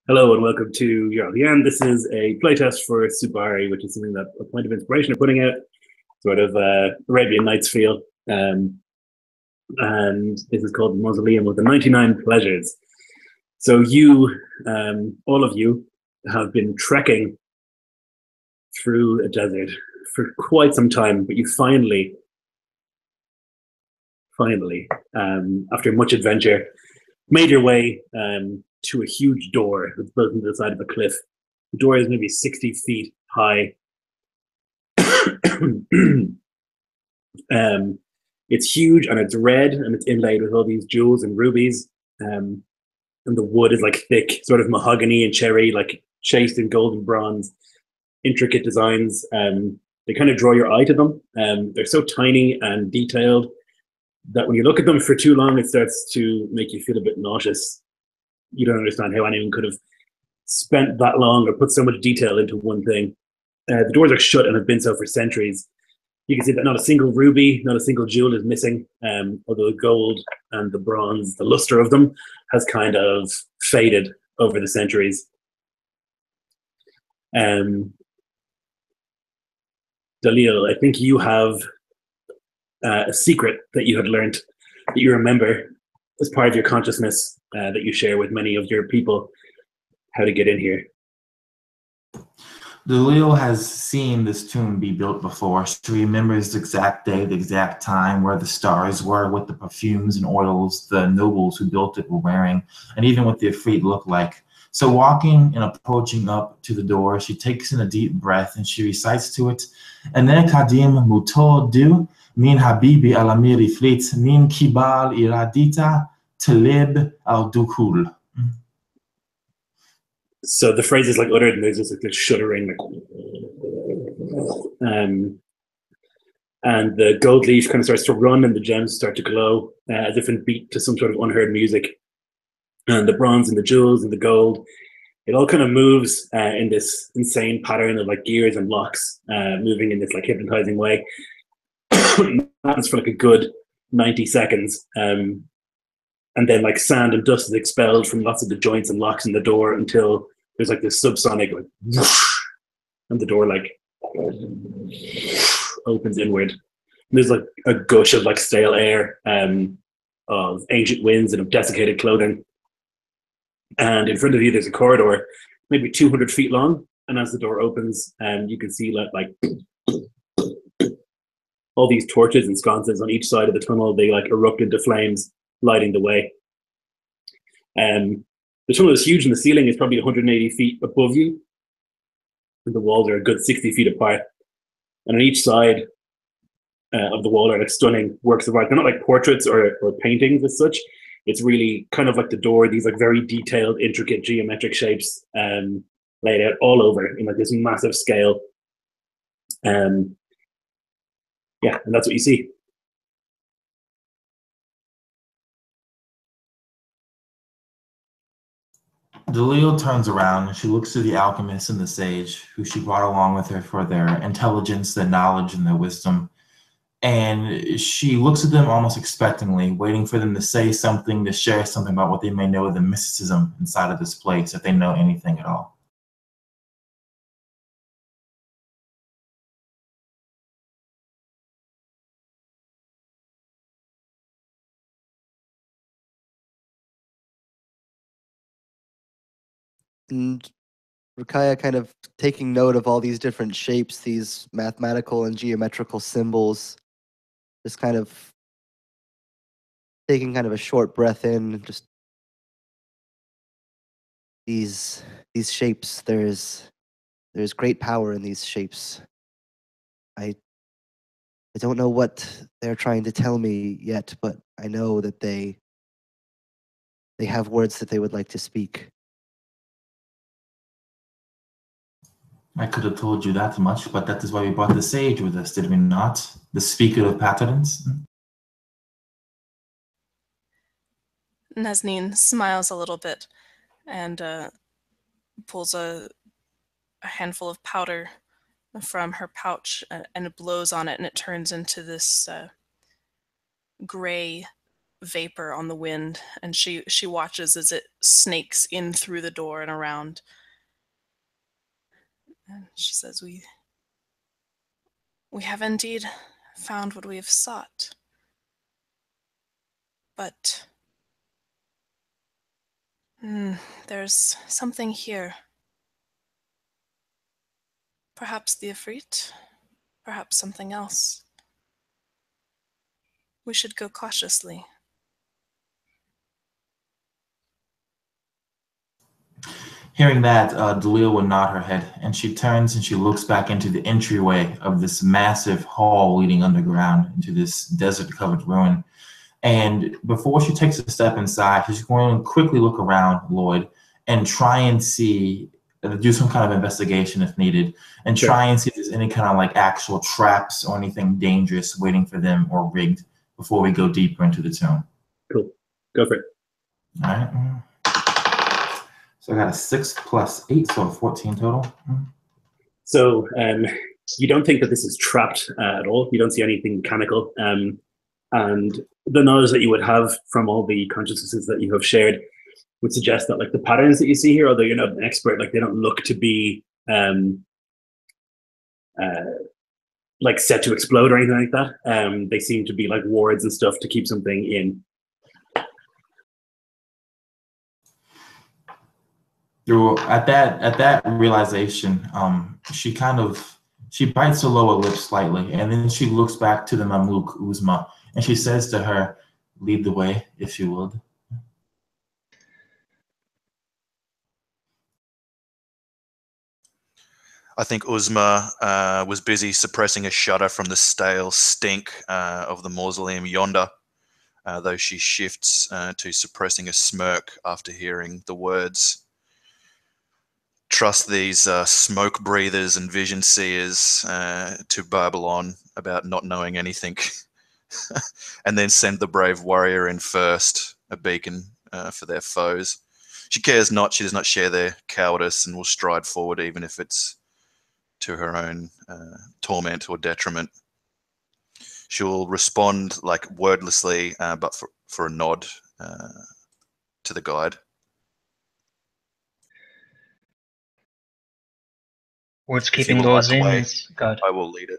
Hello and welcome to Yarlian. This is a playtest for Subari, which is something that a point of inspiration are putting out, sort of Arabian Nights feel. And this is called the Mausoleum of the 99 Pleasures. So you, all of you, have been trekking through a desert for quite some time, but you finally, after much adventure, made your way to a huge door that's built into the side of a cliff. The door is maybe 60 feet high. It's huge and it's red and it's inlaid with all these jewels and rubies. And the wood is like thick, sort of mahogany and cherry, like chased in gold and bronze. Intricate designs. They kind of draw your eye to them. They're so tiny and detailed that when you look at them for too long, it starts to make you feel a bit nauseous. You don't understand how anyone could have spent that long or put so much detail into one thing. The doors are shut and have been so for centuries. You can see that not a single ruby, not a single jewel is missing, although the gold and the bronze, the luster of them, has kind of faded over the centuries. Dalil, I think you have a secret that you had learned, that you remember as part of your consciousness, that you share with many of your people, how to get in here. Dalil has seen this tomb be built before. She remembers the exact day, the exact time, where the stars were, what the perfumes and oils the nobles who built it were wearing, and even what the Ifrit looked like. So walking and approaching up to the door, she takes in a deep breath and she recites to it, Ane kadim muto du min habibi alamir Ifrit min kibal iradita talib al dukul. So the phrase is like uttered and there's just like this shuddering, and the gold leaf kind of starts to run and the gems start to glow as if in beat to some sort of unheard music. And the bronze and the jewels and the gold, it all kind of moves in this insane pattern of like gears and locks, moving in this like hypnotizing way. Happens for like a good 90 seconds. And then like sand and dust is expelled from lots of the joints and locks in the door until there's like this subsonic like whoosh, and the door like opens inward. And there's like a gush of like stale air, of ancient winds and of desiccated clothing. And in front of you there's a corridor, maybe 200 feet long. And as the door opens, you can see like all these torches and sconces on each side of the tunnel. They like erupt into flames, lighting the way. The tunnel is huge and the ceiling is probably 180 feet above you. And the walls are a good 60 feet apart. And on each side of the wall are like stunning works of art. They're not like portraits or paintings as such. It's really kind of like the door, these like very detailed, intricate geometric shapes laid out all over in like this massive scale. Yeah, and that's what you see. Dalil turns around and she looks to the alchemist and the sage who she brought along with her for their intelligence, their knowledge, and their wisdom. And she looks at them almost expectantly, waiting for them to say something, to share something about what they may know of the mysticism inside of this place, if they know anything at all. And Rakaya kind of taking note of all these different shapes, these mathematical and geometrical symbols, just kind of taking kind of a short breath in, just these shapes. There's great power in these shapes. I don't know what they're trying to tell me yet, but I know that they have words that they would like to speak. I could have told you that much, but that is why we brought the sage with us, did we not? The speaker of patterns. Nazneen smiles a little bit and pulls a handful of powder from her pouch and blows on it, and it turns into this gray vapor on the wind, and she watches as it snakes in through the door and around. And she says, we have indeed found what we have sought. But there's something here. Perhaps the Ifrit, perhaps something else. We should go cautiously. Hearing that, Dalil will nod her head, and she turns and she looks back into the entryway of this massive hall leading underground into this desert-covered ruin. And before she takes a step inside, she's going to quickly look around, Lloyd, and try and see, do some kind of investigation if needed, and try and see if there's any kind of like actual traps or anything dangerous waiting for them or rigged before we go deeper into the tomb. Cool. Go for it. All right. So I got a 6 plus 8, so 14 total. So you don't think that this is trapped at all. You don't see anything mechanical. And the knowledge that you would have from all the consciousnesses that you have shared would suggest that like the patterns that you see here, although you're not an expert, like they don't look to be like set to explode or anything like that. They seem to be like wards and stuff to keep something in. At that realization, she bites her lower lip slightly, and then she looks back to the Mamluk Uzma, and she says to her, "Lead the way, if you would." I think Uzma was busy suppressing a shudder from the stale stink of the mausoleum yonder, though she shifts to suppressing a smirk after hearing the words. Trust these smoke breathers and vision seers to Babylon about not knowing anything, and then send the brave warrior in first, a beacon for their foes. She cares not, she does not share their cowardice, and will stride forward even if it's to her own torment or detriment. She will respond like wordlessly, but for a nod to the guide. What's keeping those in is God. I will lead it.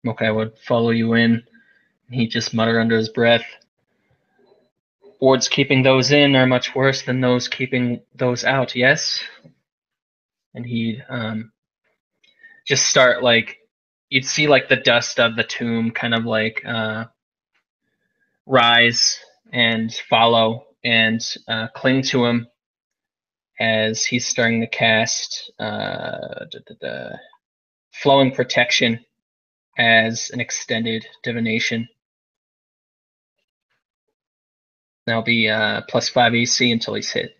Okay, I would follow you in. He just muttered under his breath. Wards keeping those in are much worse than those keeping those out, yes? And he'd just start like, you'd see like the dust of the tomb kind of like rise and follow and cling to him as he's starting to cast flowing protection as an extended divination. That'll be +5 AC until he's hit.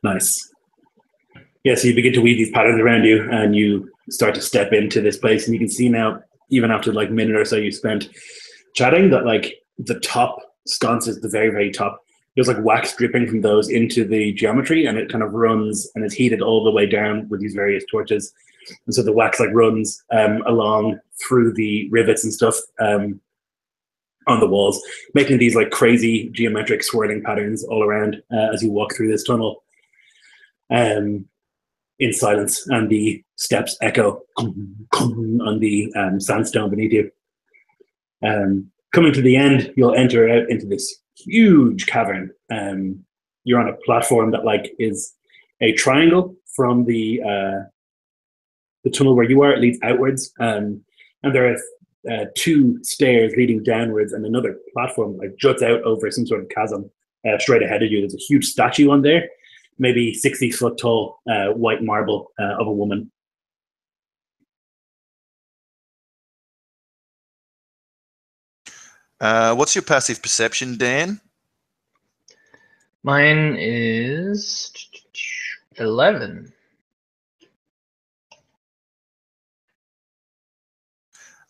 Nice. Yeah, so you begin to weave these patterns around you, and you start to step into this place, and you can see now, even after like a minute or so you spent chatting, that like the top sconces, the very, very top, there's like wax dripping from those into the geometry, and it kind of runs and is heated all the way down with these various torches. And so the wax like runs along through the rivets and stuff on the walls, making these like crazy geometric swirling patterns all around as you walk through this tunnel in silence, and the steps echo on the sandstone beneath you. Coming to the end, you'll enter out into this huge cavern. You're on a platform that like is a triangle from the tunnel where you are. It leads outwards, and there are 2 stairs leading downwards, and another platform like juts out over some sort of chasm straight ahead of you. There's a huge statue on there, maybe 60 foot tall, white marble of a woman. What's your passive perception, Dan? Mine is 11.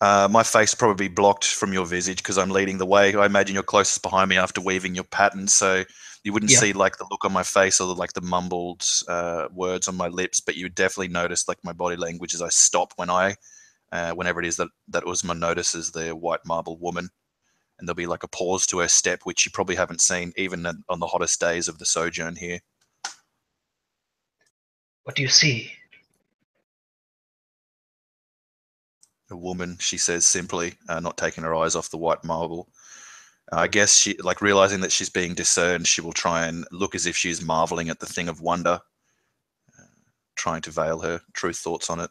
My face probably blocked from your visage because I'm leading the way. I imagine you're closest behind me after weaving your pattern, so you wouldn't see like the look on my face or like the mumbled words on my lips, but you would definitely notice like my body language as I stop when I whenever it is that Uzma notices the white marble woman. And there'll be like a pause to her step, which you probably haven't seen even on the hottest days of the sojourn here. What do you see? A woman, she says simply, not taking her eyes off the white marble. I guess she, like realizing that she's being discerned, she will try and look as if she's marveling at the thing of wonder, trying to veil her true thoughts on it.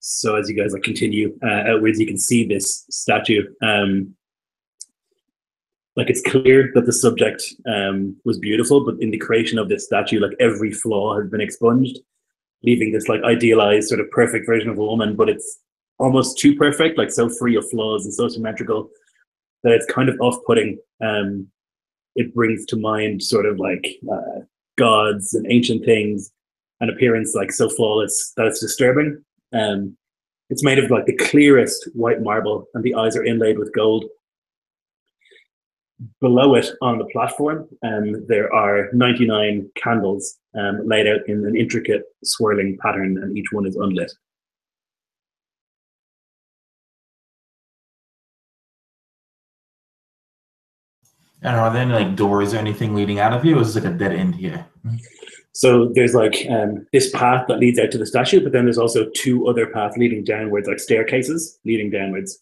So as you guys like continue outwards, you can see this statue. Like it's clear that the subject was beautiful, but in the creation of this statue, like every flaw has been expunged, leaving this like idealized sort of perfect version of a woman, but it's almost too perfect, like so free of flaws and so symmetrical that it's kind of off-putting. It brings to mind sort of like gods and ancient things, an appearance like so flawless that it's disturbing. It's made of like the clearest white marble, and the eyes are inlaid with gold. Below it on the platform, there are 99 candles laid out in an intricate swirling pattern, and each one is unlit. And are there any like doors or anything leading out of here, or is it like a dead end here? So there's like this path that leads out to the statue, but then there's also two other paths leading downwards, like staircases leading downwards.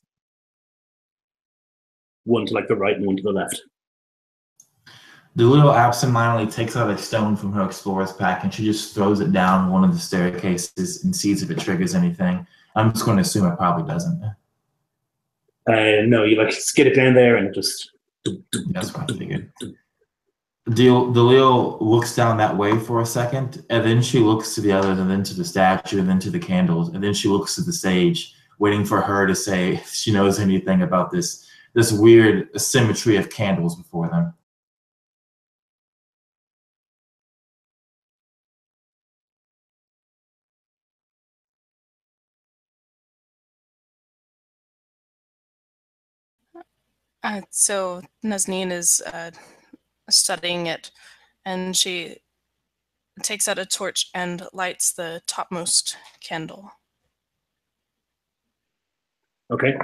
One to like the right and one to the left. Doolittle absentmindedly takes out a stone from her explorer's pack and she just throws it down one of the staircases and sees if it triggers anything. I'm just going to assume it probably doesn't. No, you like skid it down there and it just... That's what I figured. Doolittle looks down that way for a second, and then she looks to the others, and then to the statue, and then to the candles, and then she looks to the sage, waiting for her to say if she knows anything about this weird symmetry of candles before them. So Nazneen is studying it, and she takes out a torch and lights the topmost candle. Okay.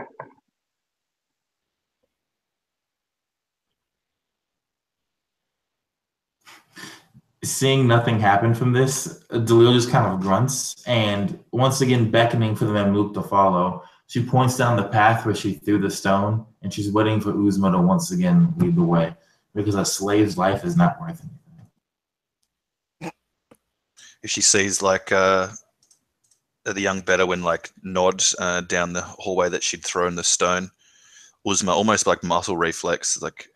Seeing nothing happen from this, Doolittle just kind of grunts, and once again beckoning for the Mamluk to follow, she points down the path where she threw the stone, and she's waiting for Uzma to once again lead the way, because a slave's life is not worth anything. If she sees like the young Bedouin like nod down the hallway that she'd thrown the stone, Uzma, almost like muscle reflex, like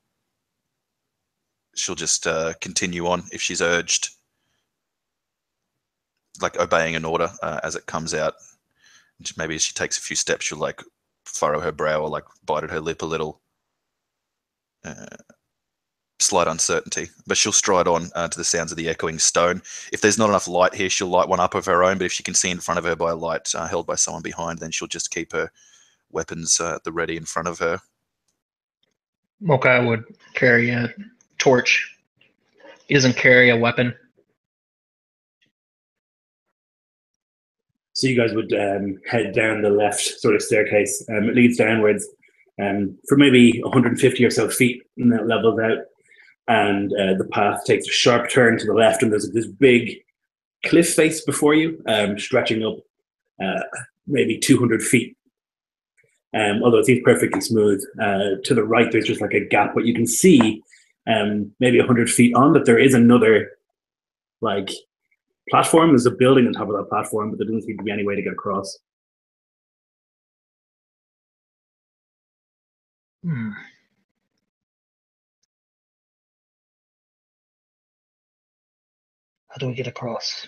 she'll just continue on if she's urged, like obeying an order as it comes out. Maybe as she takes a few steps, she'll like furrow her brow or like bite at her lip a little. Slight uncertainty, but she'll stride on to the sounds of the echoing stone. If there's not enough light here, she'll light one up of her own, but if she can see in front of her by a light held by someone behind, then she'll just keep her weapons at the ready in front of her. Mocha would carry a torch. He doesn't carry a weapon. So you guys would head down the left sort of staircase. It leads downwards for maybe 150 or so feet, and that levels out. And the path takes a sharp turn to the left, and there's this big cliff face before you, stretching up maybe 200 feet. Although it seems perfectly smooth. To the right, there's just like a gap, but you can see maybe 100 feet on that there is another like platform. There's a building on top of that platform, but there doesn't seem to be any way to get across. How do we get across?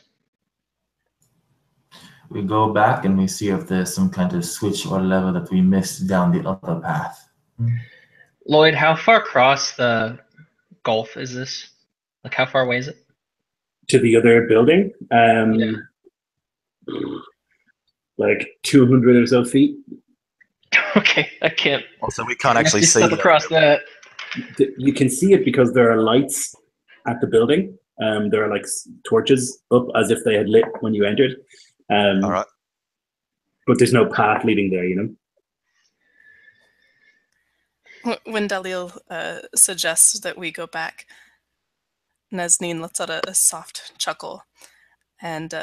We go back and we see if there's some kind of switch or lever that we missed down the other path. Lloyd, how far across the gulf is this? Like, how far away is it? To the other building, like 200 or so feet. Okay, I can't. Also, we can't actually see across that. You can see it because there are lights at the building, There are like torches up as if they had lit when you entered. All right. But there's no path leading there, you know? When Dalil suggests that we go back, Nazneen lets out a soft chuckle, and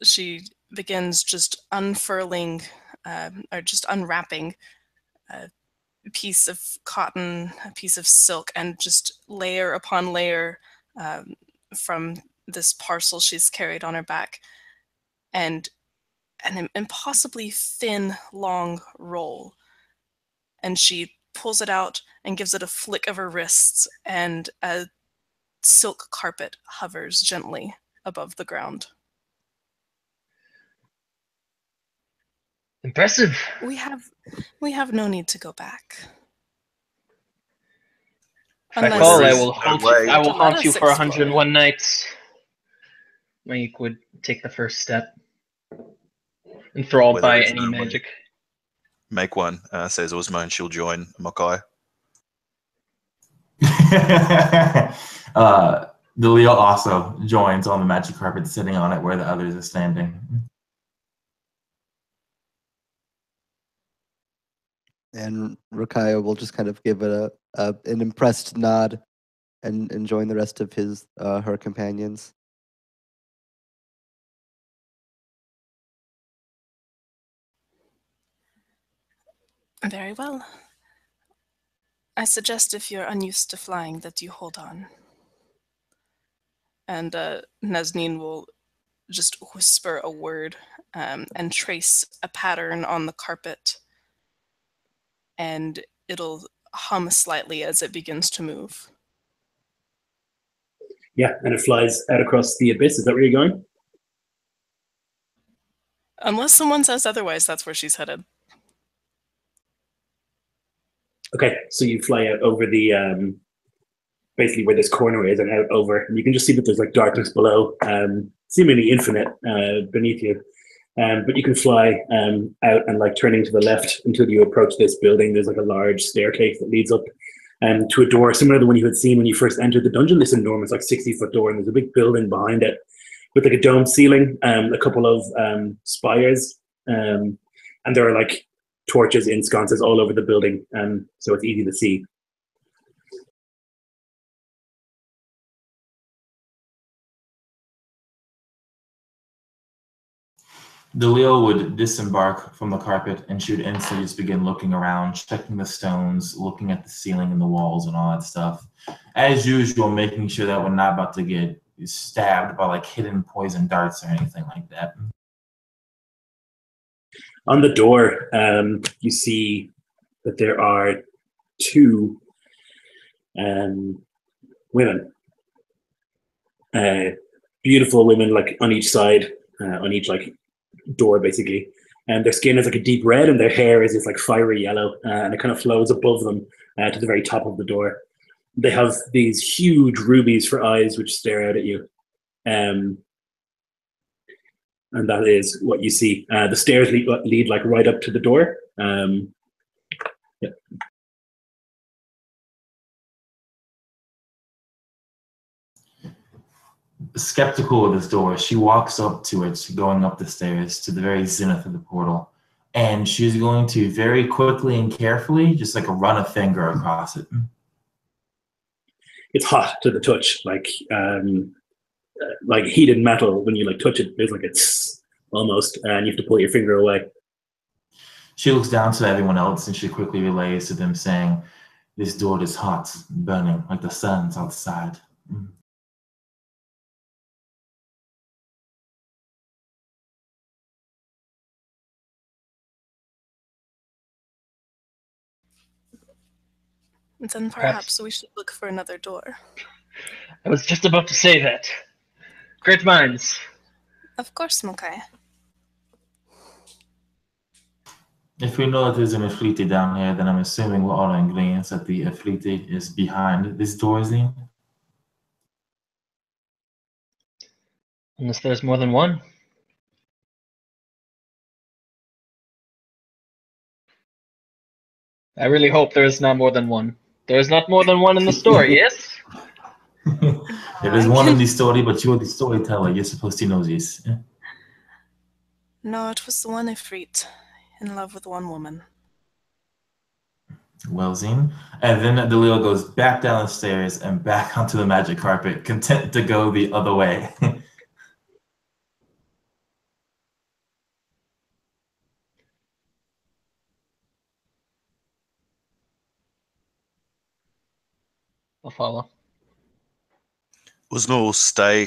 she begins just unfurling or just unwrapping a piece of cotton, a piece of silk, and just layer upon layer from this parcel she's carried on her back, and an impossibly thin, long roll. And she pulls it out and gives it a flick of her wrists, and a silk carpet hovers gently above the ground. Impressive. We have no need to go back. If I Unless call, I There is will no haunt way. you. I will To let haunt you us for explore. 101 nights. Mike would take the first step. Enthralled Where by there is any no way. magic. Make one, says Uzma, and she'll join Mokai. Dalil also joins on the magic carpet, sitting on it where the others are standing. And Rakaya will just kind of give it an impressed nod and join the rest of her companions. Very well. I suggest if you're unused to flying that you hold on. And Nazneen will just whisper a word and trace a pattern on the carpet, and it'll hum slightly as it begins to move. Yeah, and it flies out across the abyss. Is that where you're going? Unless someone says otherwise, that's where she's headed. Okay, so you fly out over the basically where this corner is and out over, and you can just see that there's like darkness below, seemingly infinite beneath you. But you can fly out and like turning to the left until you approach this building. There's like a large staircase that leads up to a door similar to the one you had seen when you first entered the dungeon. This enormous, like 60-foot door, and there's a big building behind it with like a dome ceiling, a couple of spires, and there are like torches in sconces all over the building, so it's easy to see. Dalil would disembark from the carpet, and she would instantly just begin looking around, checking the stones, looking at the ceiling and the walls and all that stuff. As usual, making sure that we're not about to get stabbed by like hidden poison darts or anything like that. On the door, you see that there are two women, beautiful women, like on each side, on each like door, basically. And their skin is like a deep red, and their hair is this like fiery yellow, and it kind of flows above them to the very top of the door. They have these huge rubies for eyes, which stare out at you. And that is what you see. The stairs lead like right up to the door. Yeah. Skeptical of this door, she walks up to it, going up the stairs to the very zenith of the portal. And she's going to very quickly and carefully just like run a finger across it. It's hot to the touch, like heated metal. When you like touch it, there's like it's almost, and you have to pull your finger away. She looks down to everyone else and she quickly relays to them, saying, "This door is hot, burning like the sun's outside." Then perhaps we should look for another door. I was just about to say that. Great minds. Of course, Mokai. If we know that there's an Ifrit down here, then I'm assuming we're all in agreement that the Ifrit is behind this door, Zine. Unless there's more than one. I really hope there is not more than one. There is not more than one in the story, yes? There is one in the story, but you're the storyteller. You're supposed to know this. Yeah. No, it was the one Ifrit, in love with one woman. Well, Zine. And then Dalil goes back down the stairs and back onto the magic carpet, content to go the other way. I'll follow. Uzma will stay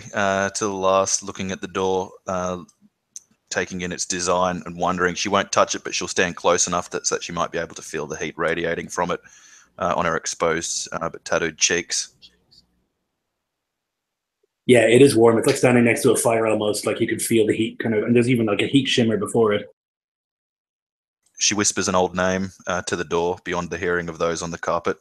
till the last, looking at the door, taking in its design and wondering. She won't touch it, but she'll stand close enough so that she might be able to feel the heat radiating from it on her exposed but tattooed cheeks. Yeah, it is warm. It's like standing next to a fire almost. Like you can feel the heat kind of, and there's even like a heat shimmer before it. She whispers an old name to the door beyond the hearing of those on the carpet.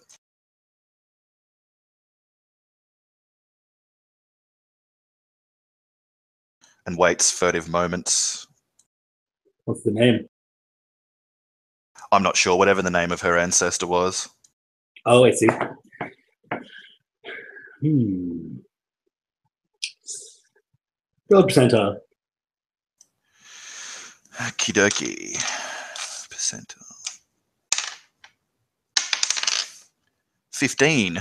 And waits furtive moments. What's the name? I'm not sure, whatever the name of her ancestor was. Oh, I see. Roll percentile. Okie dokie. Percentile. 15.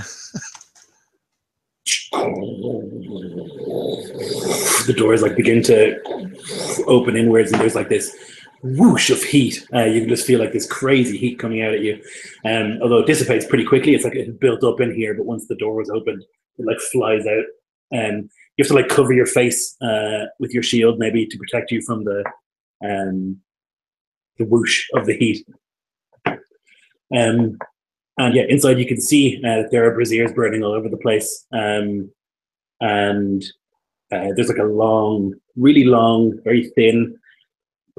The doors like begin to open inwards, and there's like this whoosh of heat. You can just feel like this crazy heat coming out at you. Although it dissipates pretty quickly, it's like it built up in here. But once the door was opened, it like flies out. You have to like cover your face with your shield, maybe to protect you from the whoosh of the heat. And yeah, inside you can see there are braziers burning all over the place. And there's like a long, really long, very thin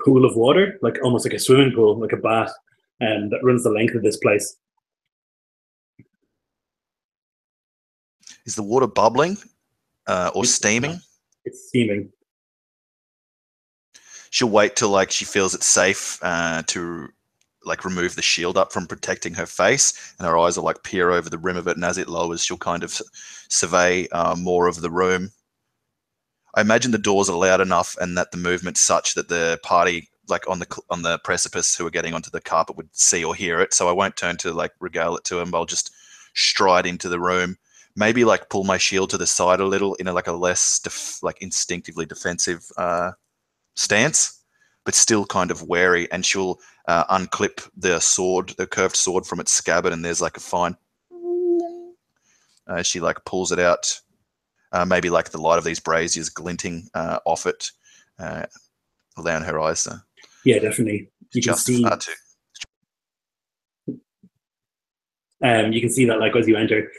pool of water, like almost like a swimming pool, like a bath, that runs the length of this place. Is the water bubbling or steaming? It's steaming. She'll wait till like she feels it's safe to like remove the shield up from protecting her face, and her eyes will like peer over the rim of it, and as it lowers she'll kind of survey more of the room. I imagine the doors are loud enough and that the movement's such that the party like on the precipice who are getting onto the carpet would see or hear it, so I won't turn to like regale it to him. I'll just stride into the room, maybe like pull my shield to the side a little in like a less like instinctively defensive stance, but still kind of wary, and she'll unclip the sword, the curved sword from its scabbard, and there's like a fine she like pulls it out, maybe like the light of these braziers glinting off it, allowing her eyes to Yeah, definitely. You can see that like as you enter,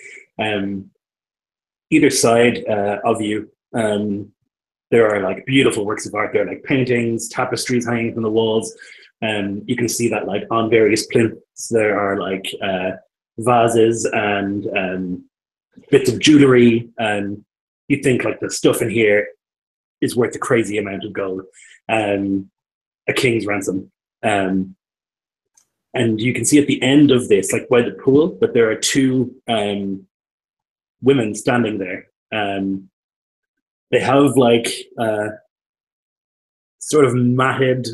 either side of you, there are like beautiful works of art. There are like paintings, tapestries hanging from the walls. You can see that like on various plinths there are like vases and bits of jewelry. You think like the stuff in here is worth a crazy amount of gold, a king's ransom. And you can see at the end of this, like by the pool, that there are two women standing there. They have like sort of matted,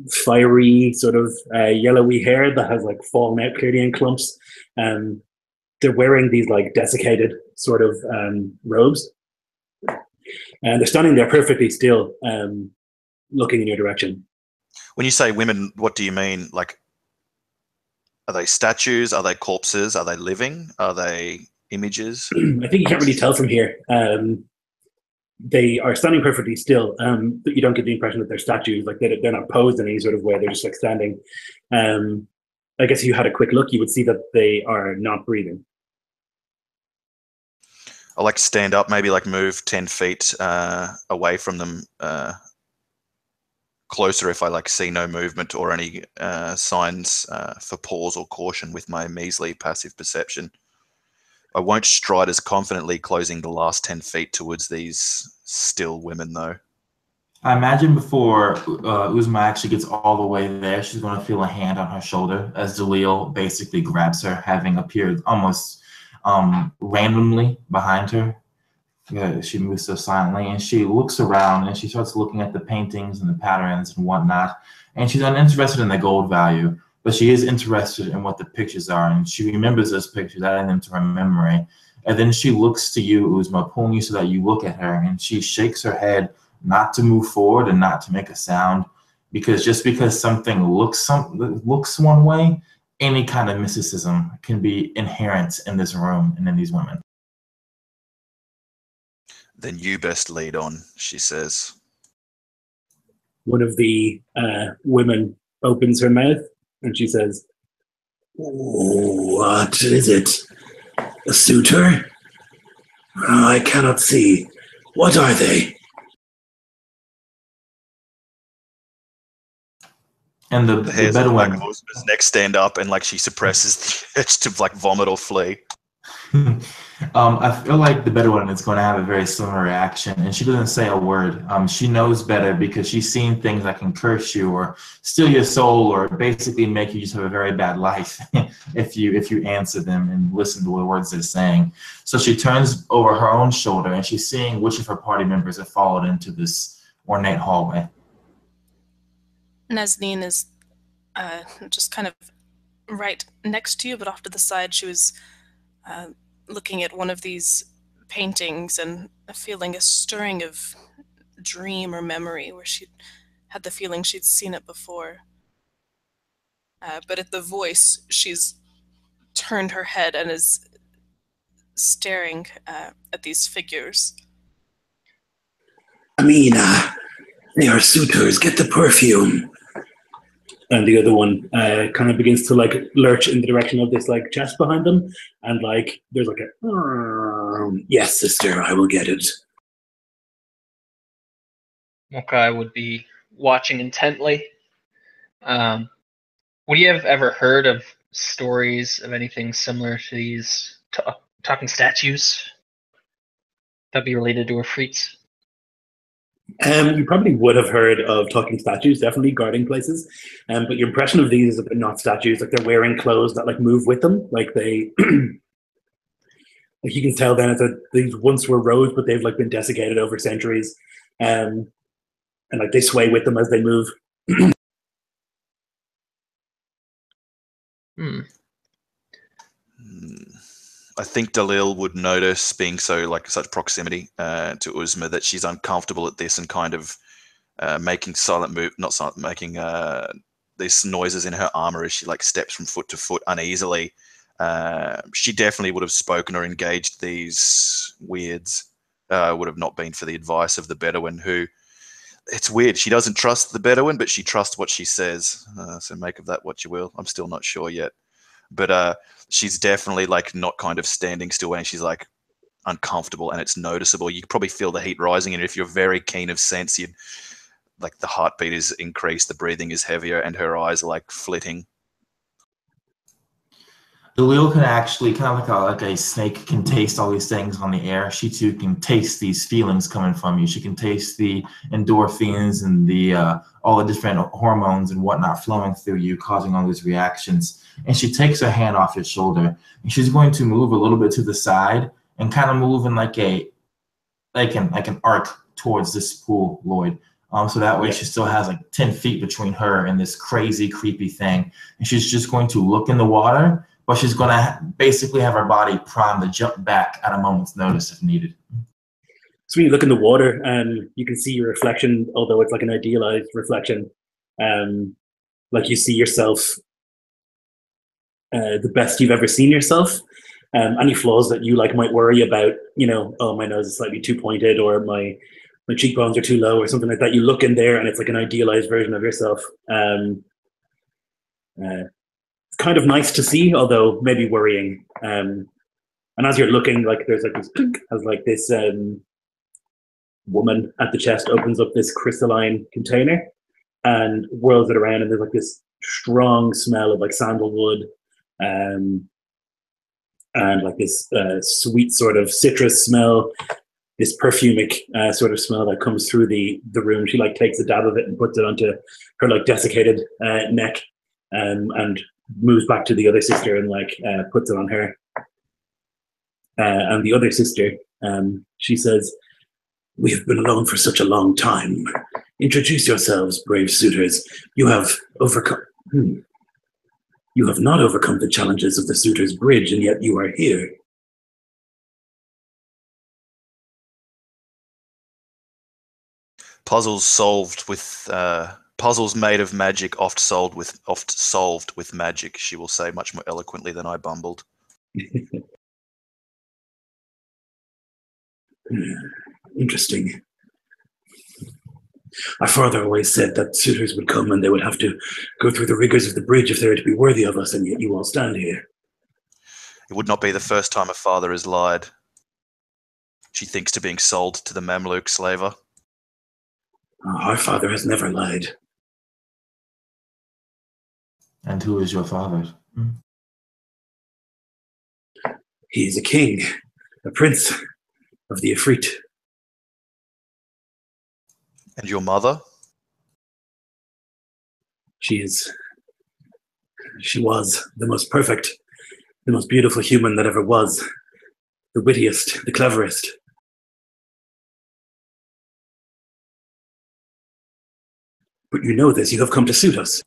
fiery, sort of yellowy hair that has like fallen out clearly in clumps. They're wearing these like desiccated sort of robes. And they're standing there perfectly still, looking in your direction. When you say women, what do you mean? Like, are they statues? Are they corpses? Are they living? Are they images? I think you can't really tell from here. They are standing perfectly still, but you don't get the impression that they're statues. Like they're not posed in any sort of way. They're just like standing. I guess if you had a quick look, you would see that they are not breathing. I like to stand up, maybe like move 10 feet away from them, closer if I like see no movement or any signs for pause or caution with my measly passive perception. I won't stride as confidently closing the last 10 feet towards these still women, though. I imagine before Uzma actually gets all the way there, she's going to feel a hand on her shoulder as Dalil basically grabs her, having appeared almost randomly behind her. Yeah, she moves so silently, and she looks around, and she starts looking at the paintings and the patterns and whatnot. And she's uninterested in the gold value, but she is interested in what the pictures are, and she remembers those pictures, adding them to her memory. And then she looks to you, Uzma, pulling you so that you look at her, and she shakes her head not to move forward and not to make a sound, because just because something looks one way, any kind of mysticism can be inherent in this room and in these women. Then you best lead on, she says. One of the women opens her mouth and she says, "What is it? A suitor? I cannot see. What are they?" And the hairs on the back Bedouin. of Uzma's neck stand up, and like she suppresses the urge to like vomit or flee. I feel like the Bedouin is going to have a very similar reaction, and she doesn't say a word. She knows better because she's seen things that can curse you or steal your soul or basically make you just have a very bad life if you answer them and listen to the words they're saying. So she turns over her own shoulder, and she's seeing which of her party members have followed into this ornate hallway. Nazneen is just kind of right next to you, but off to the side. She was looking at one of these paintings and feeling a stirring of dream or memory where she had the feeling she'd seen it before. But at the voice, she's turned her head and is staring at these figures. "Amina, they are suitors. Get the perfume." And the other one kind of begins to like lurch in the direction of this like chest behind them, and like there's like a "Yes, sister, I will get it." Mokai would be watching intently. Would you have ever heard of stories of anything similar to these talking statues that'd be related to Ifrits? You probably would have heard of talking statues, definitely guarding places. But your impression of these is that they're not statues, like they're wearing clothes that like move with them. Like they like you can tell then it's that these once were robes, but they've like been desiccated over centuries. And like they sway with them as they move. I think Dalil would notice, being so like such proximity to Uzma, that she's uncomfortable at this and kind of making making these noises in her armor as she like steps from foot to foot uneasily. She definitely would have spoken or engaged these weirds. Would have not been for the advice of the Bedouin, who, it's weird, she doesn't trust the Bedouin, but she trusts what she says. So make of that what you will. I'm still not sure yet. But she's definitely like not kind of standing still when she's like uncomfortable, and it's noticeable. You can probably feel the heat rising, and if you're very keen of sense, you'd like the heartbeat is increased, the breathing is heavier, and her eyes are like flitting. Dalil can actually, kind of like a snake can taste all these things on the air. She too can taste these feelings coming from you. She can taste the endorphins and the all the different hormones and whatnot flowing through you, causing all these reactions. And she takes her hand off your shoulder, and she's going to move a little bit to the side and kind of move in like an arc towards this pool, Lloyd. So that way she still has like 10 feet between her and this crazy, creepy thing. And she's just going to look in the water, but she's going to basically have her body primed to jump back at a moment's notice if needed. So when you look in the water, you can see your reflection, although it's like an idealized reflection. Like you see yourself the best you've ever seen yourself. Any flaws that you like might worry about, you know, oh, my nose is slightly too pointed, or my cheekbones are too low, or something like that. You look in there and it's like an idealized version of yourself. It's kind of nice to see, although maybe worrying. And as you're looking, like there's like this clink, as like this woman at the chest opens up this crystalline container and whirls it around, and there's like this strong smell of like sandalwood and like this sweet sort of citrus smell, this perfumic sort of smell that comes through the room. She like takes a dab of it and puts it onto her like desiccated neck, and moves back to the other sister and like puts it on her. And the other sister, she says, "We have been alone for such a long time. Introduce yourselves, brave suitors. You have overcome. You have not overcome the challenges of the Suitors' Bridge, and yet you are here." Puzzles solved with puzzles made of magic, oft solved with magic. She will say much more eloquently than I bumbled. Interesting. Our father always said that suitors would come and they would have to go through the rigors of the bridge if they were to be worthy of us, and yet you all stand here. It would not be the first time a father has lied. She thinks to being sold to the Mamluk slaver. Our father has never lied. And who is your father? He is a king, a prince of the Ifrit. And your mother? She was the most perfect, the most beautiful human that ever was, the wittiest, the cleverest. But you know this, you have come to suit us.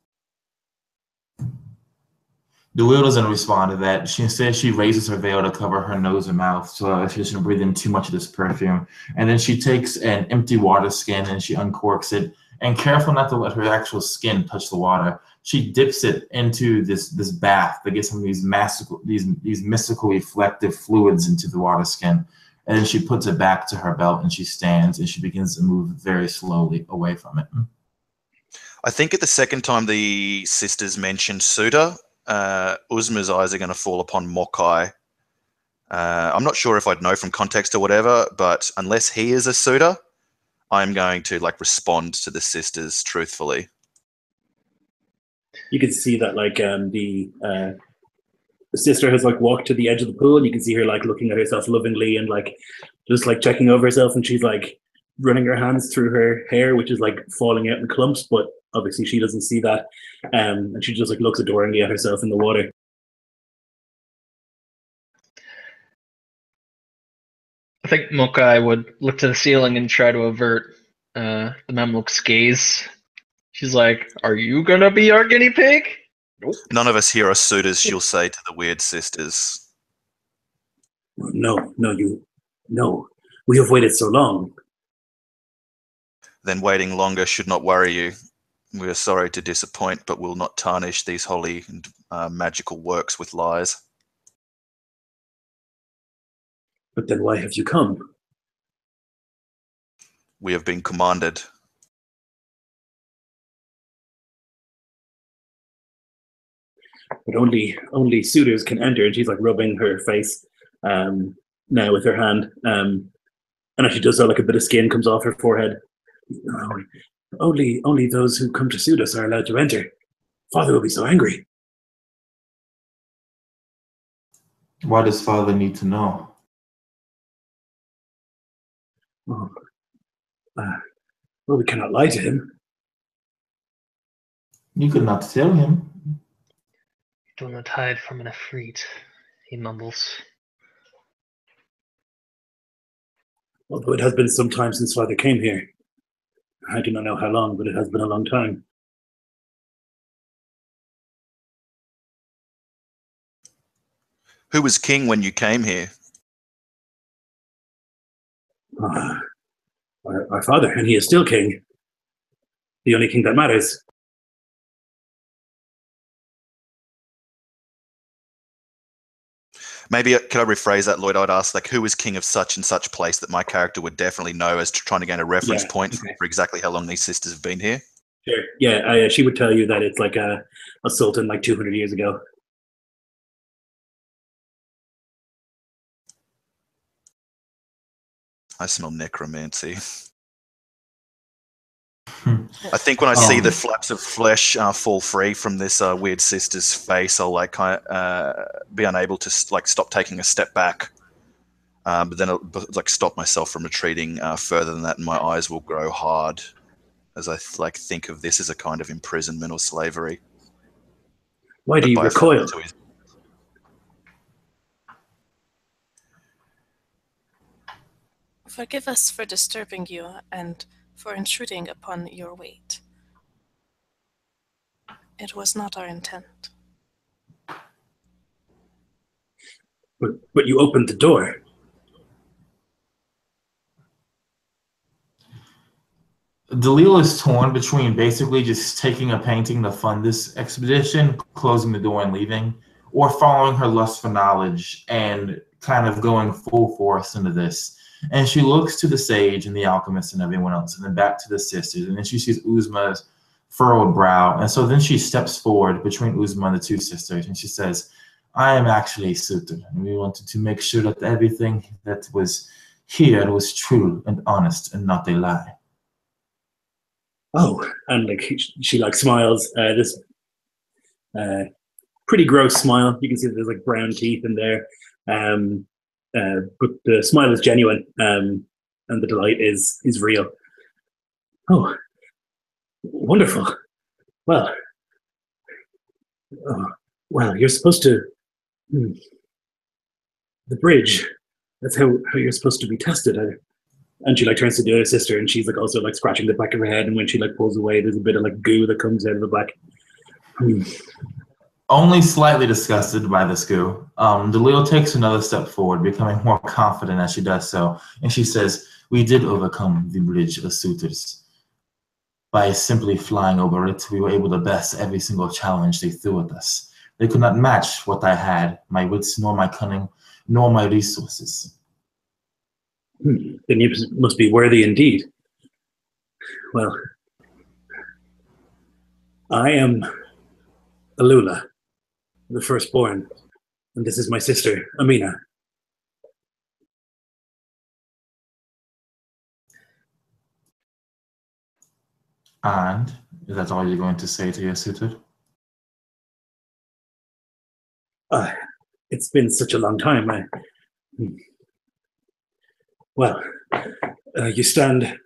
The wheel doesn't respond to that. Instead, she raises her veil to cover her nose and mouth so she doesn't breathe in too much of this perfume. And then she takes an empty water skin and she uncorks it. And careful not to let her actual skin touch the water, she dips it into this bath that gets some of these mystical reflective fluids into the water skin. And then she puts it back to her belt and she stands and she begins to move very slowly away from it. I think at the second time the sisters mentioned Suda, Uzma's eyes are going to fall upon Mokai. I'm not sure if I'd know from context or whatever, but unless he is a suitor, I'm going to respond to the sisters truthfully. You can see that the sister has walked to the edge of the pool, and you can see her looking at herself lovingly and just checking over herself, and she's running her hands through her hair, which is falling out in clumps, but obviously she doesn't see that, and she just looks adoringly at herself in the water. I think Mokai would look to the ceiling and try to avert the Mamluk's gaze. She's like, "Are you gonna be our guinea pig?" Nope. None of us here are suitors, she'll say to the weird sisters. No. We have waited so long. Then waiting longer should not worry you. We are sorry to disappoint, but will not tarnish these holy and magical works with lies. But then why have you come? We have been commanded. But only suitors can enter, and she's rubbing her face now with her hand, and as she does so, a bit of skin comes off her forehead. Only those who come to suit us are allowed to enter. Father will be so angry. Why does father need to know? Oh. Well, we cannot lie to him. You could not tell him. "Do not hide from an Ifrit," he mumbles. Although it has been some time since father came here. I do not know how long, but it has been a long time. Who was king when you came here? Our father, and he is still king. The only king that matters. Maybe could I rephrase that, Lloyd? I'd ask who is king of such and such place that my character would definitely know as trying to gain a reference point for exactly how long these sisters have been here. Sure. Yeah, she would tell you that it's a sultan 200 years ago. I smell necromancy. I think when I see the flaps of flesh fall free from this weird sister's face, I'll be unable to stop taking a step back. But then I'll stop myself from retreating further than that, and my eyes will grow hard as I think of this as a kind of imprisonment or slavery. Why do you recoil? Forgive us for disturbing you and for intruding upon your wait. It was not our intent. But you opened the door. Dalil is torn between basically just taking a painting to fund this expedition, closing the door and leaving, or following her lust for knowledge and kind of going full force into this. And she looks to the sage and the alchemist and everyone else, and then back to the sisters, and then she sees Uzma's furrowed brow. And so then she steps forward between Uzma and the two sisters, and she says, I am actually Sultan, and we wanted to make sure that everything that was here was true and honest and not a lie. Oh, and like she like smiles. This pretty gross smile. You can see that there's like brown teeth in there, but the smile is genuine, and the delight is real. Oh, wonderful. Well, you're supposed to. The bridge. That's how you're supposed to be tested. And she like turns to the other sister, and she's like also like scratching the back of her head. And when she like pulls away, there's a bit of like goo that comes out of the back. Only slightly disgusted by this goo, Dalil takes another step forward, becoming more confident as she does so, and she says, "We did overcome the bridge of suitors. By simply flying over it, we were able to best every single challenge they threw at us. They could not match what I had, my wits, nor my cunning, nor my resources." Then you must be worthy indeed. Well, I am Alula, the firstborn, and this is my sister, Amina. And is that all you're going to say to your suitor? It's been such a long time. Well, you stand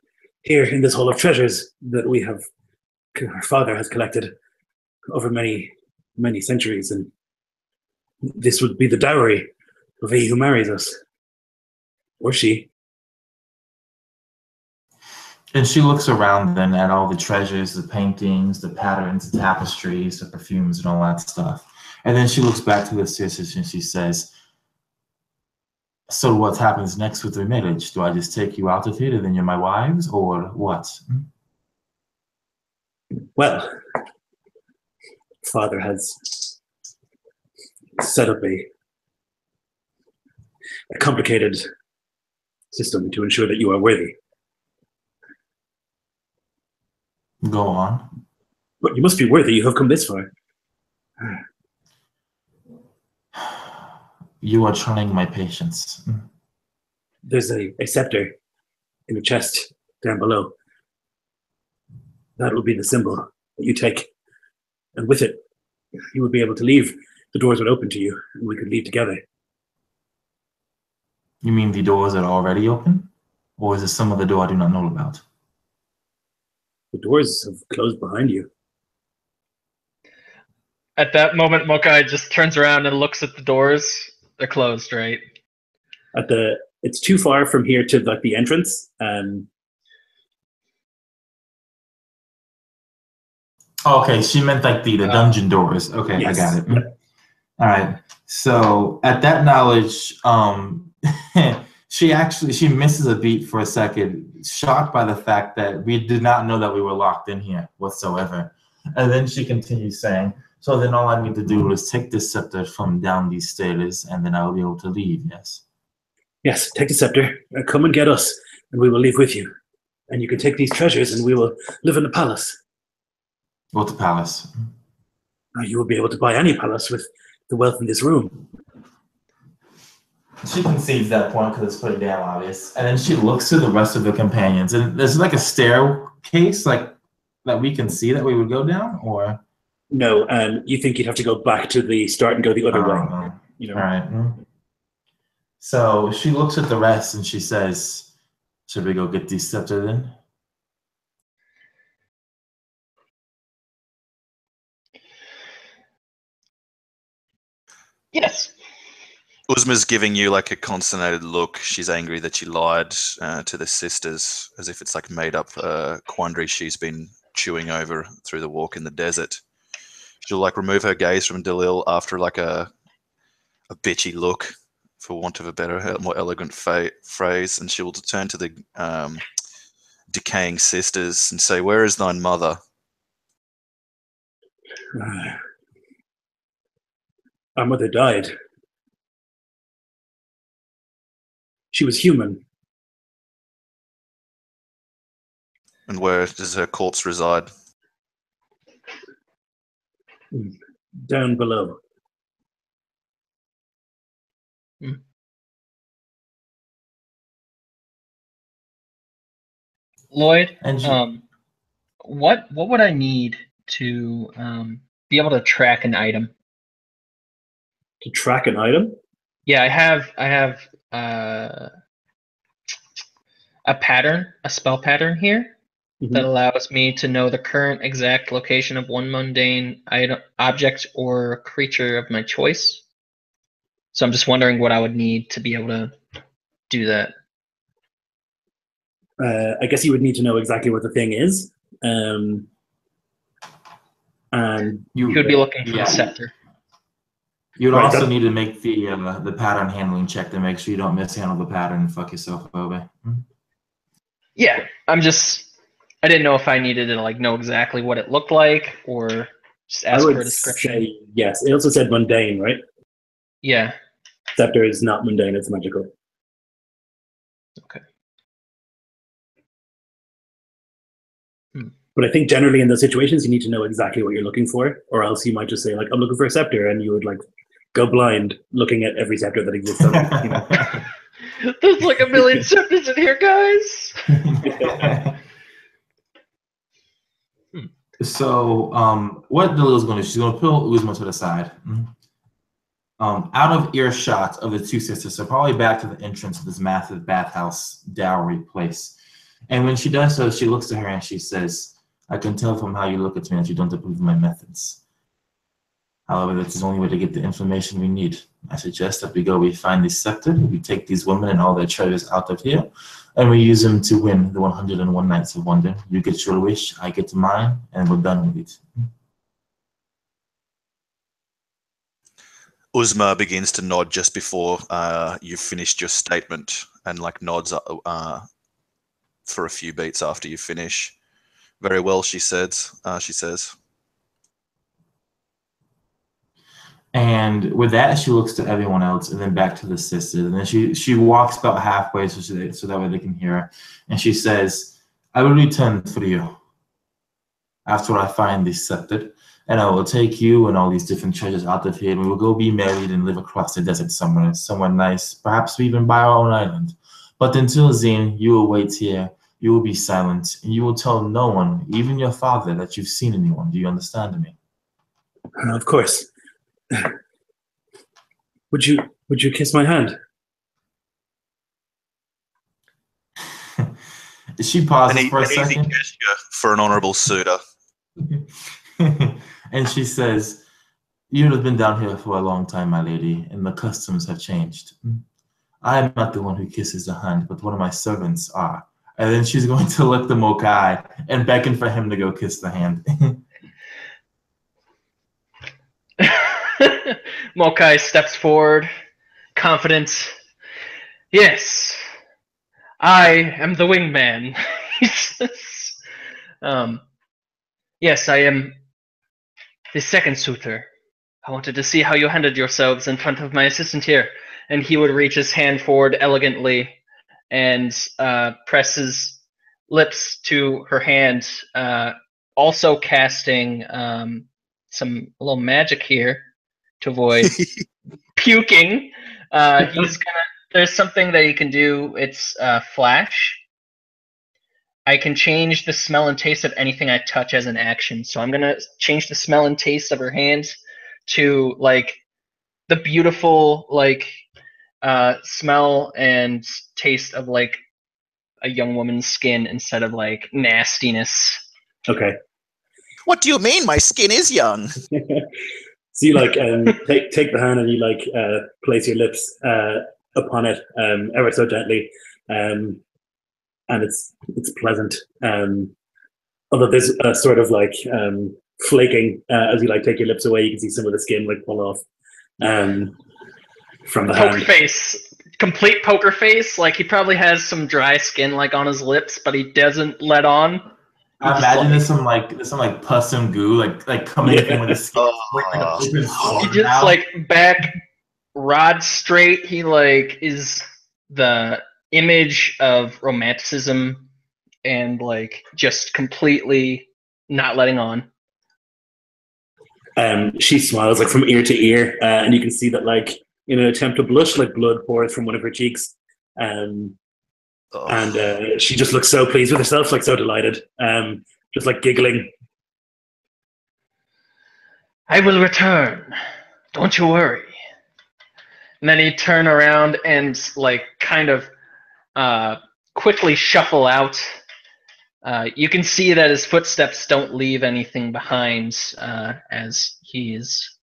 here in this hall of treasures that our father has collected over many, many centuries, and this would be the dowry of he who marries us. Or she. And she looks around then at all the treasures, the paintings, the patterns, the tapestries, the perfumes, and all that stuff. And then she looks back to the sisters and she says, "So what happens next with the marriage? Do I just take you out of here and then you're my wives, or what?" Well, father has set up a complicated system to ensure that you are worthy. Go on. But you must be worthy. You have come this far. You are trying my patience. There's a scepter in a chest down below. That will be the symbol that you take. And with it, you would be able to leave. The doors would open to you, and we could leave together. You mean the doors are already open? Or is it some of the door I do not know about? The doors have closed behind you. At that moment, Mokai just turns around and looks at the doors. They're closed, right? It's too far from here to like the entrance. Okay, she meant like the dungeon doors. Okay, yes. I got it. Yeah. All right. So at that knowledge, she misses a beat for a second, shocked by the fact that we did not know that we were locked in here whatsoever. And then she continues saying, "So then all I need to do is take this scepter from down these stairs, and then I'll be able to leave, yes?" Yes, take the scepter, come and get us, and we will leave with you. And you can take these treasures, and we will live in the palace. What the palace? You will be able to buy any palace with the wealth in this room. She concedes that point because it's pretty damn obvious. And then she looks to the rest of the companions, and there's like a staircase like that we can see that we would go down, or no? You think you'd have to go back to the start and go the other way? All right. So she looks at the rest and she says, "Should we go get these scepter then?" Yes. Uzma's giving you like a consternated look. She's angry that she lied to the sisters, as if it's like made up quandary she's been chewing over through the walk in the desert. She'll like remove her gaze from Dalil after like a bitchy look, for want of a better, more elegant phrase, and she will turn to the decaying sisters and say, "Where is thine mother?" Our mother died. She was human. And where does her corpse reside? Down below. Lloyd, And what would I need to be able to track an item? To track an item? Yeah, I have a pattern, a spell pattern here that allows me to know the current exact location of one mundane item, object or creature of my choice. So I'm just wondering what I would need to be able to do that. I guess you would need to know exactly what the thing is. And you would be looking for the scepter. You'd also need to make the pattern handling check to make sure you don't mishandle the pattern and fuck yourself over. Yeah, I didn't know if I needed to like know exactly what it looked like or just ask for a description. Say yes. It also said mundane, right? Yeah. Scepter is not mundane, it's magical. Okay. But I think generally in those situations, you need to know exactly what you're looking for, or else you might just say, like, I'm looking for a scepter, and you would, like, go blind looking at every scepter that exists. You know? There's like a million scepters in here, guys! So, what Dalil's going to do, she's going to pull Uzma to the side. Out of earshot of the two sisters, so probably back to the entrance of this massive bathhouse dowry place. And when she does so, she looks to her and she says, I can tell from how you look at me that you don't approve of my methods. However, that's the only way to get the information we need. I suggest that we find this scepter, we take these women and all their treasures out of here, and we use them to win the 101 Nights of Wonder. You get your wish, I get mine, and we're done with it. Uzma begins to nod just before you've finished your statement, and like nods for a few beats after you finish. Very well, she says. And with that, she looks to everyone else and then back to the sisters. And then she walks about halfway so that way they can hear her. And she says, I will return for you after I find this scepter. And I will take you and all these different treasures out of here. And we will go be married and live across the desert somewhere nice. Perhaps we even buy our own island. But until then, you will wait here. You will be silent. And you will tell no one, even your father, that you've seen anyone. Do you understand me? Of course. Would you kiss my hand? She pauses for a second. An easy gesture for an honorable suitor. And she says, you have been down here for a long time, my lady, and the customs have changed. I am not the one who kisses the hand, but one of my servants are. And then she's going to look the Mokai and beckon for him to go kiss the hand. Mokai steps forward, confident. Yes, I am the wingman. He says, yes, I am the second suitor. I wanted to see how you handled yourselves in front of my assistant here. And he would reach his hand forward elegantly and press his lips to her hand, also casting some little magic here to avoid puking. There's something that he can do. It's flash. I can change the smell and taste of anything I touch as an action. So I'm gonna change the smell and taste of her hand to like the beautiful like smell and taste of like a young woman's skin instead of like nastiness. Okay. What do you mean my skin is young? So you like take the hand and you like place your lips upon it ever so gently, and it's pleasant. Although there's a sort of like flaking as you like take your lips away, you can see some of the skin like pull off from the Poker hand. face, complete poker face. Like he probably has some dry skin like on his lips, but he doesn't let on. I imagine there's some like pus and goo like coming in with the skin. He just like back rod straight. He like is the image of romanticism and like just completely not letting on. She smiles like from ear to ear, and you can see that like in an attempt to blush, like blood pours from one of her cheeks. And she just looks so pleased with herself, like so delighted, just like giggling. I will return. Don't you worry. And then he'd turn around and like kind of quickly shuffle out. You can see that his footsteps don't leave anything behind, as he's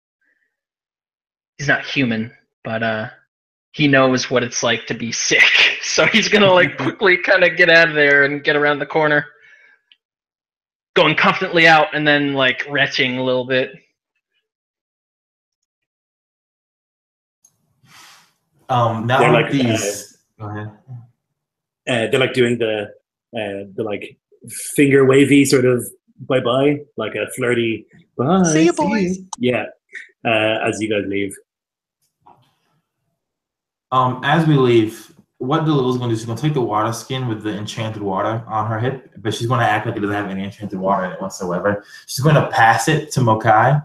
not human, but he knows what it's like to be sick. So he's gonna like quickly kind of get out of there and get around the corner, going confidently out and then like retching a little bit. Now They're like these. Go ahead. They're like doing the like finger wavy sort of bye bye, like a flirty bye. See you, boys. Yeah, as you guys leave. As we leave, what Delil's going to do is she's going to take the water skin with the enchanted water on her hip, but she's going to act like it doesn't have any enchanted water in it whatsoever. She's going to pass it to Mokai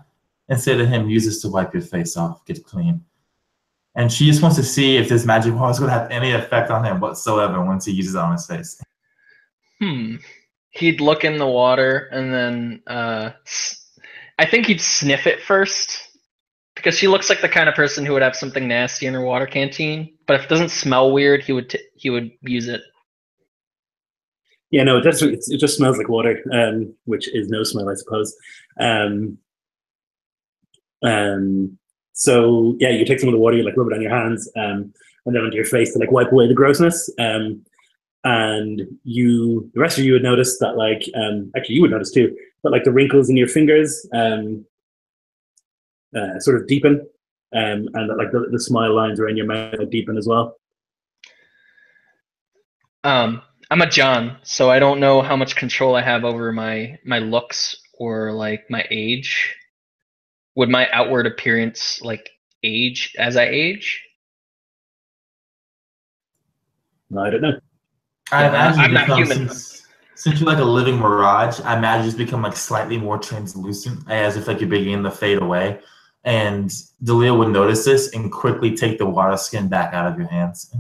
and say to him, use this to wipe your face off, get clean. And she just wants to see if this magic water is going to have any effect on him whatsoever once he uses it on his face. He'd look in the water and then I think he'd sniff it first. Because she looks like the kind of person who would have something nasty in her water canteen, but if it doesn't smell weird, he would use it. Yeah, no, it just smells like water, which is no smell, I suppose. So yeah, you take some of the water, you like rub it on your hands, and then onto your face to like wipe away the grossness. And the rest of you would notice that like actually you would notice too, but like the wrinkles in your fingers sort of deepen, and that like the smile lines around your mouth deepen as well. I'm a John, so I don't know how much control I have over my looks or like my age. Would my outward appearance like age as I age? I don't know. I imagine I'm not human. Since you're like a living mirage, I imagine you just become like slightly more translucent, as if like you're beginning to fade away. And Delil would notice this and quickly take the water skin back out of your hands.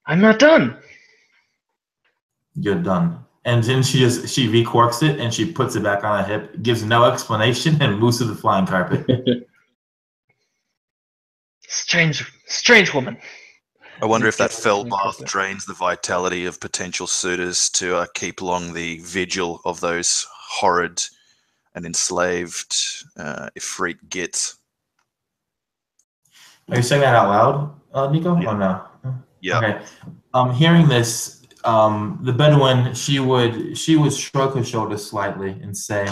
I'm not done. You're done. And then she recorks it and she puts it back on her hip, gives no explanation, and moves to the flying carpet. Strange woman. I wonder if that fell bath drains the vitality of potential suitors to keep along the vigil of those horrid and enslaved Ifrit gits. Are you saying that out loud, Nico? Yeah. Or no? Yeah. Okay. Hearing this, the Bedouin, she would shrug her shoulders slightly and say,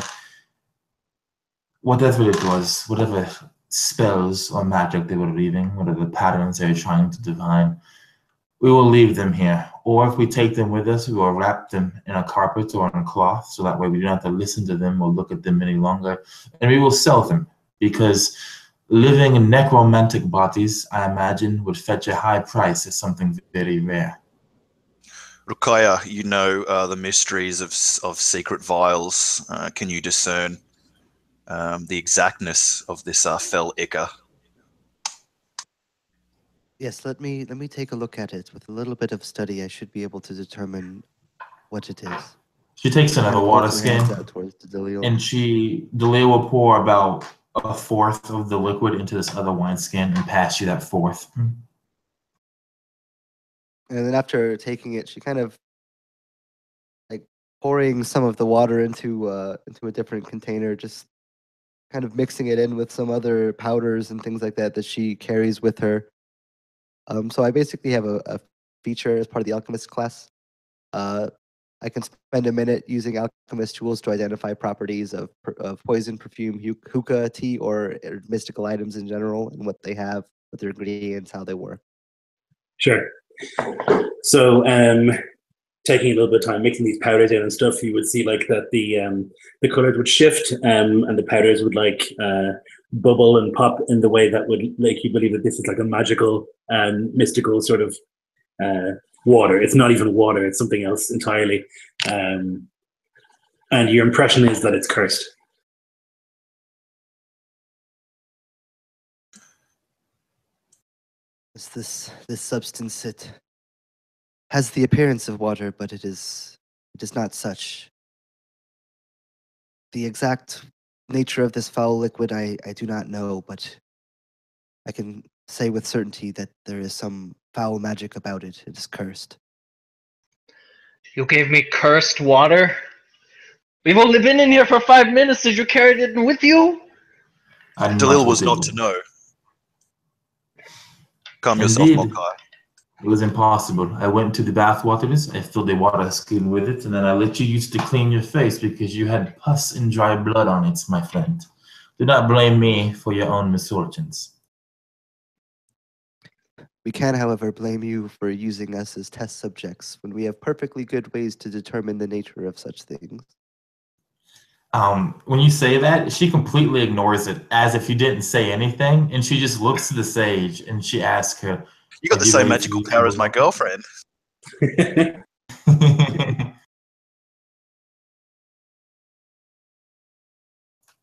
whatever it was, whatever spells or magic they were weaving, whatever patterns they were trying to divine, we will leave them here. Or if we take them with us, we will wrap them in a carpet or in cloth, so that way we don't have to listen to them or look at them any longer. And we will sell them, because living in necromantic bodies, I imagine, would fetch a high price as something very rare. Rukaya, you know the mysteries of secret vials. Can you discern the exactness of this fell ichor? Yes, let me take a look at it. With a little bit of study, I should be able to determine what it is. She takes another water skin, and Delil will pour about a fourth of the liquid into this other wineskin and pass you that fourth. And then after taking it, she kind of like pouring some of the water into a different container, just kind of mixing it in with some other powders and things like that that she carries with her. So I basically have a feature as part of the alchemist class. I can spend a minute using alchemist tools to identify properties of poison, perfume, hookah, tea, or mystical items in general, and what they have, what their ingredients, how they work. Sure. So, taking a little bit of time mixing these powders in and stuff, you would see like that the colors would shift, and the powders would like bubble and pop in the way that would make you believe that this is like a magical and mystical sort of water. It's not even water; it's something else entirely. And your impression is that it's cursed. This substance, it has the appearance of water, but it is not such. The exact nature of this foul liquid I do not know, but I can say with certainty that there is some foul magic about it. It is cursed. You gave me cursed water? We've only been in here for 5 minutes. Did you carry it in with you? Dalil was not to know. Calm yourself, Indeed. Mokai. It was impossible. I went to the bath waters, I filled the water skin with it, and then I let you use it to clean your face because you had pus and dry blood on it, my friend. Do not blame me for your own misfortunes. We can, however, blame you for using us as test subjects when we have perfectly good ways to determine the nature of such things. When you say that, she completely ignores it as if you didn't say anything, and she just looks to the sage and she asks her, You got the same magical power as my girlfriend.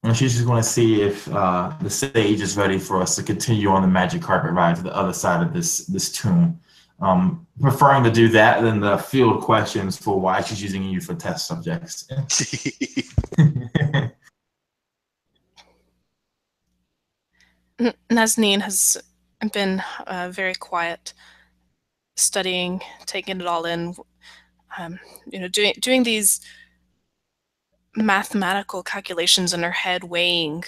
And she's just going to see if the sage is ready for us to continue on the magic carpet ride to the other side of this tomb. Preferring to do that than the field questions for why she's using you for test subjects. Nazneen has been very quiet, studying, taking it all in, doing these mathematical calculations in her head, weighing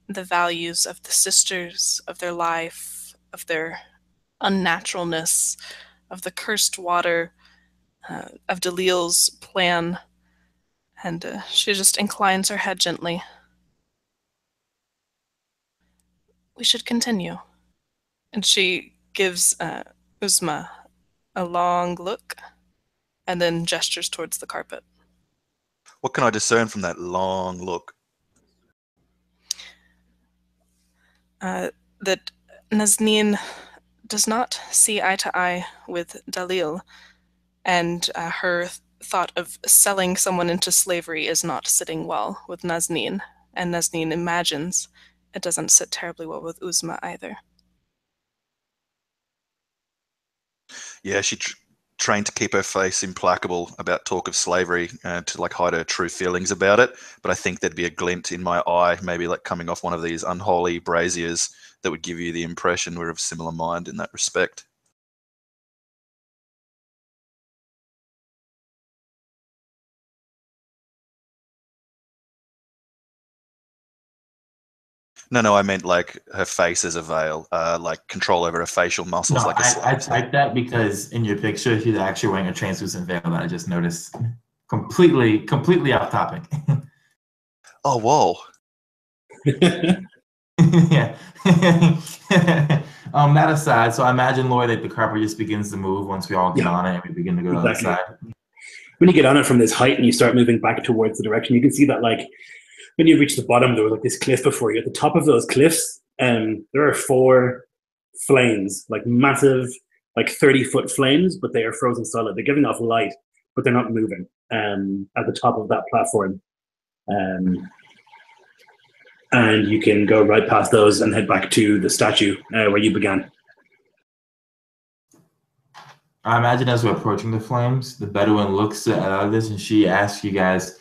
the values of the sisters, of their life, of their unnaturalness, of the cursed water, of Dalil's plan, and she just inclines her head gently. We should continue. And she gives Uzma a long look and then gestures towards the carpet. What can I discern from that long look? That Nazneen does not see eye to eye with Dalil, and her thought of selling someone into slavery is not sitting well with Nazneen, and Nazneen imagines it doesn't sit terribly well with Uzma either. Yeah, she trained to keep her face implacable about talk of slavery, to like hide her true feelings about it. But I think there'd be a glint in my eye, maybe like coming off one of these unholy braziers, that would give you the impression we're of similar mind in that respect. No, I meant like her face as a veil, like control over her facial muscles. No, like I typed that because in your picture, she's actually wearing a translucent veil that I just noticed. Completely off topic. Oh, whoa. Yeah. That aside, so I imagine, Lloyd, that the carpet just begins to move once we all get on it and we begin to go to the other side. When you get on it from this height and you start moving back towards the direction, you can see that like when you reach the bottom, there was like this cliff before you. At the top of those cliffs, there are 4 flames, like massive, like 30-foot flames, but they are frozen solid. They're giving off light, but they're not moving at the top of that platform. And you can go right past those and head back to the statue where you began. I imagine as we're approaching the flames, the Bedouin looks at others and she asks you guys,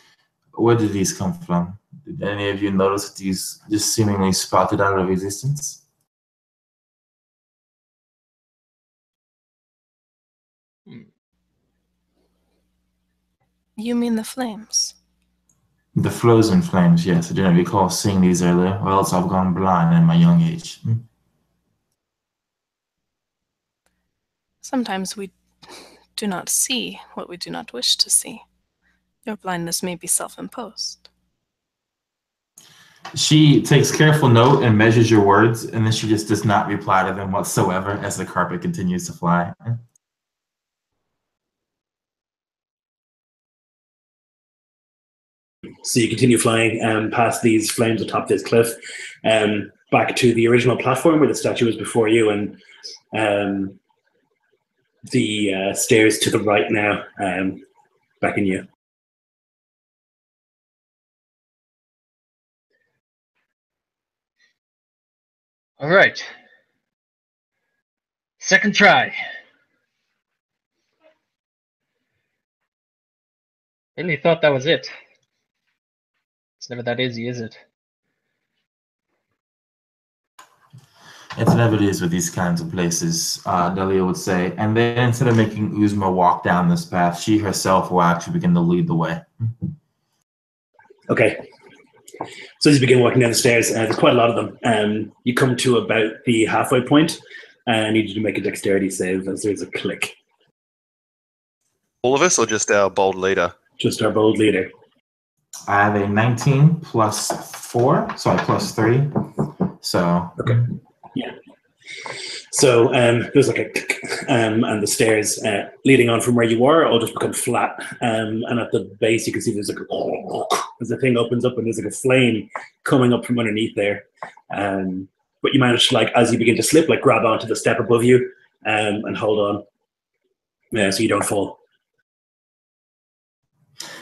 where did these come from? Did any of you notice these just seemingly sprouted out of existence? You mean the flames? The frozen flames, yes. I do not recall seeing these earlier, or else I've gone blind in my young age. Sometimes we do not see what we do not wish to see. Your blindness may be self-imposed. She takes careful note and measures your words, and then she just does not reply to them whatsoever as the carpet continues to fly. So you continue flying past these flames atop this cliff, back to the original platform where the statue was before you, and the stairs to the right now beckon you. All right. Second try. Really thought that was it. It's never that easy, is it? It's never it is with these kinds of places, Delia would say. And then instead of making Uzma walk down this path, she herself will actually begin to lead the way. Okay. So as you begin walking down the stairs, there's quite a lot of them. You come to about the halfway point, and I need you to make a dexterity save as there's a click. All of us, or just our bold leader? Just our bold leader. I have a 19 plus 4, sorry, plus 3. So. Okay. Yeah. So there's like a click, and the stairs leading on from where you are all just become flat. And at the base, you can see there's like as the thing opens up and there's like a flame coming up from underneath there. But you manage to, like, as you begin to slip, like grab onto the step above you and hold on so you don't fall.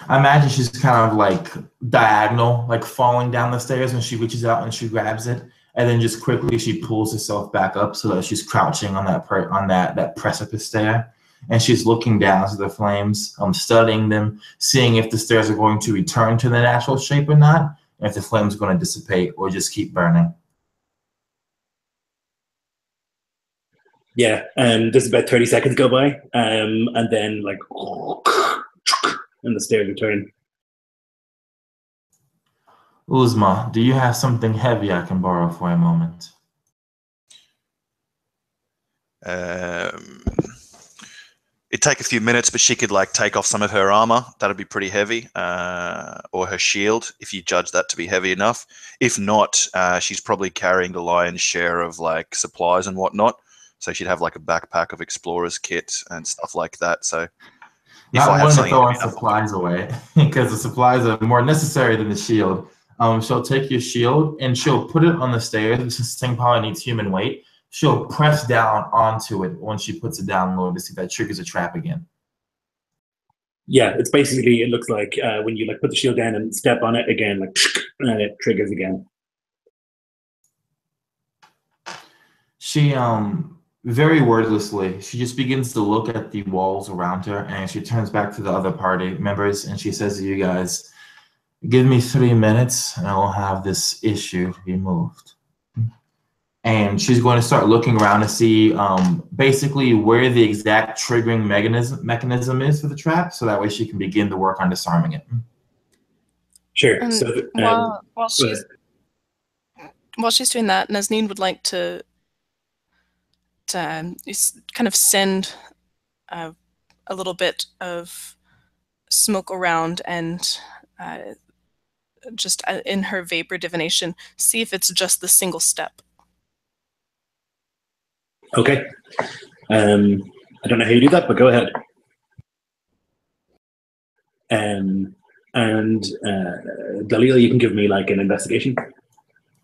I imagine she's kind of like diagonal, like falling down the stairs when she reaches out and she grabs it. And then just quickly she pulls herself back up so that she's crouching on that precipice there. And she's looking down to the flames, studying them, seeing if the stairs are going to return to the natural shape or not, and if the flames are going to dissipate or just keep burning. Yeah, there's about 30 seconds go by, and then like, and the stairs return. Uzma, do you have something heavy I can borrow for a moment? It'd take a few minutes, but she could like take off some of her armor. That'd be pretty heavy, or her shield, if you judge that to be heavy enough. If not, she's probably carrying the lion's share of like supplies and whatnot. So she'd have like a backpack of explorer's kit and stuff like that. So if Not I have wanting to something, throw our supplies away because the supplies are more necessary than the shield. She'll take your shield and she'll put it on the stairs. This thing probably needs human weight. She'll press down onto it when she puts it down low to see if that triggers a trap again. Yeah, it's basically, it looks like when you like put the shield down and step on it again, like, and it triggers again. She very wordlessly, she just begins to look at the walls around her, and she turns back to the other party members and she says to you guys, "Give me 3 minutes and I will have this issue removed." And she's going to start looking around to see basically where the exact triggering mechanism is for the trap, so that way she can begin to work on disarming it. Sure. And So while she's doing that, Nazneen would like to kind of send a little bit of smoke around and just in her vapor divination, see if it's just the single step. Okay. I don't know how you do that, but go ahead. And Dalila, you can give me like an investigation.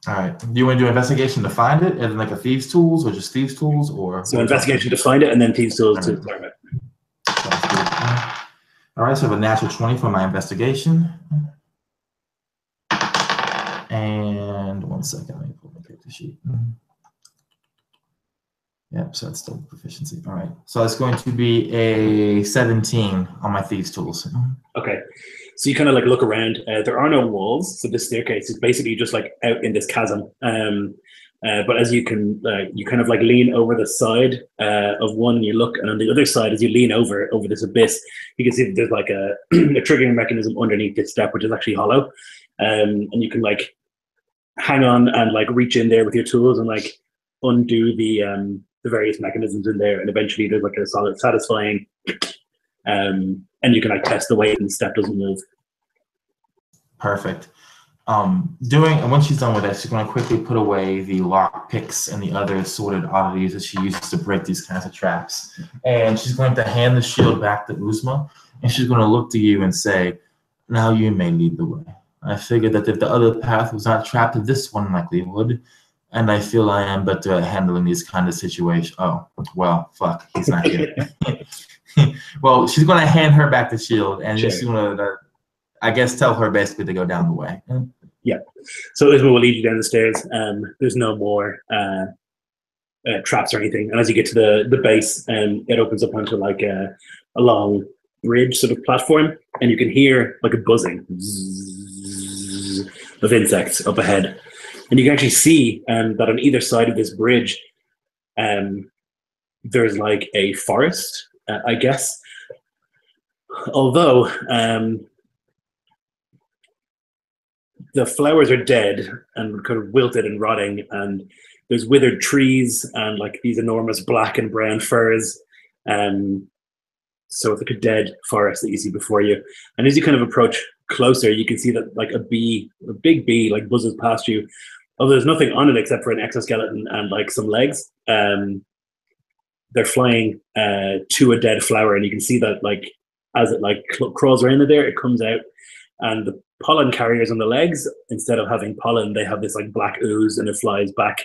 All right. Do you want to do investigation to find it, and like a thieves' tools, or just thieves' tools, or so investigation to find it, and then thieves' tools to learn it. All right. So I have a natural 20 for my investigation. And 1 second, let me pull my character sheet. Yep, so it's still proficiency. All right. So it's going to be a 17 on my thieves' tools. Okay. So you kind of like look around. There are no walls, so this staircase is basically just like out in this chasm. But as you can, you kind of like lean over the side of one, you look, and on the other side, as you lean over this abyss, you can see that there's like a, a triggering mechanism underneath this step, which is actually hollow, and you can like hang on and like reach in there with your tools and like undo the various mechanisms in there, and eventually there's like a solid, satisfying, and you can like test the weight and the step doesn't move. Perfect. And when she's done with that, she's going to quickly put away the lock picks and the other assorted oddities that she uses to break these kinds of traps. And she's going to hand the shield back to Uzma, and she's going to look to you and say, "Now you may lead the way. I figured that if the other path was not trapped, this one likely would. And I feel I am better at handling these kind of situations." Oh, well, fuck, he's not here. Well, she's going to hand her back the shield, and she's going to, I guess, tell her basically to go down the way. Yeah. So Uzma will lead you down the stairs. There's no more traps or anything. And as you get to the base, it opens up onto like a long bridge sort of platform, and you can hear like a buzzing of insects up ahead. And you can actually see that on either side of this bridge, there's like a forest, I guess. Although the flowers are dead and kind of wilted and rotting, and there's withered trees and like these enormous black and brown firs. So it's like a dead forest that you see before you. And as you kind of approach closer, you can see that like a big bee, like buzzes past you. Although there's nothing on it except for an exoskeleton and like some legs. They're flying to a dead flower, and you can see that like as it like crawls around there, it comes out, and the pollen carriers on the legs, instead of having pollen, they have this like black ooze, and it flies back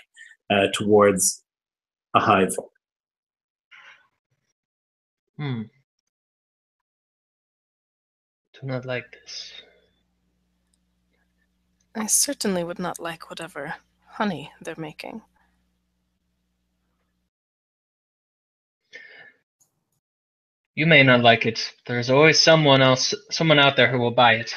towards a hive. Do not like this. I certainly would not like whatever honey they're making. You may not like it. There's always someone out there who will buy it.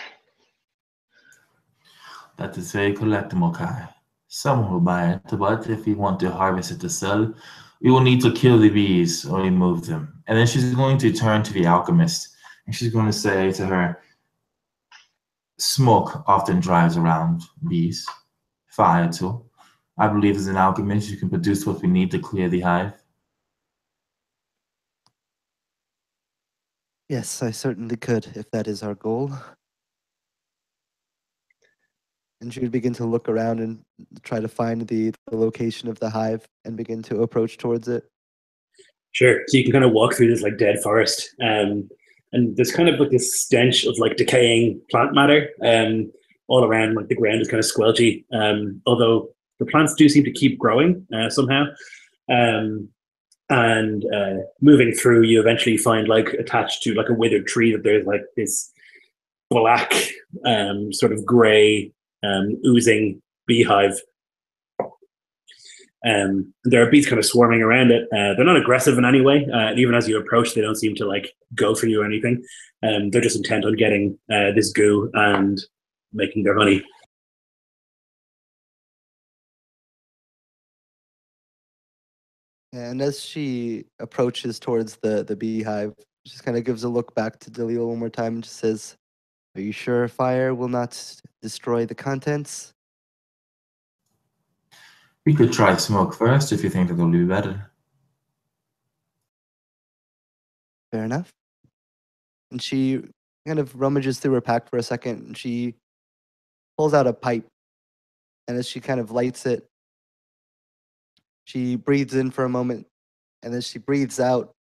That is very correct, Mokai. Someone will buy it, but if we want to harvest it to sell, we will need to kill the bees or remove them. And then she's going to turn to the alchemist, and she's going to say to her, "Smoke often drives around bees. Fire too. I believe as an alchemist, you can produce what we need to clear the hive." Yes, I certainly could, if that is our goal. And she would begin to look around and try to find the location of the hive and begin to approach towards it. Sure. So you can kind of walk through this like dead forest, and there's kind of like this stench of like decaying plant matter all around. Like the ground is kind of squelchy, although the plants do seem to keep growing somehow. And moving through, you eventually find like attached to like a withered tree that there's like this black sort of gray oozing beehive. There are bees kind of swarming around it. They're not aggressive in any way. Even as you approach, they don't seem to like go for you or anything. They're just intent on getting this goo and making their honey. And as she approaches towards the beehive, she just kind of gives a look back to Dalil one more time and just says, "Are you sure fire will not destroy the contents?" We could try smoke first if you think that'll be better. Fair enough. And she kind of rummages through her pack for a second, and she pulls out a pipe. And as she kind of lights it, she breathes in for a moment, and as she breathes out,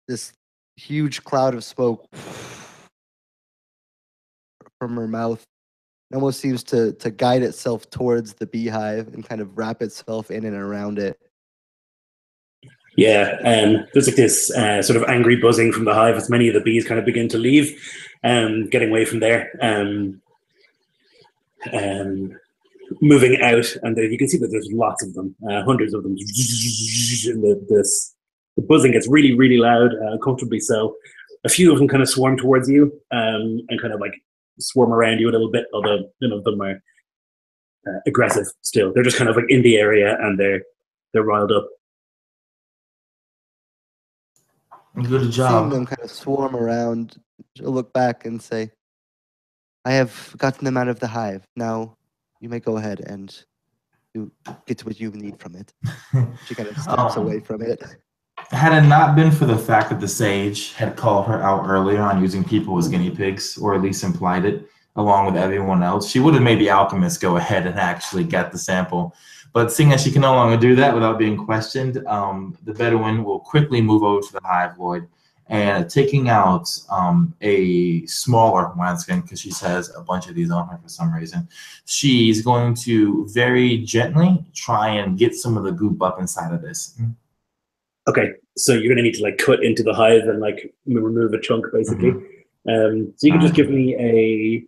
this huge cloud of smoke from her mouth. It almost seems to guide itself towards the beehive and kind of wrap itself in and around it. Yeah, there's like this sort of angry buzzing from the hive as many of the bees kind of begin to leave, getting away from there, moving out, and you can see that there's lots of them, hundreds of them, and the buzzing gets really, really loud, uncomfortably so. A few of them kind of swarm towards you and kind of like swarm around you a little bit, although none of them are aggressive still. They're just kind of like in the area and they're riled up. Good Seeing them job. kind of swarm around, she'll look back and say, I have gotten them out of the hive. Now you may go ahead and you get what you need from it. She kind of steps away from it. Had it not been for the fact that the sage had called her out earlier on using people as guinea pigs, or at least implied it, along with everyone else, she would have made the alchemist go ahead and actually get the sample. But seeing as she can no longer do that without being questioned, the Bedouin will quickly move over to the hive void and taking out a smaller wineskin, because she has a bunch of these on her for some reason, she's going to very gently try and get some of the goop up inside of this. Okay, so you're gonna need to like cut into the hive and like remove a chunk, basically. So you can just give me a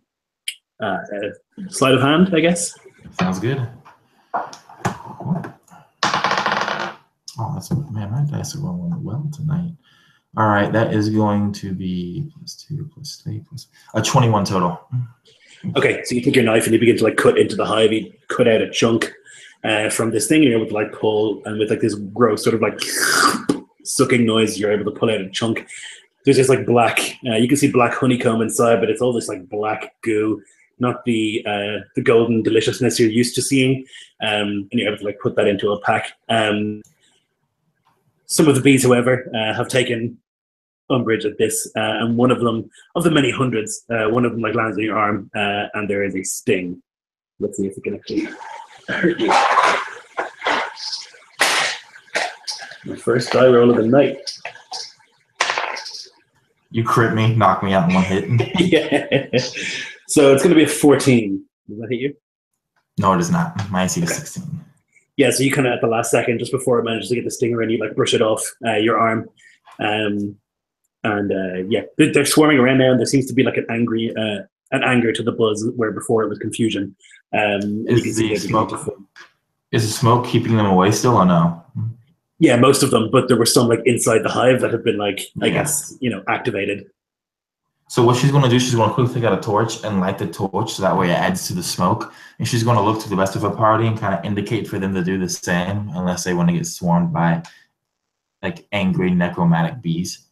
sleight of hand, I guess. Sounds good. Oh, that's, man, my dice are rolling well tonight. All right, that is going to be +2 +3 plus a 21 total. Okay, so you take your knife and you begin to like cut into the hive. You cut out a chunk from this thing, and you're able to like pull, and with like this gross sort of like sucking noise, you're able to pull out a chunk. There's this like black, you can see black honeycomb inside, but it's all this like black goo, not the golden deliciousness you're used to seeing. And you're able to like put that into a pack. Some of the bees, however, have taken umbrage at this, and one of them, of the many hundreds, one of them like lands on your arm, and there is a sting. Let's see if it can actually hurt you. My first die roll of the night. You crit me, knock me out in one hit. Yeah. So it's going to be a 14. Does that hit you? No, it is not. My AC is 16. Yeah, so you kind of at the last second, just before it manages to get the stinger in, you like brush it off your arm. Yeah, they're swarming around now, and there seems to be like an anger to the buzz where before it was confusion. And you can see Is the smoke keeping them away still or no? Yeah, most of them, but there were some like inside the hive that have been like, I guess, activated. So what she's going to do, she's going to quickly take out a torch and light the torch, so that way it adds to the smoke. And she's going to look to the rest of her party and kind of indicate for them to do the same, unless they want to get swarmed by like angry necromantic bees.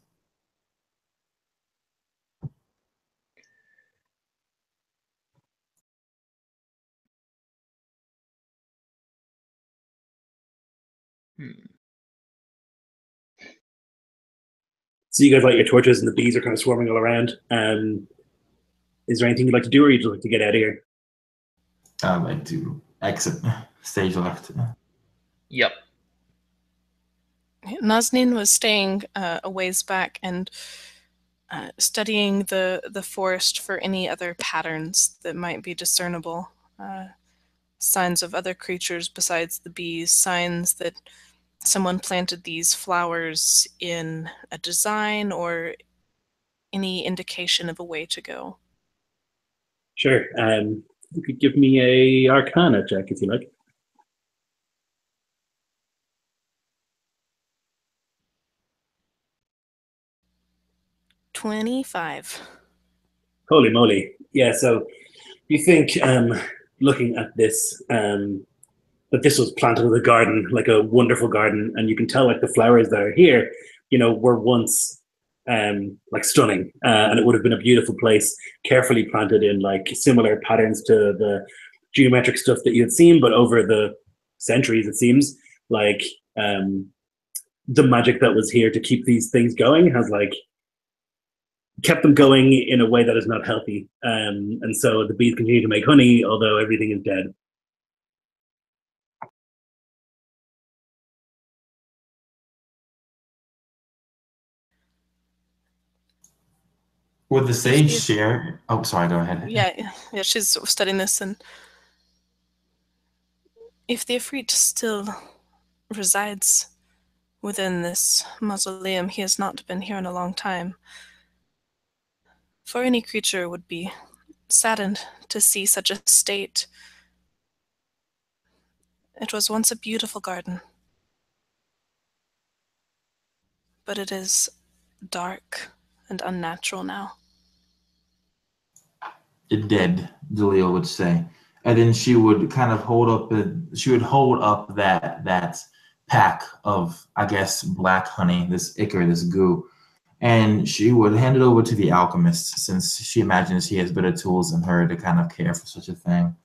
So you guys light your torches, and the bees are kind of swarming all around. Is there anything you'd like to do, or you'd like to get out of here? I'd like to exit. Stage left. Yep. Nazneen was staying a ways back and studying the forest for any other patterns that might be discernible. Signs of other creatures besides the bees, signs that someone planted these flowers in a design, or any indication of a way to go. Sure. You could give me a Arcana check if you like. $25. Holy moly. Yeah, so you think, looking at this, that this was planted in a garden, like a wonderful garden, and you can tell like the flowers that are here, were once like stunning, and it would have been a beautiful place, carefully planted in like similar patterns to the geometric stuff that you had seen, but over the centuries, it seems like the magic that was here to keep these things going has like kept them going in a way that is not healthy. And so the bees continue to make honey, although everything is dead. Would the sage share? Oh, sorry, go ahead. Yeah, she's studying this, and if the Ifrit still resides within this mausoleum, he has not been here in a long time. For any creature would be saddened to see such a state. It was once a beautiful garden, but it is dark and unnatural now. Dead, Dalil would say. and then she would kind of hold up that pack of, I guess, black honey, this ichor, this goo, and she would hand it over to the alchemist, since she imagines he has better tools than her to kind of care for such a thing.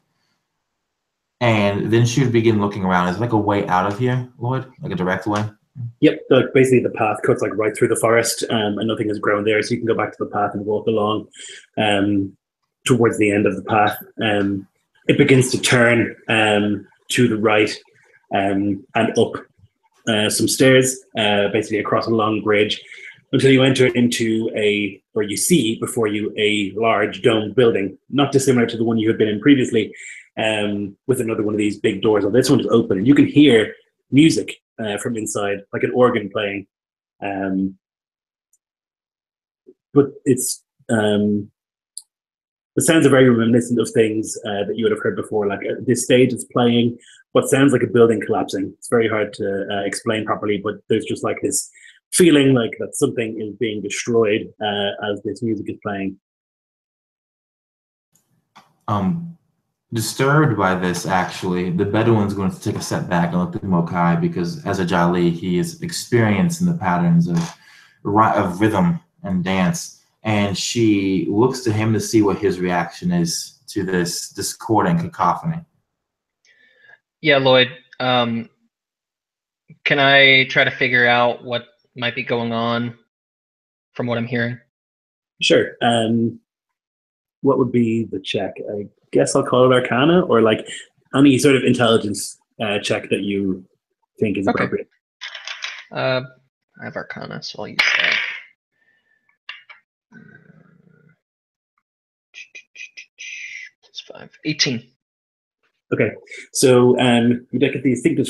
And then she would begin looking around. Is there like a way out of here, Lloyd? Like a direct way? Yep, basically the path cuts like right through the forest, and nothing has grown there, so you can go back to the path and walk along towards the end of the path. It begins to turn to the right and up some stairs, basically across a long bridge, until you enter into you see before you a large domed building, not dissimilar to the one you had been in previously, with another one of these big doors. Well, this one is open, and you can hear music from inside, like an organ playing. But it's the sounds are very reminiscent of things that you would have heard before. Like at this stage, it's playing what sounds like a building collapsing. It's very hard to explain properly, but there's just like this feeling like that something is being destroyed as this music is playing. Disturbed by this, actually, the Bedouin's going to take a step back and look at Mokai, because as a Jali, he is experienced in the patterns of rhythm and dance, and she looks to him to see what his reaction is to this discordant cacophony. Yeah, Lloyd, can I try to figure out what might be going on from what I'm hearing? Sure. What would be the check? I guess I'll call it Arcana, or like any sort of intelligence check that you think is appropriate. I have Arcana, so I'll use that. +5. 18. Okay, so you get the distinct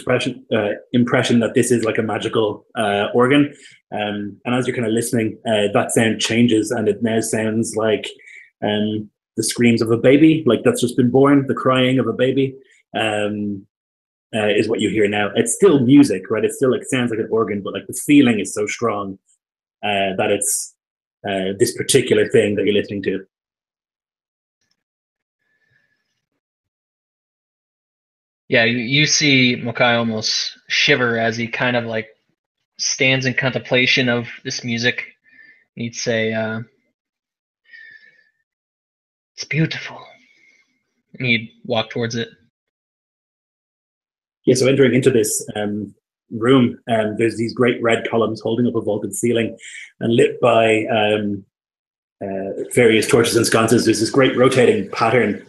impression that this is like a magical organ, and as you're kind of listening, that sound changes, and it now sounds like the screams of a baby, like that's just been born. The crying of a baby is what you hear now. It's still music, right? It still like sounds like an organ, but like the feeling is so strong that it's this particular thing that you're listening to. Yeah, you see Mokai almost shiver as he kind of like stands in contemplation of this music. He'd say, "It's beautiful," and he'd walk towards it. Yeah, so entering into this room, there's these great red columns holding up a vaulted ceiling and lit by various torches and sconces. There's this great rotating pattern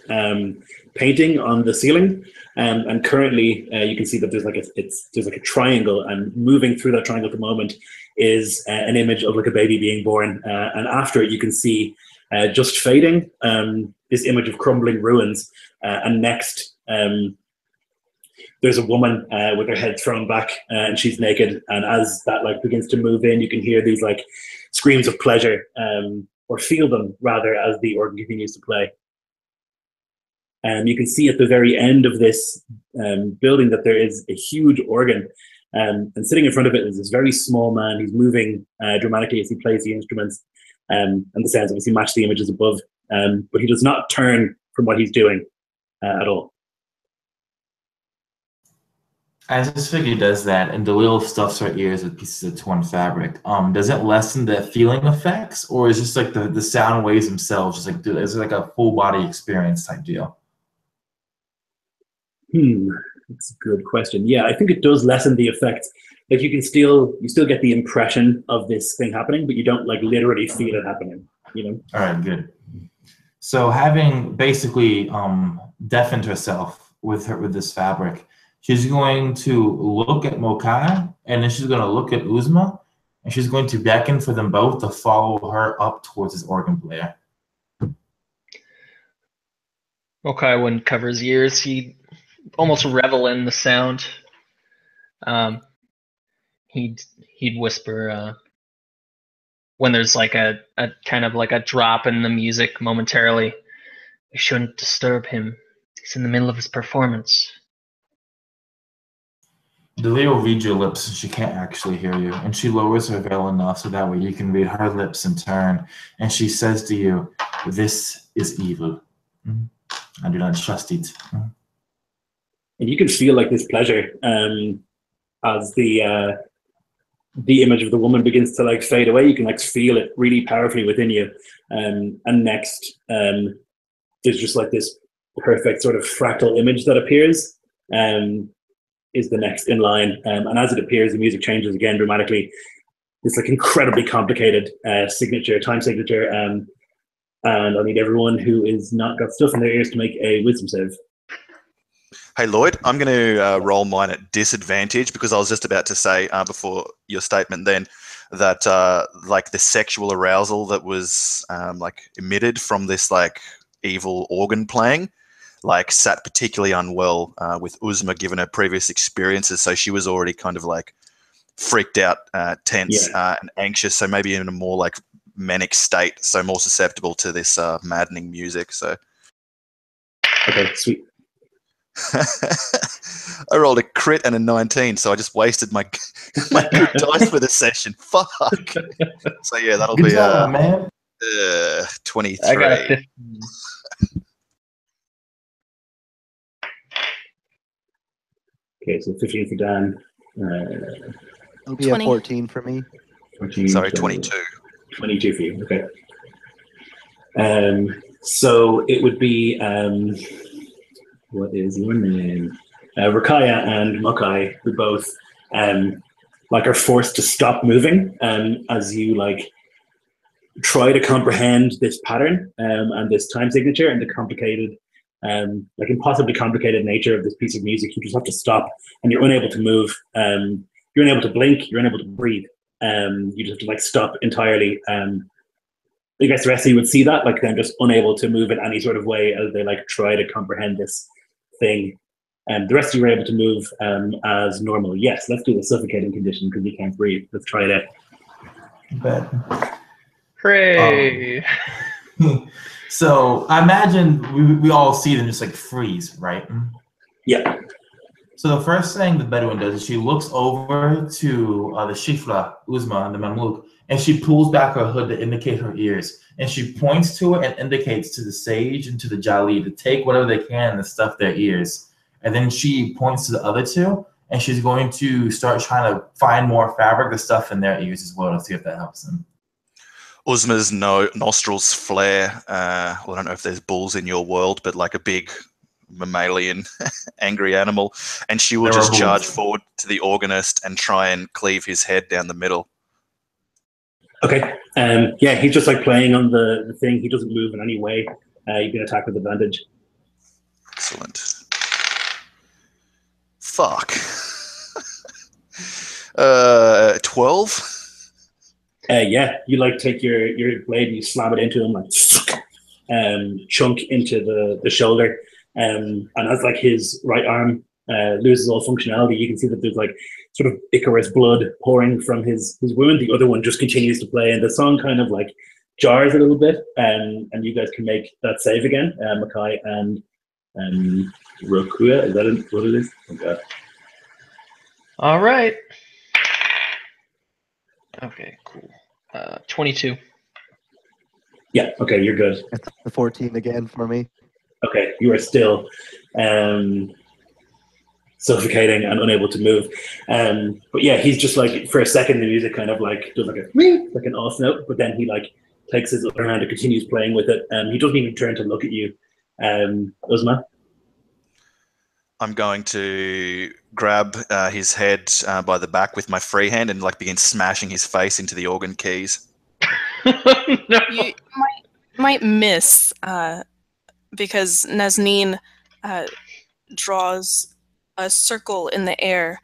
painting on the ceiling, and currently you can see that there's like a triangle, and moving through that triangle at the moment is an image of like a baby being born, and after it you can see just fading this image of crumbling ruins, and next there's a woman with her head thrown back, and she's naked, and as that like begins to move in, you can hear these like screams of pleasure, or feel them rather, as the organ continues to play. You can see at the very end of this building that there is a huge organ, and sitting in front of it is this very small man. He's moving dramatically as he plays the instruments, and the sounds obviously match the images above, but he does not turn from what he's doing at all. As this figure does that, and Dalil stuffs her ears with pieces of torn fabric, does it lessen the feeling effects, or is just like the sound waves themselves, just like, is it like a full body experience type deal? That's a good question. Yeah, I think it does lessen the effect. Like you still get the impression of this thing happening, but you don't like literally feel it happening, you know? All right, good. So having basically deafened herself with this fabric, she's going to look at Mokai, and then she's going to look at Uzma, and she's going to beckon for them both to follow her up towards this organ player. Mokai wouldn't cover his ears. He'd almost revel in the sound. He'd whisper when there's like a kind of like a drop in the music momentarily. "We shouldn't disturb him. He's in the middle of his performance." Dalil reads your lips, and she can't actually hear you, and she lowers her veil enough so that way you can read her lips in turn, and she says to you, "This is evil." I do not trust it. And you can feel like this pleasure as the image of the woman begins to like fade away. You can like feel it really powerfully within you. And next, there's just like this perfect sort of fractal image that appears. Is the next in line, and as it appears, the music changes again dramatically. It's like incredibly complicated time signature, and I need everyone who is not got stuff in their ears to make a wisdom save. Hey Lloyd, I'm going to roll mine at disadvantage because I was just about to say before your statement then that like the sexual arousal that was like emitted from this like evil organ playing like sat particularly unwell with Uzma given her previous experiences. So she was already kind of like freaked out, tense, and anxious. So maybe in a more like manic state, so more susceptible to this maddening music. So okay, sweet. I rolled a crit and a 19, so I just wasted my good dice for the session. Fuck. So yeah, that'll Good be job, man. 23. I got a 15. Okay, so 15 for Dan. It'll be 20. a 14 for me. 14, Sorry, 20, 22. 22 for you. Okay. So it would be what is your name? Rakaya and Mokai, who both like are forced to stop moving as you like try to comprehend this pattern and this time signature and the complicated, like impossibly complicated nature of this piece of music. You just have to stop, and you're unable to move. You're unable to blink. You're unable to breathe. You just have to like stop entirely. I guess the rest of you would see that, like them just unable to move in any sort of way as they like try to comprehend this thing. And the rest of you are able to move as normal. Yes, let's do the suffocating condition because you can't breathe. Let's try it out. But Hooray! so I imagine we all see them just like freeze, right? Yeah. So the first thing the Bedouin does is she looks over to the Shifra, Uzma, and the Mamluk, and she pulls back her hood to indicate her ears. And she points to it and indicates to the sage and to the Jali to take whatever they can and stuff their ears. And then she points to the other two, and she's going to start trying to find more fabric to stuff in their ears as well to see if that helps them. Uzma's nostrils flare. Well, I don't know if there's bulls in your world, but like a big mammalian angry animal, and she will just charge forward to the organist and try and cleave his head down the middle. Okay. Yeah, he's just like playing on the thing. He doesn't move in any way. You can attack with advantage. Excellent. Fuck. 12. Yeah, you like take your blade and you slam it into him, like chunk into the shoulder. And as like his right arm loses all functionality, you can see that there's like sort of Icarus blood pouring from his wound. The other one just continues to play, and the song kind of like jars a little bit. And you guys can make that save again, Makai and Rokuya. Is that what it is? Oh god. All right. Okay, cool. 22. Yeah. Okay, you're good. That's the 14 again for me. Okay, you are still suffocating and unable to move. But yeah, he's just like, for a second, the music kind of like does like an off note, but then he like takes his other hand and continues playing with it. He doesn't even turn to look at you, Uzma. I'm going to grab his head by the back with my free hand and like begin smashing his face into the organ keys. No. You might miss because Nazneen draws a circle in the air,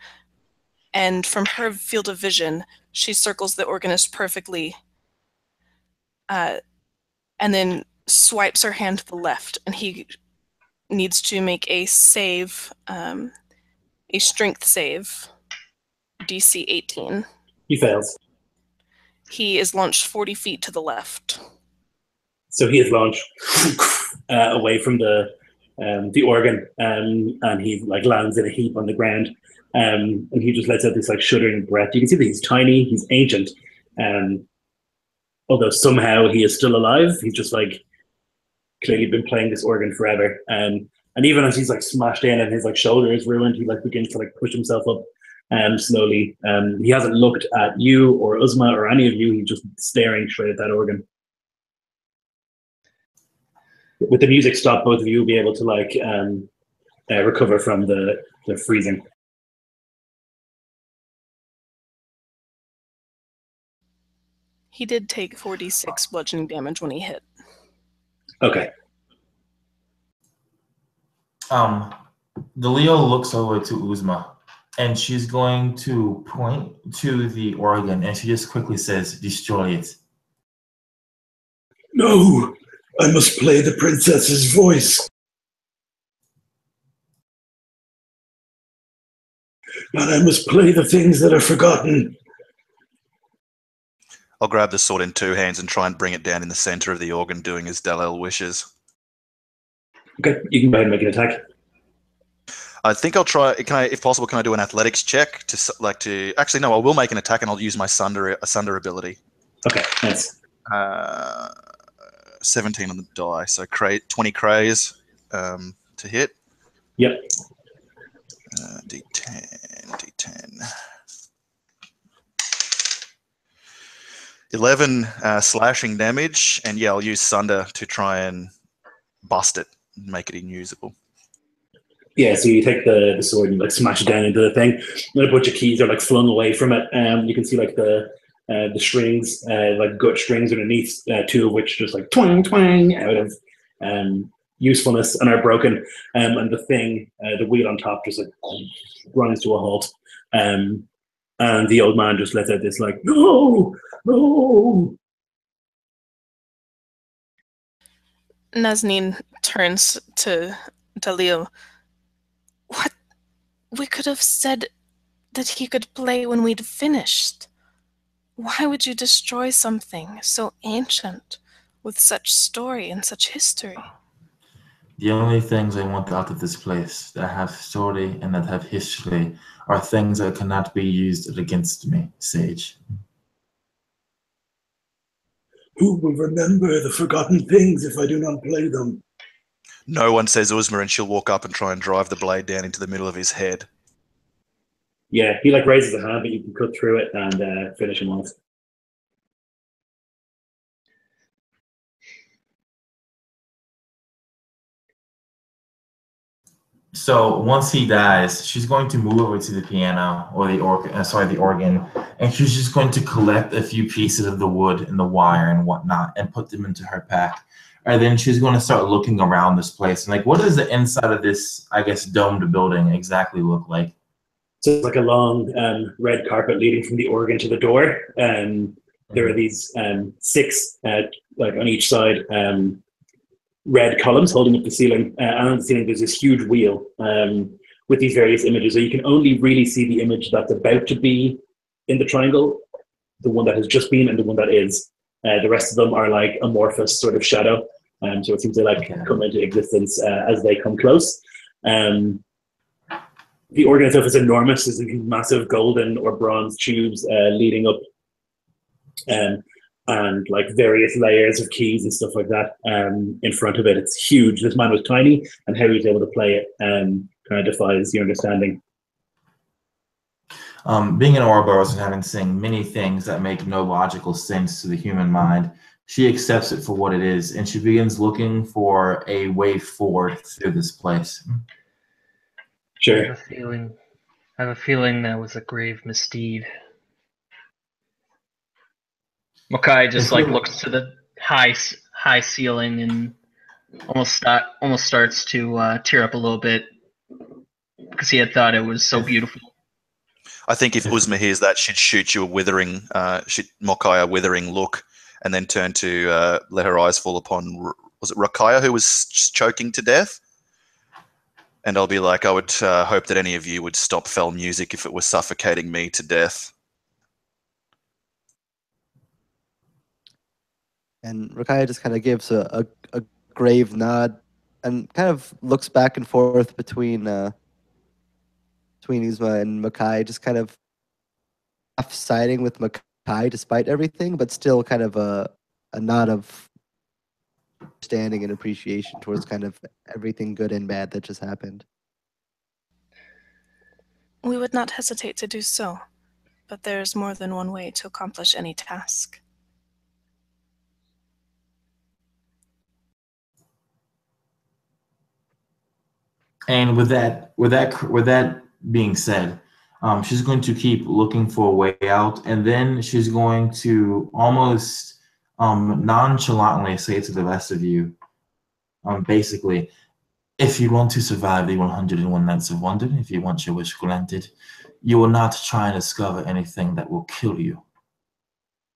and from her field of vision, she circles the organist perfectly, and then swipes her hand to the left, and he needs to make a save, a strength save, DC 18. He fails. He is launched 40 feet to the left. So he is launched away from the organ, and he like lands in a heap on the ground, and he just lets out this like shuddering breath. You can see that he's tiny, he's ancient, although somehow he is still alive. He's just like clearly been playing this organ forever. And even as he's like smashed in and his like shoulder is ruined, he like begins to like push himself up slowly. He hasn't looked at you or Uzma or any of you. He's just staring straight at that organ. With the music stopped, both of you will be able to like recover from the freezing. He did take 46 bludgeoning damage when he hit. Okay. The Leo looks over to Uzma, and she's going to point to the organ, and she just quickly says, "Destroy it." No, I must play the princess's voice. And I must play the things that are forgotten. I'll grab the sword in two hands and try and bring it down in the center of the organ, doing as Dalel wishes. Okay, you can go ahead and make an attack. I think I'll try. If possible, can I do an athletics check to? Actually, no. I will make an attack, and I'll use my sunder ability. Okay, nice. 17 on the die, so 20 craze to hit. Yep. D10. 11 slashing damage, and yeah, I'll use Sunder to try and bust it and make it unusable. Yeah, so you take the sword and like smash it down into the thing, and a bunch of keys are like flung away from it. You can see like the strings, like gut strings underneath, two of which just like twang twang out of usefulness and are broken. And the thing, the wheel on top, just like grinds to a halt. And the old man just lets out this like no. Nazneen turns to Dalil. What? We could have said that he could play when we'd finished. Why would you destroy something so ancient, with such story and such history? The only things I want out of this place that have story and that have history are things that cannot be used against me, Sage. Who will remember the forgotten things if I do not play them? No one, says Uzma, and she'll walk up and try and drive the blade down into the middle of his head. Yeah, he like raises a hand, but you can cut through it and finish him off. So once he dies, she's going to move over to the piano or the organ, and she's just going to collect a few pieces of the wood and the wire and whatnot and put them into her pack. And then she's going to start looking around this place and like, what does the inside of this, I guess, domed building exactly look like? So it's like a long red carpet leading from the organ to the door. There are these 6, like on each side, red columns holding up the ceiling. And on the ceiling, there's this huge wheel with these various images. So you can only really see the image that's about to be in the triangle, the one that has just been, and the one that is. The rest of them are like amorphous sort of shadow. So it seems to like come into existence as they come close. The organ itself is enormous. There's these massive golden or bronze tubes leading up, and like various layers of keys and stuff like that in front of it. It's huge. This man was tiny, and how he was able to play it kind of defies your understanding. Being an Ouroboros and having seen many things that make no logical sense to the human mind, she accepts it for what it is, and she begins looking for a way forward through this place. Sure. I have a feeling that was a grave misdeed. Mokai just like looks to the high ceiling and almost starts to tear up a little bit because he had thought it was so beautiful. I think if Uzma hears that, she'd shoot you a withering look, and then turn to let her eyes fall upon, was it Rakaya who was choking to death? And I'll be like, I would hope that any of you would stop fell music if it was suffocating me to death. And Rakaya just kind of gives a grave nod and kind of looks back and forth between Uzma and Makai, just kind of half siding with Makai despite everything, but still kind of a nod of understanding and appreciation towards kind of everything good and bad that just happened. We would not hesitate to do so, but there is more than one way to accomplish any task. And with that being said, she's going to keep looking for a way out, and then she's going to almost nonchalantly say to the rest of you, basically, if you want to survive the 101 Nights of Wonder, if you want your wish granted, you will not try and discover anything that will kill you.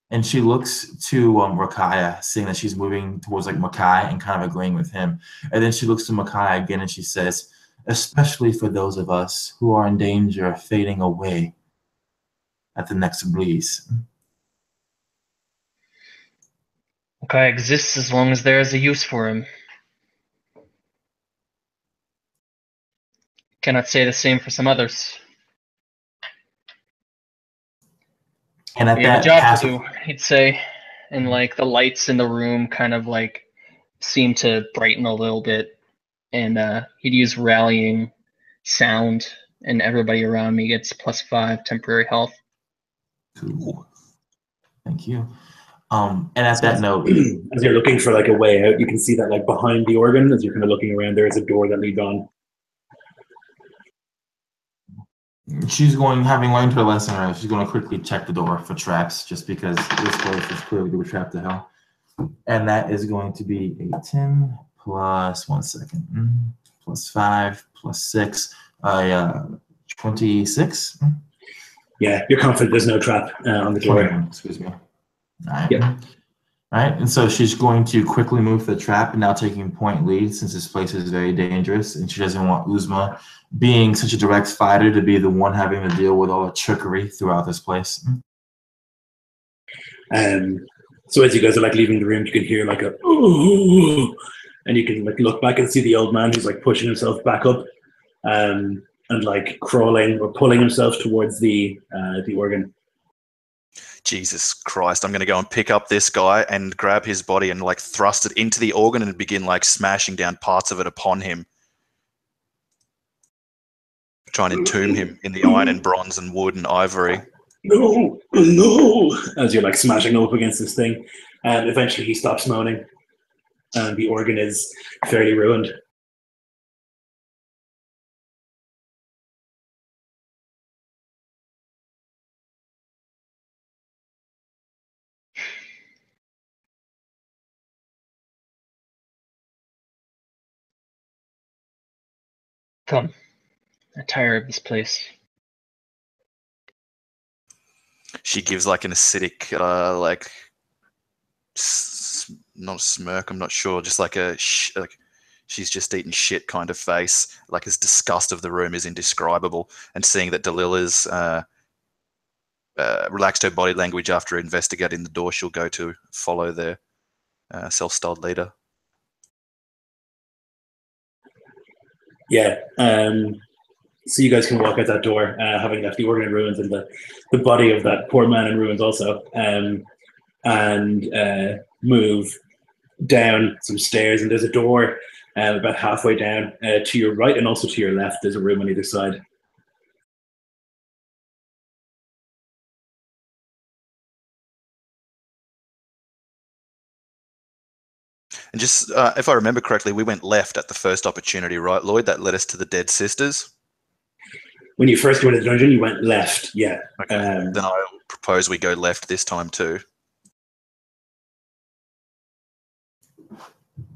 And she looks to Rakaya, seeing that she's moving towards like Makai and kind of agreeing with him. And then she looks to Makai again and she says, especially for those of us who are in danger of fading away at the next breeze. Makai exists as long as there is a use for him. Cannot say the same for some others. And at We have a that job passive, to do, he'd say. And like the lights in the room kind of like seem to brighten a little bit. And he'd use rallying sound, and everybody around me gets +5 temporary health. cool. Thank you. And at that note, as you're looking for like a way out, you can see that like behind the organ, as you're kind of looking around, there is a door that leads on. she's going, having learned her lesson, right, she's going to quickly check the door for traps, just because this place is clearly going to trap to hell. And that is going to be a 10 plus 1 second, plus 5 plus 6, 26. Yeah, you're confident there's no trap on the door. 21, excuse me. All right. Yeah. All right, and so she's going to quickly move the trap and now taking point lead, since this place is very dangerous, and she doesn't want Uzma, being such a direct fighter, to be the one having to deal with all the trickery throughout this place. So as you guys are like leaving the room, you can hear like a ooh, and you can like look back and see the old man who's like pushing himself back up, and like crawling or pulling himself towards the organ. Jesus Christ, I'm going to go and pick up this guy and grab his body and like thrust it into the organ and begin like smashing down parts of it upon him. Try and entomb him in the iron and bronze and wood and ivory. No, no, as you're like smashing up against this thing. And eventually he stops moaning and the organ is fairly ruined. Come. I'm tired of this place. She gives like an acidic, not a smirk, I'm not sure, just like a like she's just eaten shit kind of face. Like his disgust of the room is indescribable. And seeing that Delila's relaxed her body language after investigating the door, she'll go to follow their self-styled leader. Yeah. So you guys can walk out that door, having left the organ in ruins and the body of that poor man in ruins also, and move down some stairs. And there's a door about halfway down to your right and also to your left. There's a room on either side. And just, if I remember correctly, we went left at the first opportunity, right, Lloyd? That led us to the Dead Sisters. When you first go into the dungeon, you went left, yeah. Okay. Then I propose we go left this time too.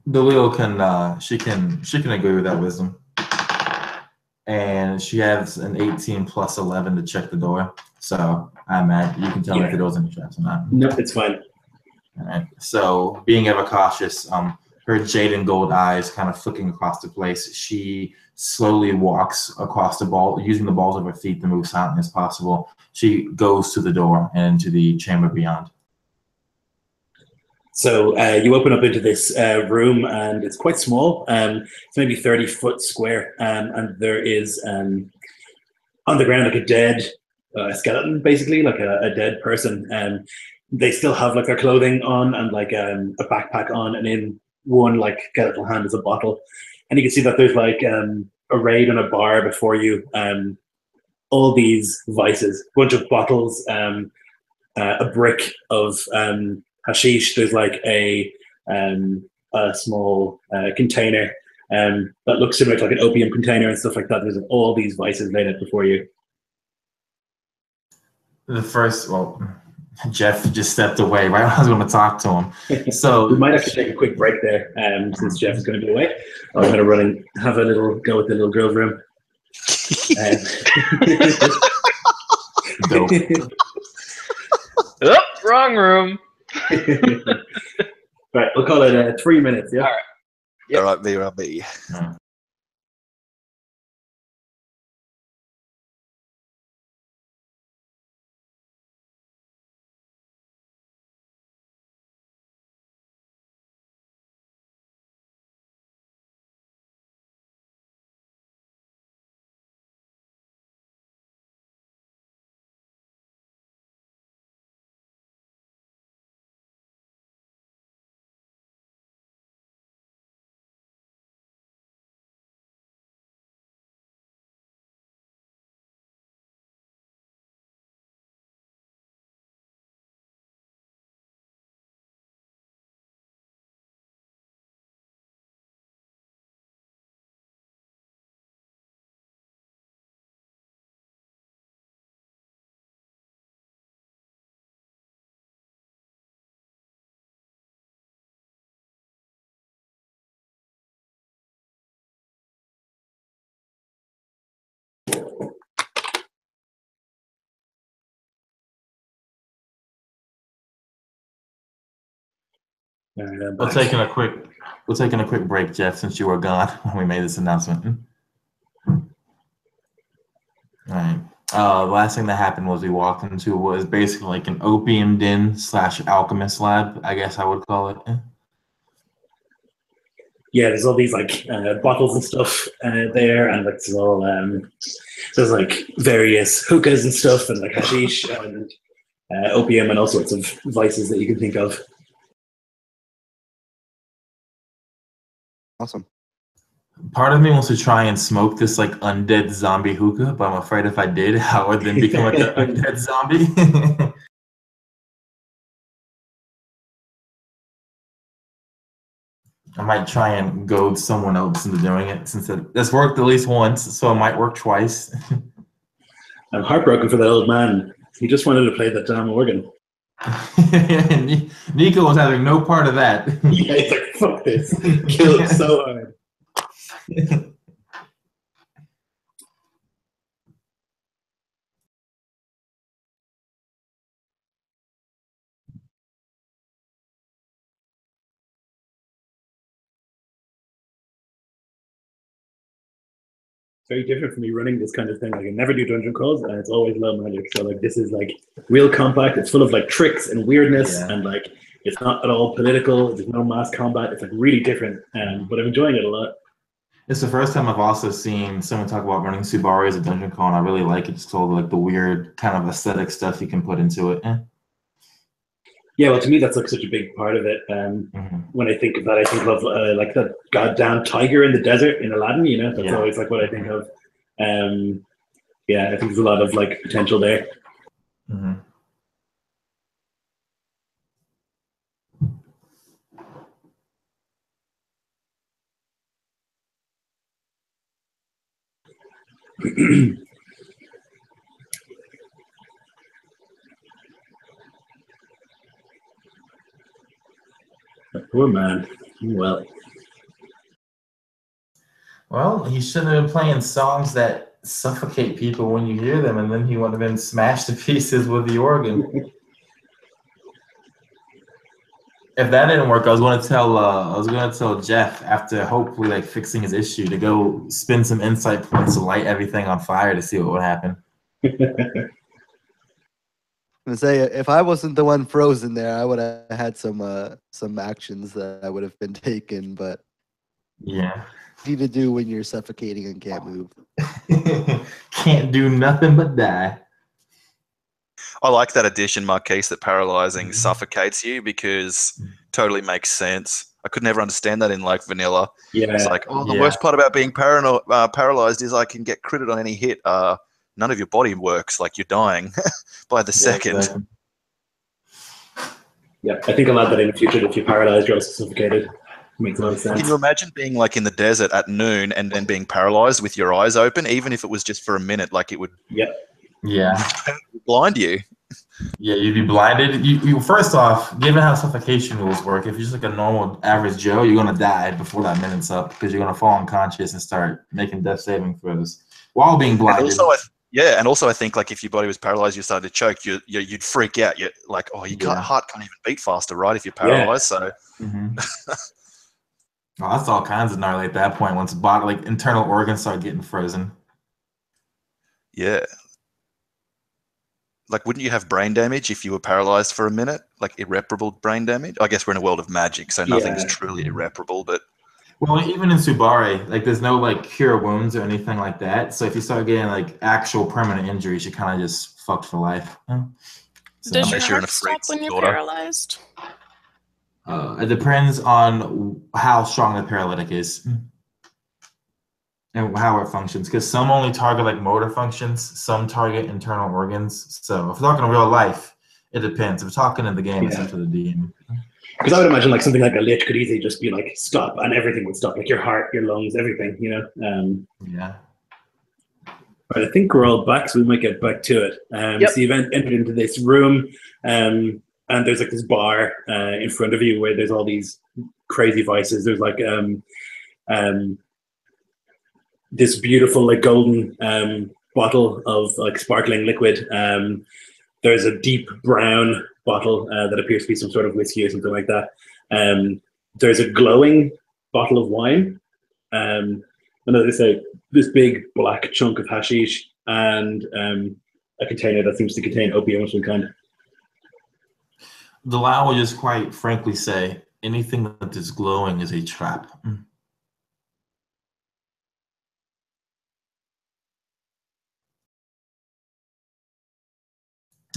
Dalil can she can agree with that wisdom, and she has an 18 plus 11 to check the door. So I'm at. You can tell me if the door's any traps or not. No, it's fine. All right. So being ever cautious, her jade and gold eyes kind of flicking across the place, she slowly walks across the ball, using the balls of her feet to move silently as possible. She goes to the door and into the chamber beyond. So you open up into this room, and it's quite small. It's maybe 30 foot square, and there is on the ground like a dead skeleton, basically like a dead person. They still have like their clothing on and like a backpack on, and in one like skeletal hand is a bottle, and you can see that there's like arrayed on a bar before you, all these vices, a bunch of bottles, a brick of hashish. There's like a small container that looks similar to like an opium container and stuff like that. There's all these vices laid out before you. Jeff just stepped away right when I was going to talk to him. So we might actually take a quick break there, since Jeff is going to be away. I'm going to run and have a little go with the little girl's room. Dope. Oh, wrong room. Right, we'll call it 3 minutes. Yeah. All right. Yep. All right, me. We're taking a quick break, Jeff, since you were gone when we made this announcement. All right. The last thing that happened was we walked into what was basically like an opium den / alchemist lab, I guess I would call it. Yeah, there's all these like bottles and stuff there, and like there's all there's like various hookahs and stuff, and like hashish and opium and all sorts of vices that you can think of. Awesome. Part of me wants to try and smoke this like undead zombie hookah, but I'm afraid if I did, I would then become like an undead zombie. I might try and goad someone else into doing it, since that's worked at least once, so it might work twice. I'm heartbroken for that old man. He just wanted to play that damn organ. Nico was having no part of that. Yeah, he's like, fuck this. Kill it so hard. Very different from me running this kind of thing. Like I never do dungeon crawls, and it's always low magic. So like this is like real compact. It's full of like tricks and weirdness, and like it's not at all political. There's no mass combat. It's like really different, but I'm enjoying it a lot. It's the first time I've also seen someone talk about running Subari as a dungeon crawl, and I really like it. Just all like the weird kind of aesthetic stuff you can put into it. Yeah, well, to me, that's like such a big part of it. When I think of that, I think of like that goddamn tiger in the desert in Aladdin. You know, that's always like what I think of. Yeah, I think there's a lot of like potential there. Poor man. Well, he shouldn't have been playing songs that suffocate people when you hear them, and then he would have been smashed to pieces with the organ. If that didn't work, I was going to tell Jeff, after hopefully like fixing his issue, to go spend some insight points to light everything on fire to see what would happen. I say, if I wasn't the one frozen there, I would have had some actions that I would have been taken, but yeah, easy to do when you're suffocating and can't move. Can't do nothing but die. I like that addition, Marquise, that paralyzing suffocates you, because totally makes sense. I could never understand that in like vanilla. Yeah. It's like, oh, the Yeah. worst part about being paralyzed is I can get critted on any hit. None of your body works. Like you're dying by the second. Exactly. Yeah, I think I'll add that in the future. If you're paralyzed, you're also suffocated. Makes a lot of sense. Can you imagine being like in the desert at noon and then being paralyzed with your eyes open, even if it was just for a minute? Like it would Yeah. blind you. Yeah, you'd be blinded. You first off, given how suffocation rules work, if you're just like a normal average Joe, you're gonna die before that minute's up because you're gonna fall unconscious and start making death saving throws while being blinded. And also I think like if your body was paralyzed, you started to choke, you'd freak out. You're like, oh, heart can't even beat faster, right? If you're paralyzed, so. Oh, that's all kinds of gnarly at that point once like internal organs start getting frozen. Yeah. Like, wouldn't you have brain damage if you were paralyzed for a minute? Like irreparable brain damage? I guess we're in a world of magic, so nothing's truly irreparable, but. Well, even in Subari, like there's no like cure wounds or anything like that. So if you start getting like actual permanent injuries, you're kind of just fucked for life. So, Does your Unless you're in heart a stop freak's when you're daughter. paralyzed? it depends on how strong the paralytic is and how it functions. Because some only target like motor functions, some target internal organs. So if we're talking real life, it depends. If we're talking in the game, it's up to the DM. Because I would imagine like something like a lich could easily just be like stop, and everything would stop, like your heart, your lungs, everything. Yeah. But I think we're all back, so we might get back to it. So you've entered into this room, and there's like this bar in front of you where there's all these crazy vices. There's like this beautiful like golden bottle of like sparkling liquid. There's a deep brown bottle that appears to be some sort of whiskey or something like that. There's a glowing bottle of wine. And as I say, this big black chunk of hashish and a container that seems to contain opium of some kind. The Lao will just quite frankly say anything that is glowing is a trap.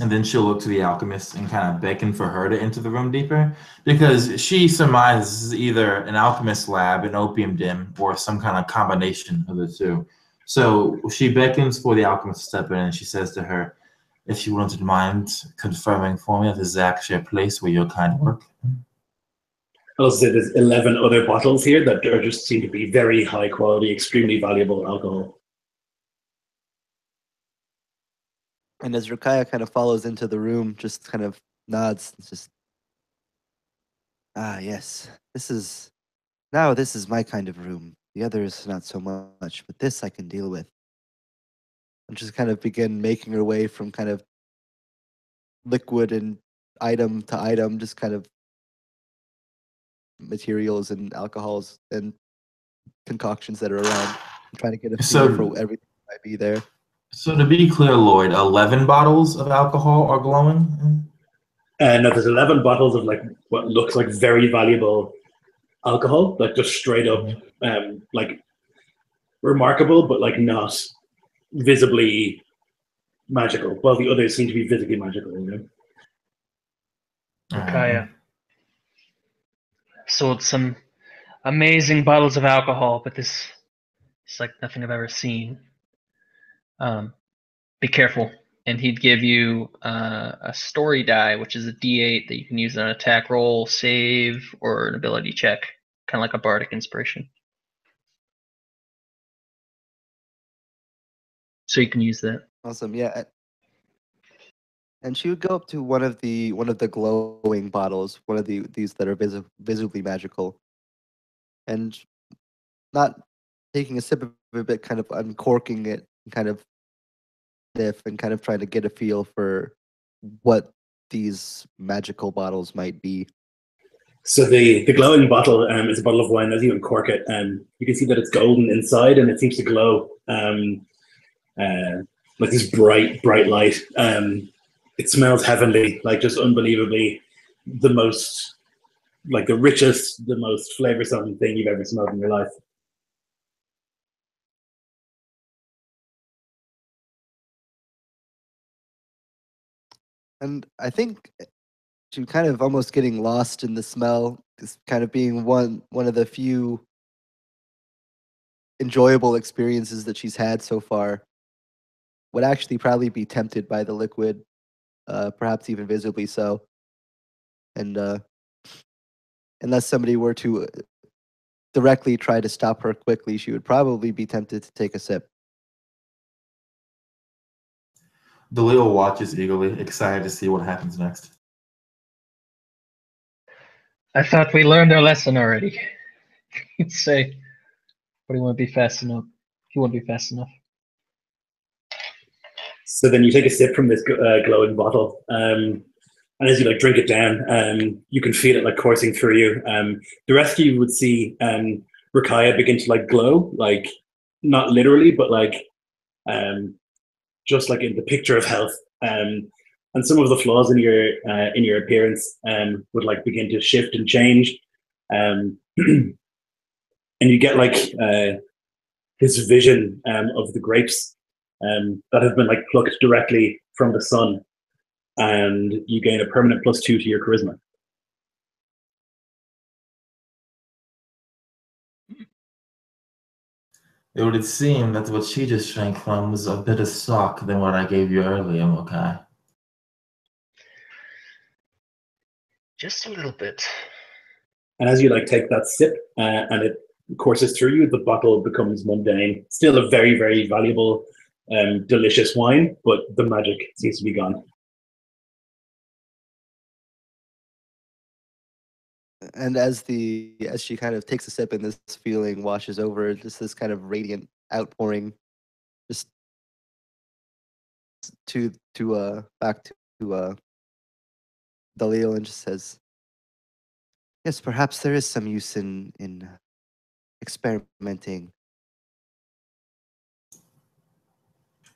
And then she'll look to the alchemist and kind of beckon for her to enter the room deeper because she surmises this is either an alchemist lab, an opium den, or some kind of combination of the two. So she beckons for the alchemist to step in and she says to her, if you wouldn't mind confirming for me that this is actually a place where your kind work. Also, there's 11 other bottles here that are just seem to be very high quality, extremely valuable alcohol. And as Rakaya kind of follows into the room, just kind of nods. It's just, yes, this is my kind of room. The others, not so much, but this I can deal with. And just kind of begin making her way from kind of liquid and item to item, just kind of materials and alcohols and concoctions that are around. I'm trying to get a feel for everything that might be there. So to be clear, Lloyd, 11 bottles of alcohol are glowing? No, there's 11 bottles of like what looks like very valuable alcohol, like just straight up, like remarkable, but like not visibly magical. While the others seem to be visibly magical. Kaya sold some amazing bottles of alcohol, but this is like nothing I've ever seen. Be careful. And he'd give you a story die, which is a D8 that you can use on an attack roll, save, or an ability check, kind of like a bardic inspiration. So you can use that. Awesome, yeah. And she would go up to one of the glowing bottles, one of these that are visibly magical, and not taking a sip of it, kind of uncorking it, and kind of sniff, and kind of trying to get a feel for what these magical bottles might be. So the glowing bottle is a bottle of wine. As you uncork it, you can see that it's golden inside, and it seems to glow like this bright light. It smells heavenly, like just unbelievably the most, like the richest, the most flavorsome thing you've ever smelled in your life. And I think she kind of almost getting lost in the smell, just kind of being one of the few enjoyable experiences that she's had so far, would actually probably be tempted by the liquid, perhaps even visibly so. And unless somebody were to directly try to stop her quickly, she would probably be tempted to take a sip. Dalil watches eagerly, excited to see what happens next. I thought we learned our lesson already. He'd say, but he won't be fast enough. He won't be fast enough. So then you take a sip from this glowing bottle, and as you like drink it down, you can feel it like coursing through you. The rest of you would see Rakaya begin to like glow, like not literally, but like just like in the picture of health. And some of the flaws in your appearance would like begin to shift and change. And you get like this vision of the grapes that have been like plucked directly from the sun, and you gain a permanent +2 to your charisma. It would seem that what she just drank from was a better stock than what I gave you earlier, Mokai. Just a little bit. And as you like take that sip and it courses through you, the bottle becomes mundane. Still a very, very valuable, delicious wine, but the magic seems to be gone. And as she kind of takes a sip and this feeling washes over, just this kind of radiant outpouring, just back to Dalil, and just says, "Yes, perhaps there is some use in experimenting."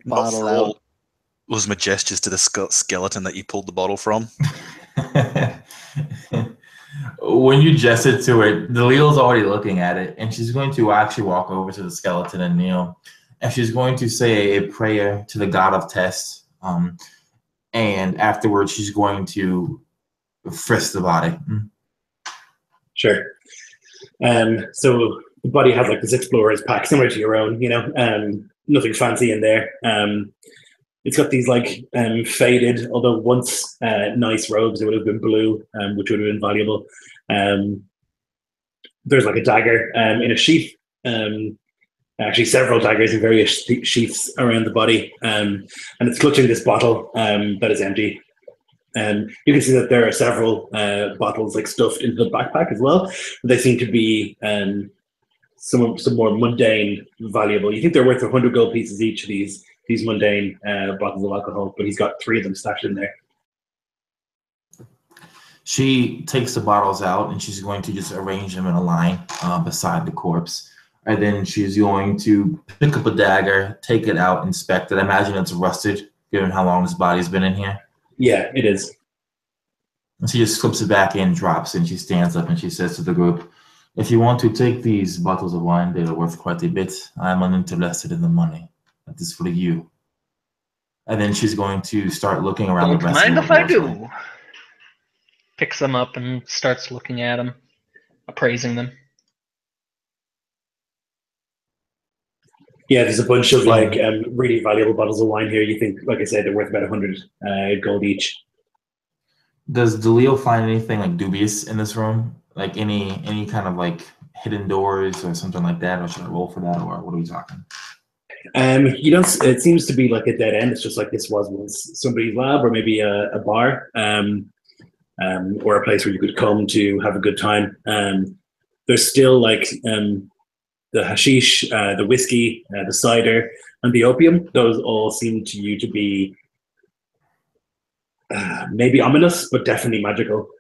Not Bottle for out. all was my gestures to the skeleton that you pulled the bottle from. When you gesture to it, Dalil's already looking at it, and she's going to actually walk over to the skeleton and kneel, and she's going to say a prayer to the god of test, and afterwards she's going to frisk the body. Sure. So the body has like this explorer's pack, similar to your own, nothing fancy in there. It's got these like faded, although once nice robes. It would have been blue, which would have been valuable. There's like a dagger in a sheath. Actually, several daggers in various sheaths around the body, and it's clutching this bottle that is empty. You can see that there are several bottles like stuffed into the backpack as well. They seem to be some more mundane, valuable. You think they're worth 100 gold pieces each of these mundane bottles of alcohol, but he's got 3 of them stashed in there. She takes the bottles out and she's going to just arrange them in a line beside the corpse. And then she's going to pick up a dagger, take it out, inspect it. I imagine it's rusted, given how long this body's been in here. Yeah, it is. And she just slips it back in, drops, and she stands up and she says to the group, "If you want to take these bottles of wine, they are worth quite a bit. I'm uninterested in the money. That is for you." And then she's going to start looking around Don't the rest mind of if the I laboratory. do. Picks them up and starts looking at them, appraising them. Yeah, there's a bunch of like really valuable bottles of wine here. You think, like I said, they're worth about 100 gold each. Does Dalil find anything like dubious in this room? Like any kind of like hidden doors or something like that? Or should I roll for that, or what are we talking? You don't. It seems to be like a dead end. It's just like this was once somebody's lab, or maybe a bar, or a place where you could come to have a good time. There's still like the hashish, the whiskey, the cider, and the opium. Those all seem to you to be maybe ominous, but definitely magical.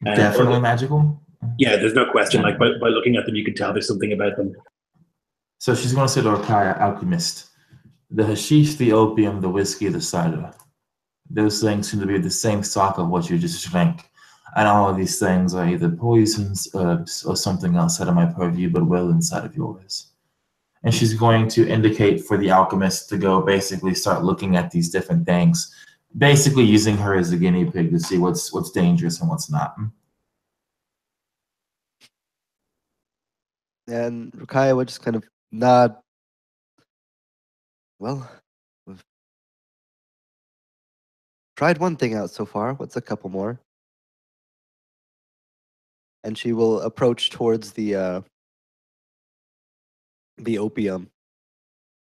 Definitely magical? Yeah, there's no question. Like by looking at them, you can tell there's something about them. So she's going to say to Rakaya, "Alchemist, the hashish, the opium, the whiskey, the cider, those things seem to be the same stock of what you just drank. And all of these things are either poisons, herbs, or something outside of my purview, but well inside of yours." And she's going to indicate for the alchemist to go basically start looking at these different things. basically using her as a guinea pig to see what's dangerous and what's not. And Rukaya would just kind of nod. Well, we've tried one thing out so far. What's a couple more? And she will approach towards the opium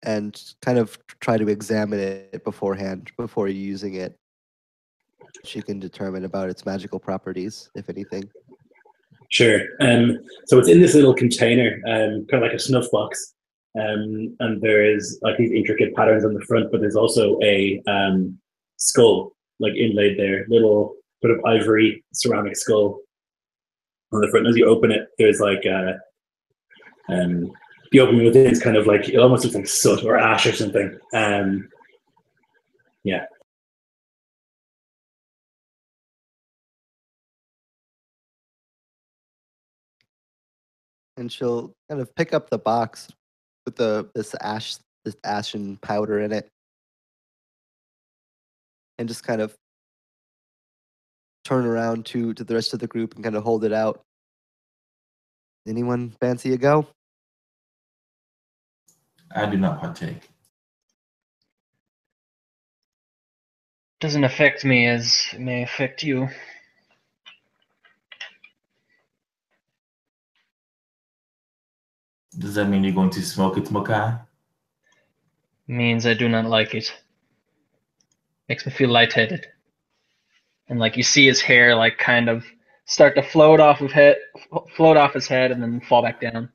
and kind of try to examine it beforehand before using it. She can determine about its magical properties, if anything. Sure. So it's in this little container, kind of like a snuff box, and there is like these intricate patterns on the front, but there's also a skull like inlaid there, little sort of ivory ceramic skull on the front. As you open it, there's like the opening within is kind of like, it almost looks like soot or ash or something. Yeah. And she'll kind of pick up the box with this ashen powder in it, and just kind of turn around to the rest of the group and kind of hold it out. Anyone fancy a go? I do not partake. Doesn't affect me as it may affect you. Does that mean you're going to smoke it, Mokai? Means I do not like it. Makes me feel lightheaded. And like you see his hair like kind of start to float off his head and then fall back down.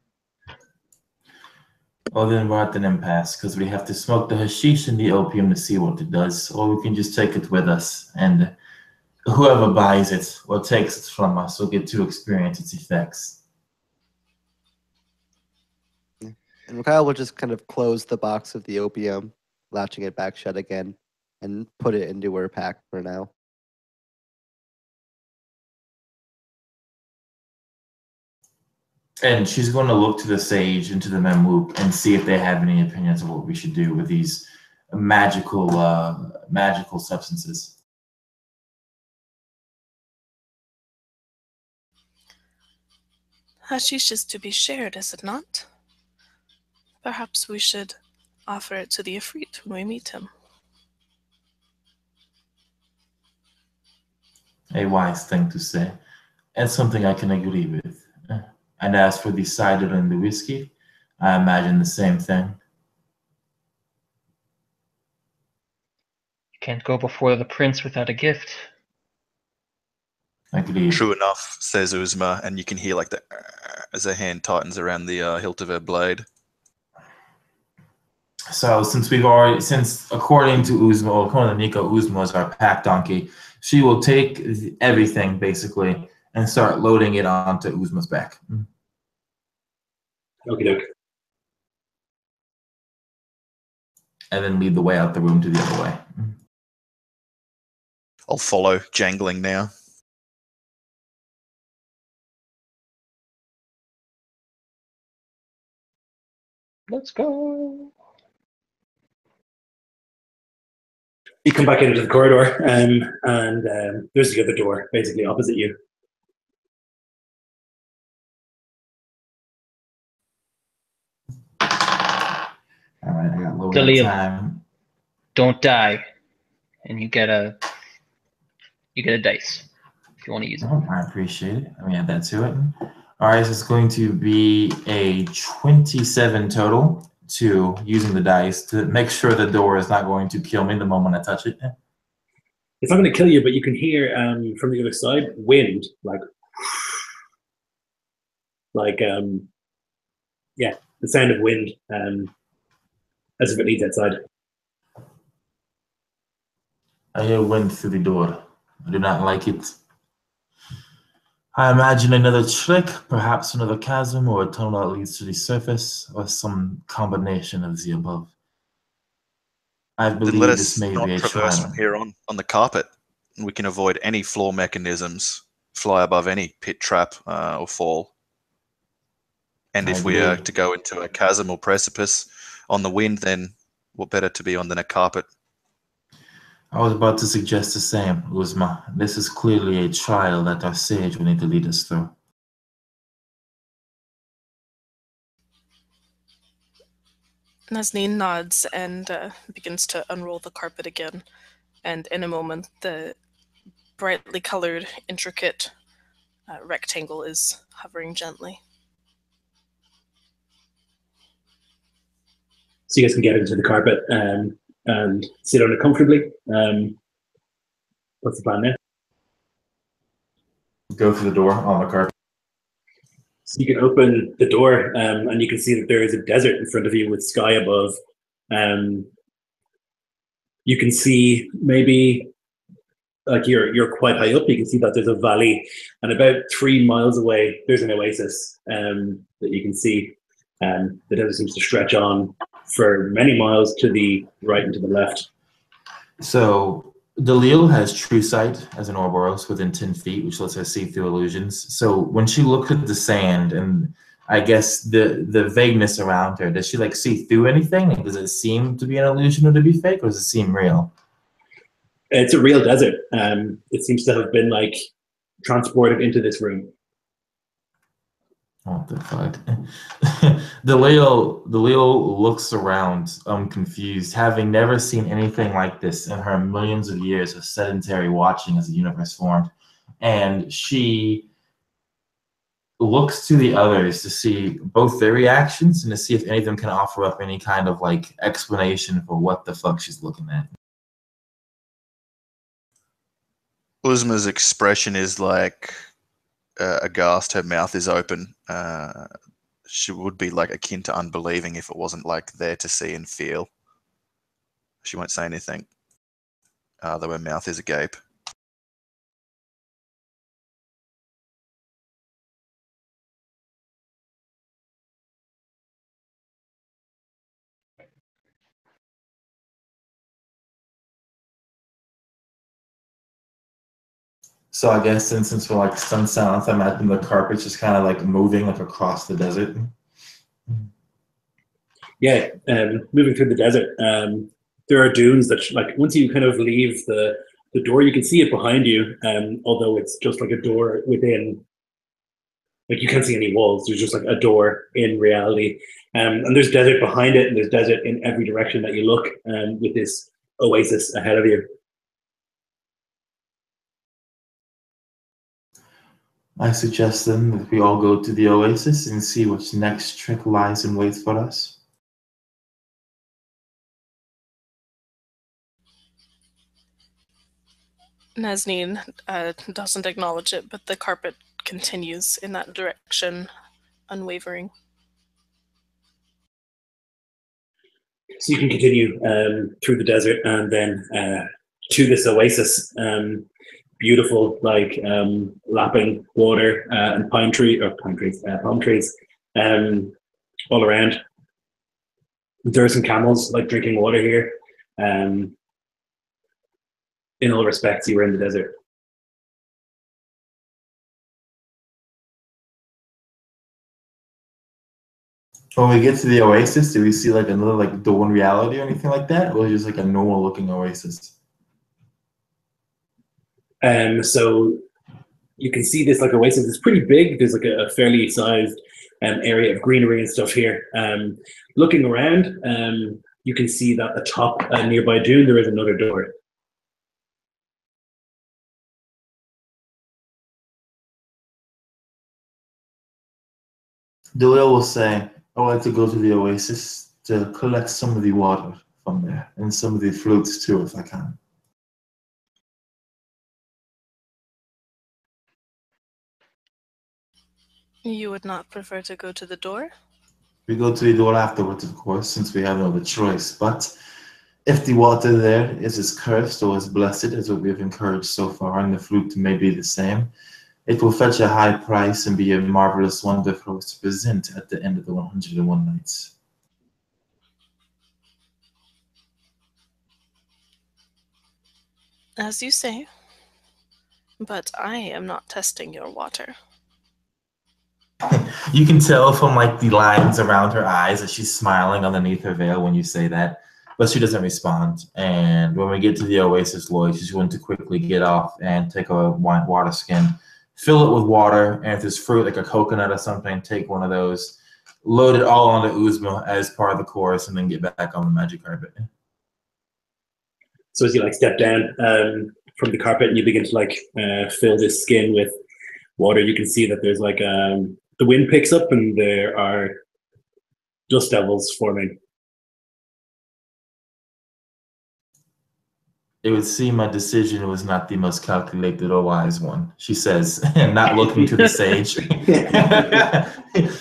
Well, then we're at an impasse because we have to smoke the hashish and the opium to see what it does, or we can just take it with us, and whoever buys it or takes it from us will get to experience its effects. And Mikhail will just kind of close the box of the opium, latching it back shut again, and put it into her pack for now. And she's going to look to the sage and to the Memlook and see if they have any opinions of what we should do with these magical substances. Hashish is to be shared, is it not? Perhaps we should offer it to the Ifrit when we meet him. A wise thing to say, and something I can agree with. And as for the cider and the whiskey, I imagine the same thing. You can't go before the prince without a gift. Agreed. True enough, says Uzma, and you can hear like the as her hand tightens around the hilt of her blade. So since according to Uzma, or according to Nico, Uzma is our pack donkey, she will take everything basically and start loading it onto Uzma's back. Okie doke. And then lead the way out the room to the other way. I'll follow, jangling now. Let's go. You come back into the corridor, and there's the other door, basically opposite you. All right, I got lower Dalil. time. Don't die, and you get a dice if you want to use it. Oh, I appreciate it. Let me add that to it. All right, so it's going to be a 27 total to using the dice to make sure the door is not going to kill me the moment I touch it. It's not going to kill you, but you can hear from the other side wind, yeah, the sound of wind, as if it leads outside. I hear wind through the door. I do not like it. I imagine another trick, perhaps another chasm or a tunnel that leads to the surface, or some combination of the above. I Then believe let this us may not be a traverse trial. from here on the carpet. We can avoid any floor mechanisms, fly above any pit trap or fall. And I if we are agree. to go into a chasm or precipice on the wind, then what better to be on than a carpet? I was about to suggest the same, Uzma. This is clearly a trial that our sage will need to lead us through. Nazneen nods and begins to unroll the carpet again, and in a moment the brightly colored, intricate rectangle is hovering gently. So you guys can get into the carpet and sit on it comfortably. What's the plan now? Go through the door on the carpet. So you can open the door and you can see that there is a desert in front of you with sky above. You can see maybe, like you're quite high up, you can see that there's a valley, and about 3 miles away there's an oasis that you can see. The desert seems to stretch on for many miles to the right and to the left. So Dalil has true sight as an Ouroboros within 10 feet, which lets her see through illusions. So when she looks at the sand and I guess the vagueness around her, does she like see through anything? Like, does it seem to be an illusion or to be fake, or does it seem real? It's a real desert. It seems to have been like transported into this room. What the fuck? Dalil looks around, confused, having never seen anything like this in her millions of years of sedentary watching as the universe formed. And she looks to the others to see both their reactions and to see if any of them can offer up any kind of like explanation for what the fuck she's looking at. Uzma's expression is like aghast. Her mouth is open. She would be like akin to unbelieving if it wasn't like there to see and feel. She won't say anything, though her mouth is agape. So I guess since we're like sun silence, I imagine the carpet's just kind of like moving like across the desert. Yeah, moving through the desert. There are dunes that, like, once you kind of leave the door, you can see it behind you. Although it's just like a door within, like you can't see any walls. There's just like a door in reality, and there's desert behind it, and there's desert in every direction that you look. With this oasis ahead of you. I suggest then that we all go to the oasis and see which next trick lies in wait for us. Nazneen doesn't acknowledge it, but the carpet continues in that direction, unwavering. So you can continue through the desert and then to this oasis. Beautiful, like lapping water and palm trees all around. There are some camels like drinking water here. In all respects, you were in the desert. When we get to the oasis, do we see like another like door in reality or anything like that, or just like a normal looking oasis? So you can see this like oasis. It's pretty big. There's like a fairly sized area of greenery and stuff here. Looking around, you can see that atop a nearby dune there is another door. Dalil will say, I would like to go to the oasis to collect some of the water from there and some of the fruits too, if I can. You would not prefer to go to the door? We go to the door afterwards, of course, since we have no other choice. But if the water there is as cursed or as blessed as what we have encouraged so far, and the fruit may be the same, it will fetch a high price and be a marvelous wonder for us to present at the end of the 101 nights. As you say, but I am not testing your water. You can tell from like the lines around her eyes that she's smiling underneath her veil when you say that. but she doesn't respond. And when we get to the oasis, Lloyd, she's going to quickly get off and take a water skin, fill it with water, and if there's fruit like a coconut or something, take one of those, load it all onto Uzma as part of the course, and then get back on the magic carpet. So as you like step down from the carpet and you begin to like fill this skin with water, you can see that there's like the wind picks up and there are dust devils forming. It would seem my decision was not the most calculated or wise one, she says, not looking to the sage.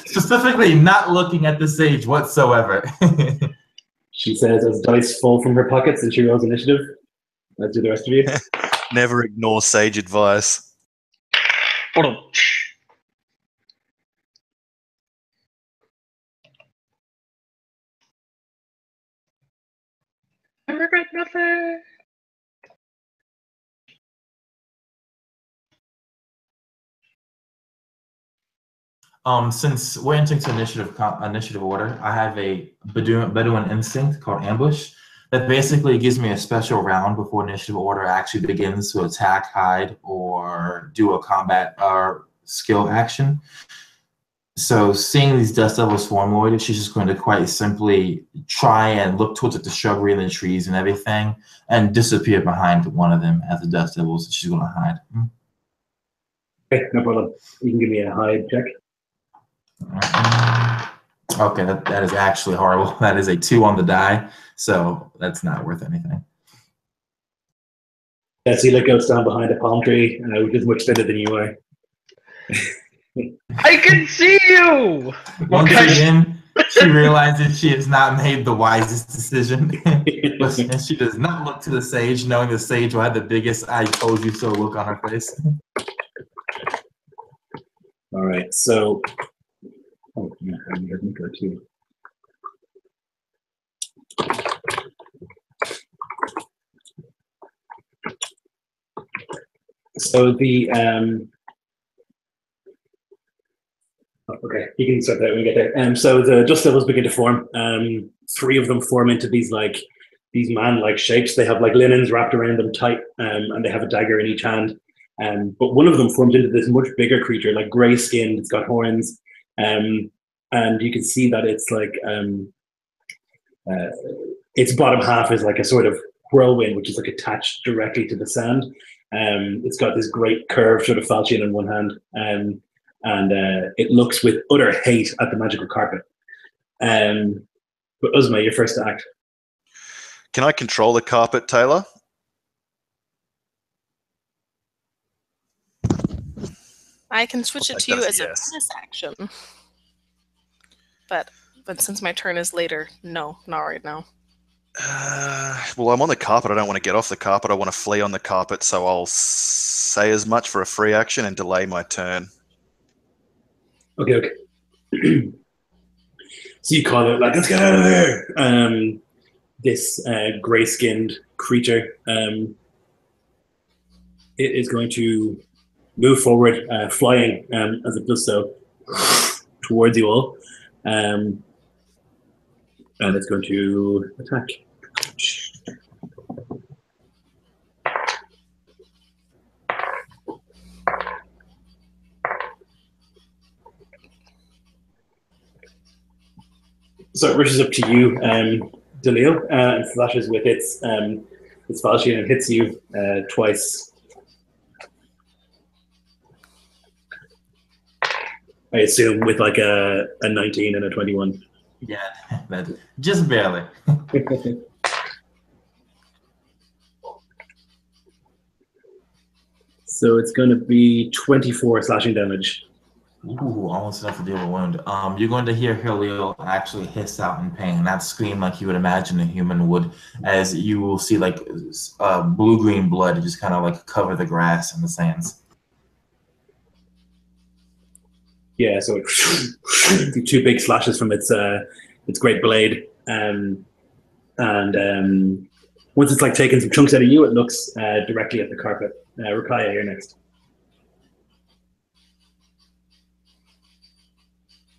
Specifically, not looking at the sage whatsoever. She says as dice fall from her pockets and she rolls initiative. Let's do the rest of you. Never ignore sage advice. I regret nothing. Since we're entering to initiative order, I have a Bedouin instinct called ambush that basically gives me a special round before initiative order actually begins to attack, hide, or do a combat or skill action. So seeing these dust devils form, Lloyd, she's just going to quite simply try and look towards the shrubbery and the trees and everything and disappear behind one of them as the dust devils. She's going to hide. Okay, no problem. You can give me a hide check. Okay, that is actually horrible. That is a 2 on the die, so that's not worth anything. Yeah, so you like go stand behind a palm tree, which is much better than you are. I can see you! Once again, she realizes she has not made the wisest decision. And she does not look to the sage, knowing the sage will have the biggest "I told you so" look on her face. All right, so oh yeah, I'm going to go too. So the okay, you can start that when we get there. So the dust devils begin to form. 3 of them form into these man-like shapes. They have like linens wrapped around them tight, and they have a dagger in each hand. But one of them forms into this much bigger creature, like grey skinned. It's got horns, and you can see that it's like its bottom half is like a sort of whirlwind, which is like attached directly to the sand. It's got this great curved sort of falchion in one hand, and it looks with utter hate at the magical carpet. But Uzma, your first to act. Can I control the carpet, Taylor? I can switch it That to you does, as yes. a bonus action. But since my turn is later, no, not right now. Well, I'm on the carpet. I don't want to get off the carpet. I want to flee on the carpet, so I'll say as much for a free action and delay my turn. Okay. So you call it like, let's get out of here. This gray-skinned creature, it is going to move forward, flying as it does so towards you all, and it's going to attack. So it rushes up to you, Dalil, and flashes with its falchion and hits you twice. I assume with like a 19 and a 21. Yeah, just barely. So it's going to be 24 slashing damage. Ooh, almost enough to deal with a wound. You're going to hear Halil actually hiss out in pain, not scream like you would imagine a human would, as you will see like blue-green blood just kind of like cover the grass and the sands. Yeah, so it 2 big slashes from its great blade, and once it's like taking some chunks out of you, it looks directly at the carpet. Rakaya, you're next.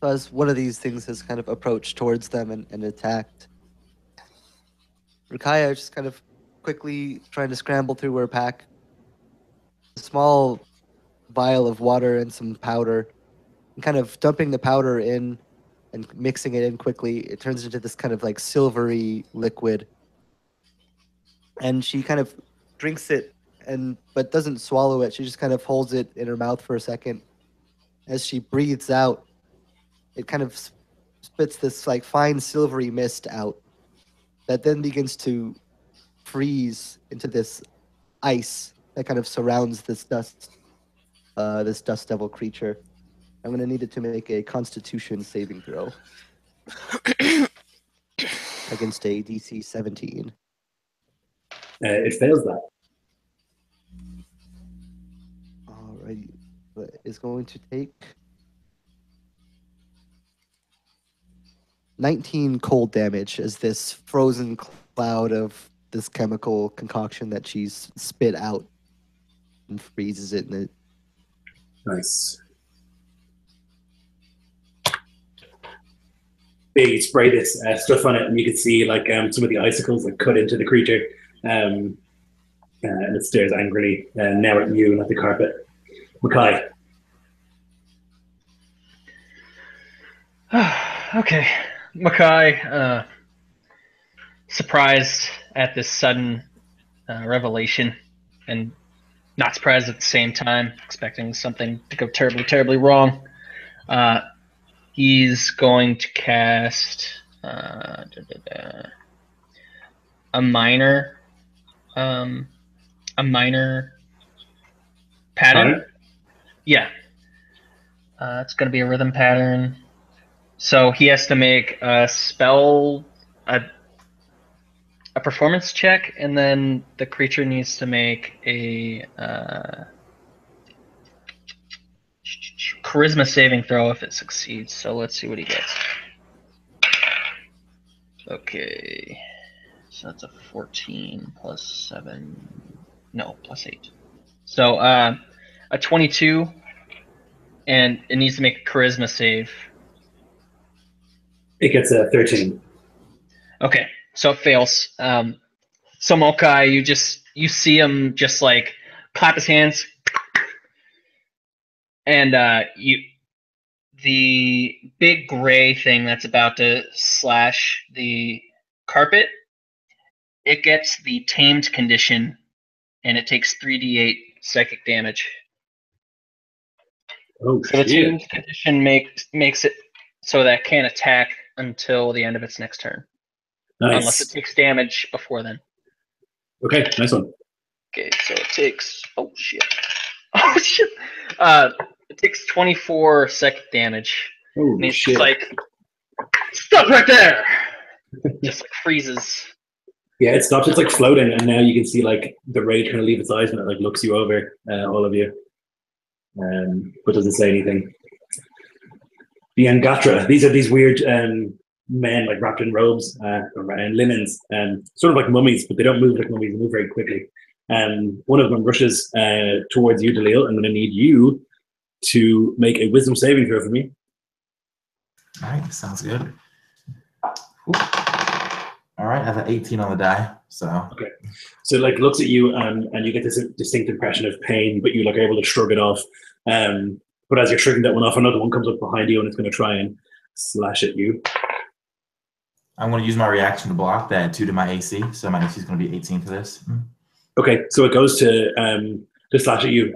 As one of these things has kind of approached towards them and attacked, Rakaya just kind of quickly trying to scramble through her pack. A small vial of water and some powder, and kind of dumping the powder in and mixing it in quickly. It turns into this kind of like silvery liquid. And she kind of drinks it but doesn't swallow it. She just kind of holds it in her mouth for a second. As she breathes out, it kind of spits this like fine silvery mist out that then begins to freeze into this ice that kind of surrounds this dust devil creature. I'm going to need it to make a Constitution saving throw against a DC 17. It fails that. Alrighty. It's going to take 19 cold damage as this frozen cloud of this chemical concoction that she's spit out and freezes it in it. Nice. You spray this stuff on it, and you can see like some of the icicles that cut into the creature, and it stares angrily now at you and at the carpet. Mackay. Okay. Mackay, surprised at this sudden revelation, and not surprised at the same time, expecting something to go terribly, terribly wrong. He's going to cast a minor pattern. Yeah. It's going to be a rhythm pattern. So he has to make a performance check, and then the creature needs to make a charisma saving throw if it succeeds. So let's see what he gets. Okay. So that's a 14 plus 7. No, plus 8. So a 22, and it needs to make a charisma save. It gets a 13. Okay, so it fails. So Mokai, you see him just like clap his hands, and the big gray thing that's about to slash the carpet, it gets the tamed condition, and it takes 3d8 psychic damage. Oh, so the tamed condition makes it so that it can't attack until the end of its next turn. Nice. Unless it takes damage before then. Okay, nice one. Okay, so it takes... Oh, shit. Oh, shit. It takes 24 psychic damage. Oh, and it's shit. like, stop right there! Just like freezes. Yeah, it stops. It's like floating, and now you can see like the rage kind of leave its eyes, and it like looks you over, all of you, but doesn't say anything. The Angatra. These are these weird men like wrapped in robes and linens, sort of like mummies, but they don't move like mummies. They move very quickly. One of them rushes towards you, Dalil. I'm going to need you to make a wisdom saving throw for me. All right, sounds good. Ooh. All right, I have an 18 on the die. So okay, so it like looks at you and you get this distinct impression of pain, but you like are able to shrug it off. But as you're shrugging that one off, another one comes up behind you and it's going to try and slash at you. I'm going to use my reaction to block that 2 to my AC, so my AC is going to be 18 for this. Okay, so it goes to slash at you,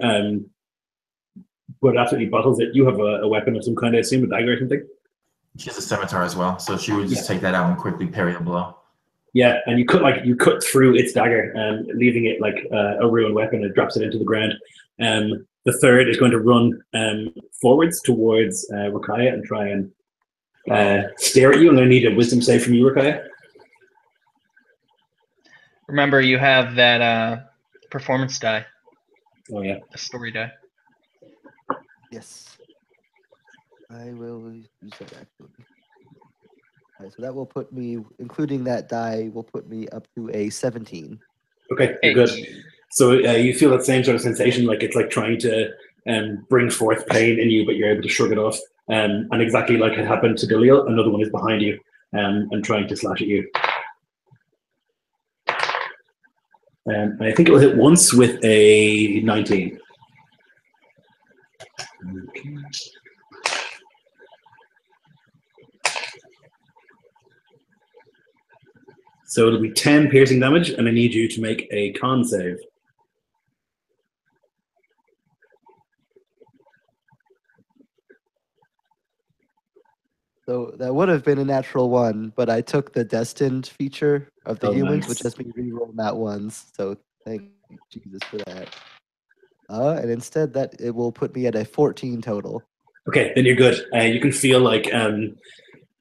but it absolutely bottles it. You have a weapon of some kind, I assume, a dagger or something. She has a scimitar as well, so she would just take that out and quickly parry the blow. Yeah, and you cut through its dagger, leaving it like a ruined weapon. It drops it into the ground. The third is going to run forwards towards Rakaya and try and stare at you. I'm going to need a wisdom save from you, Rakaya. Remember, you have that performance die. Oh, yeah. The story die. Yes. I will use that actually. Right, so that will put me, including that die, will put me up to a 17. Okay, good. So you feel that same sort of sensation, like it's like trying to bring forth pain in you, but you're able to shrug it off. And exactly like it happened to Dalil, another one is behind you and trying to slash at you. I think it will hit once with a 19. Okay. So it'll be 10 piercing damage, and I need you to make a con save. So that would have been a natural one, but I took the destined feature of the humans, nice. which lets me reroll that ones. So thank Jesus for that. And instead, that it will put me at a 14 total. Okay, then you're good. You can feel like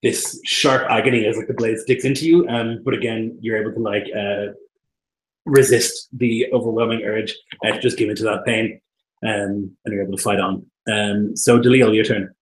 this sharp agony as like the blade sticks into you, but again, you're able to like resist the overwhelming urge to just give into that pain, and you're able to fight on. So Dalil, your turn.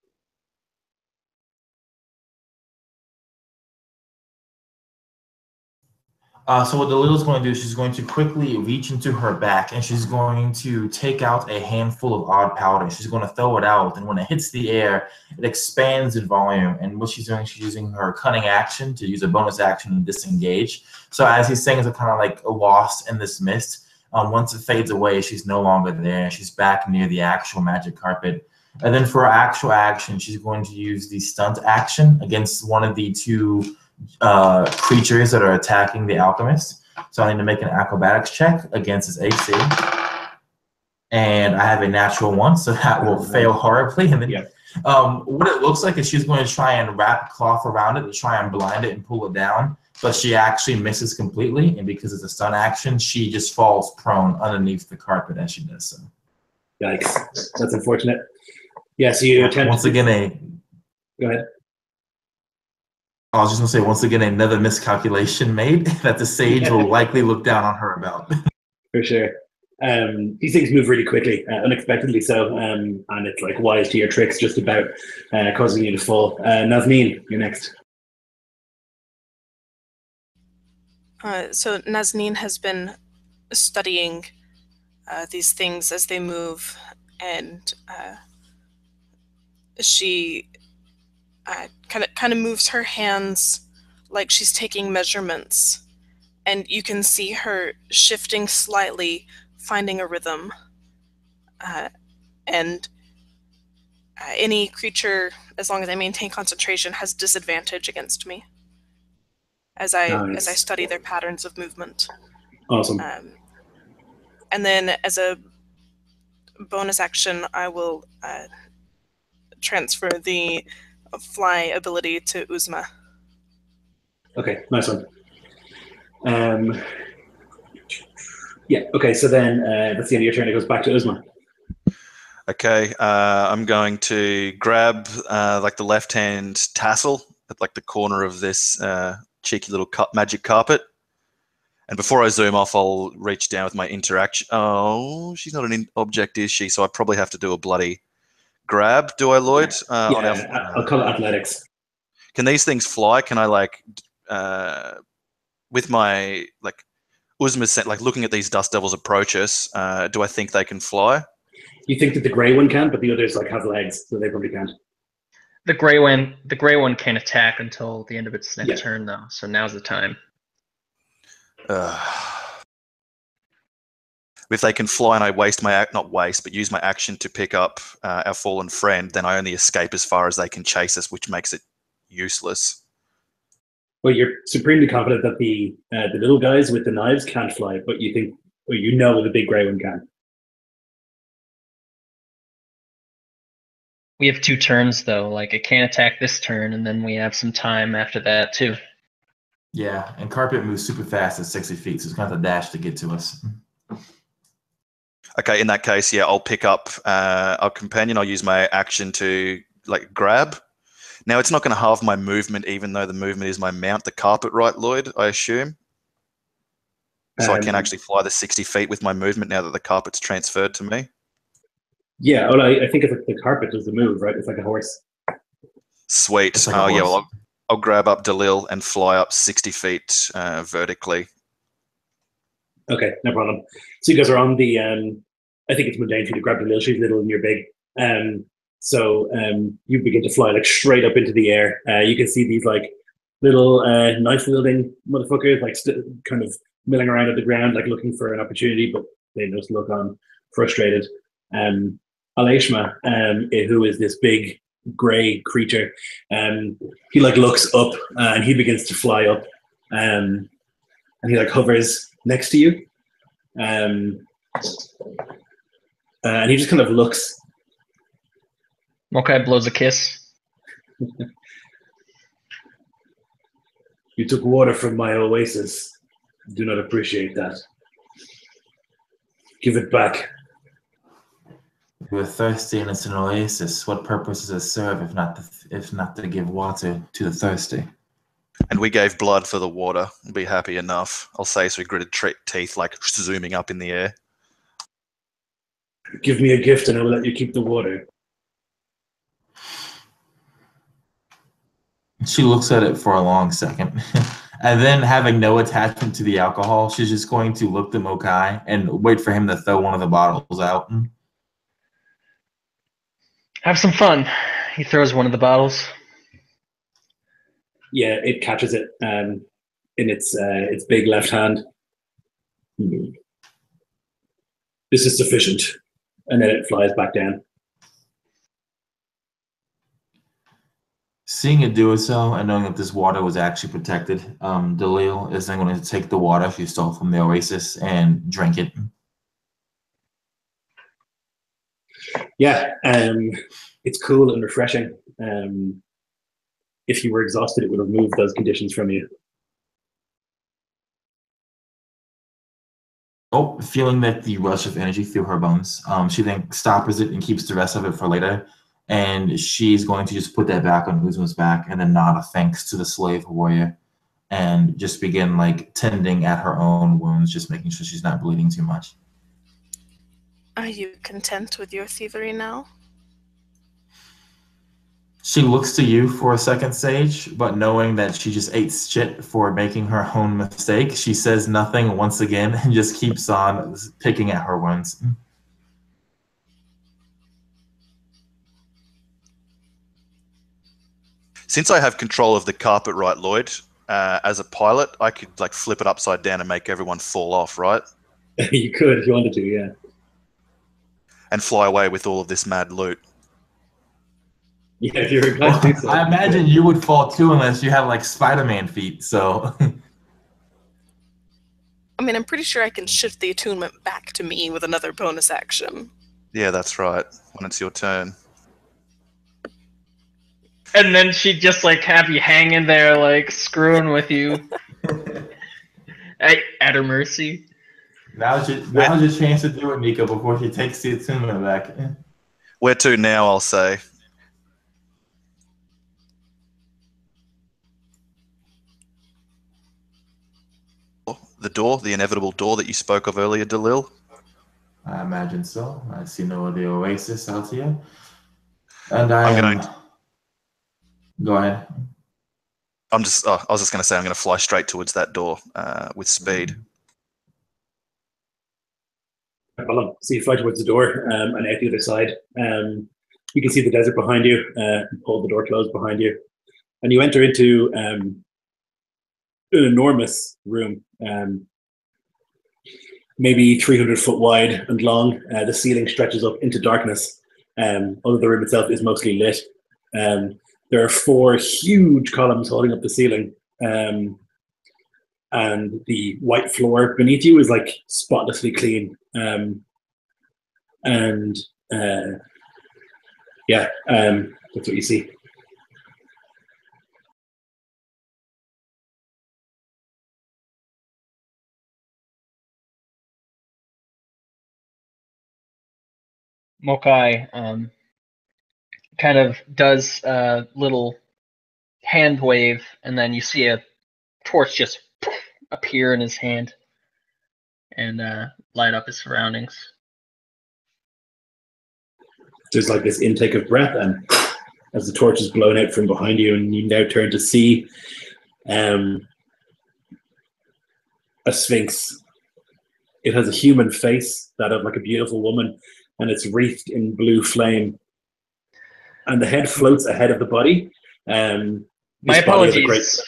So what Dalil's going to do is she's going to quickly reach into her back and she's going to take out a handful of odd powder. She's going to throw it out, and when it hits the air, it expands in volume. And what she's doing, she's using her cunning action to use a bonus action to disengage. So as these things are kind of like lost in this mist, once it fades away, she's no longer there. She's back near the actual magic carpet. And then for her actual action, she's going to use the stunt action against one of the two creatures that are attacking the alchemist. So I need to make an acrobatics check against his AC. And I have a natural one, so that will fail horribly. And then what it looks like is she's going to try and wrap cloth around it to try and blind it and pull it down. But she actually misses completely. And because it's a stun action, she just falls prone underneath the carpet as she does so. Yikes. That's unfortunate. Yeah, so you attempt once again Go ahead. I was just going to say, once again, another miscalculation made that the sage will likely look down on her about. For sure. These things move really quickly, unexpectedly so, and it's like wise to your tricks just about causing you to fall. Nazneen, you're next. So Nazneen has been studying these things as they move, and she kind of moves her hands like she's taking measurements, and you can see her shifting slightly, finding a rhythm. And any creature, as long as I maintain concentration, has disadvantage against me as I study their patterns of movement. Awesome. And then as a bonus action, I will transfer the fly ability to Uzma. Okay, nice one. Yeah, okay, so then that's the end of your turn. It goes back to Uzma. Okay, I'm going to grab like the left-hand tassel at like the corner of this cheeky little magic carpet. And before I zoom off, I'll reach down with my interaction. Oh, she's not an object, is she? So I probably have to do a bloody grab. Do I, Lloyd? I'll call it athletics. Can these things fly? Can I like, with my like Uzma set, like looking at these dust devils approach us? Do I think they can fly? You think that the grey one can, but the others like have legs, so they probably can't. The gray one can't attack until the end of its next turn, though. So now's the time. If they can fly and I waste my use my action to pick up our fallen friend, then I only escape as far as they can chase us, which makes it useless. Well, you're supremely confident that the little guys with the knives can't fly, but you think, or you know, the big grey one can. We have 2 turns, though. Like, it can't attack this turn, and then we have some time after that, too. Yeah, and carpet moves super fast at 60 feet, so it's going to have to dash to get to us. Okay, in that case, yeah, I'll pick up our companion. I'll use my action to like grab. Now, it's not going to halve my movement, even though the movement is my mount, the carpet, right, Lloyd? I assume. So I can actually fly the 60 feet with my movement now that the carpet's transferred to me. Yeah, well, I think it's like the carpet does the move, right? It's like a horse. Sweet. Like yeah, well, I'll grab up Dalil and fly up 60 feet vertically. Okay, no problem. So you guys are on the, I think it's mundane for you to grab Dalil. She's little and you're big. So you begin to fly like straight up into the air. You can see these like little knife-wielding motherfuckers like kind of milling around at the ground, like looking for an opportunity, but they just look on frustrated. Aleshma, who is this big grey creature, he like looks up and he begins to fly up, and he like hovers next to you, and he just kind of looks. Mokai blows a kiss. You took water from my oasis. Do not appreciate that. Give it back. We're thirsty and it's an oasis. What purpose does it serve if not to give water to the thirsty? And we gave blood for the water. Be happy enough. I'll say so. We gritted teeth, like zooming up in the air. Give me a gift and I will let you keep the water. She looks at it for a long second. And then, having no attachment to the alcohol, she's just going to look to Mokai and wait for him to throw one of the bottles out. Have some fun. He throws one of the bottles. Yeah, it catches it in its big left hand. This is sufficient. And then it flies back down. Seeing it do so, and knowing that this water was actually protected, Dalil is then going to take the water she stole from the oasis and drink it. Yeah, it's cool and refreshing. If you were exhausted, it would remove those conditions from you. Oh, feeling that the rush of energy through her bones, she then stops it and keeps the rest of it for later. And she's going to just put that back on Uzma's back and then nod a thanks to the slave warrior and just begin like tending at her own wounds, just making sure she's not bleeding too much. Are you content with your thievery now? She looks to you for a second, Sage, but knowing that she just ate shit for making her own mistake, she says nothing once again and just keeps on picking at her wounds. Since I have control of the carpet, right, Lloyd, as a pilot, I could like flip it upside down and make everyone fall off, right? You could if you wanted to, yeah. And fly away with all of this mad loot. Yeah, if you're glad to do so. I imagine you would fall too unless you have like Spider-Man feet, so... I mean, I'm pretty sure I can shift the attunement back to me with another bonus action. Yeah, that's right. When it's your turn. And then she'd just like have you hanging there, like screwing with you at her mercy. Now's your chance to do it, Nico, before she takes the attunement back. Where to now, I'll say. The door, the inevitable door that you spoke of earlier, Dalil? I imagine so. I see no other oasis out here. And Go ahead. I was just going to say I'm going to fly straight towards that door with speed. So you fly towards the door and out the other side. You can see the desert behind you, pull the door closed behind you. And you enter into an enormous room, maybe 300 foot wide and long. The ceiling stretches up into darkness, although the room itself is mostly lit. There are 4 huge columns holding up the ceiling, and the white floor beneath you is like spotlessly clean. That's what you see. Mokai kind of does a little hand wave, and then you see a torch just appear in his hand and light up his surroundings. There's like this intake of breath, and as the torch is blown out from behind you, and you now turn to see a sphinx. It has a human face, that of like a beautiful woman, and it's wreathed in blue flame. And the head floats ahead of the body. My apologies.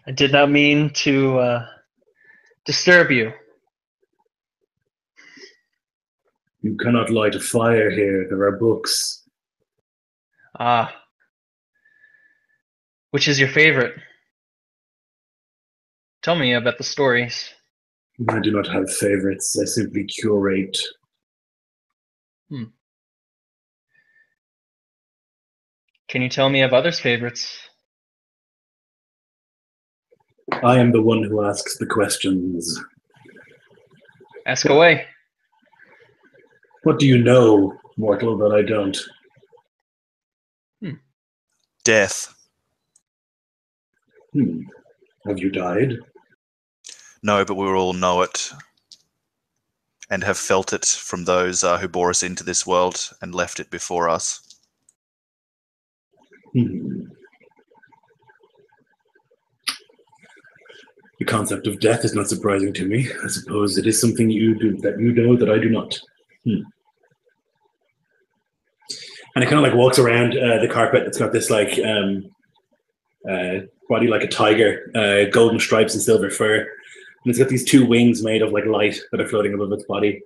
I did not mean to disturb you. You cannot light a fire here. There are books. Ah. Which is your favorite? Tell me about the stories. I do not have favorites. I simply curate. Can you tell me of others' favorites? I am the one who asks the questions. Ask away. What do you know, mortal, that I don't? Death. Have you died? No, but we all know it and have felt it from those who bore us into this world and left it before us. The concept of death is not surprising to me. I suppose it is something you do that you know that I do not. And it kind of like walks around the carpet. It's got this like body like a tiger, golden stripes and silver fur. And it's got these two wings made of like light that are floating above its body.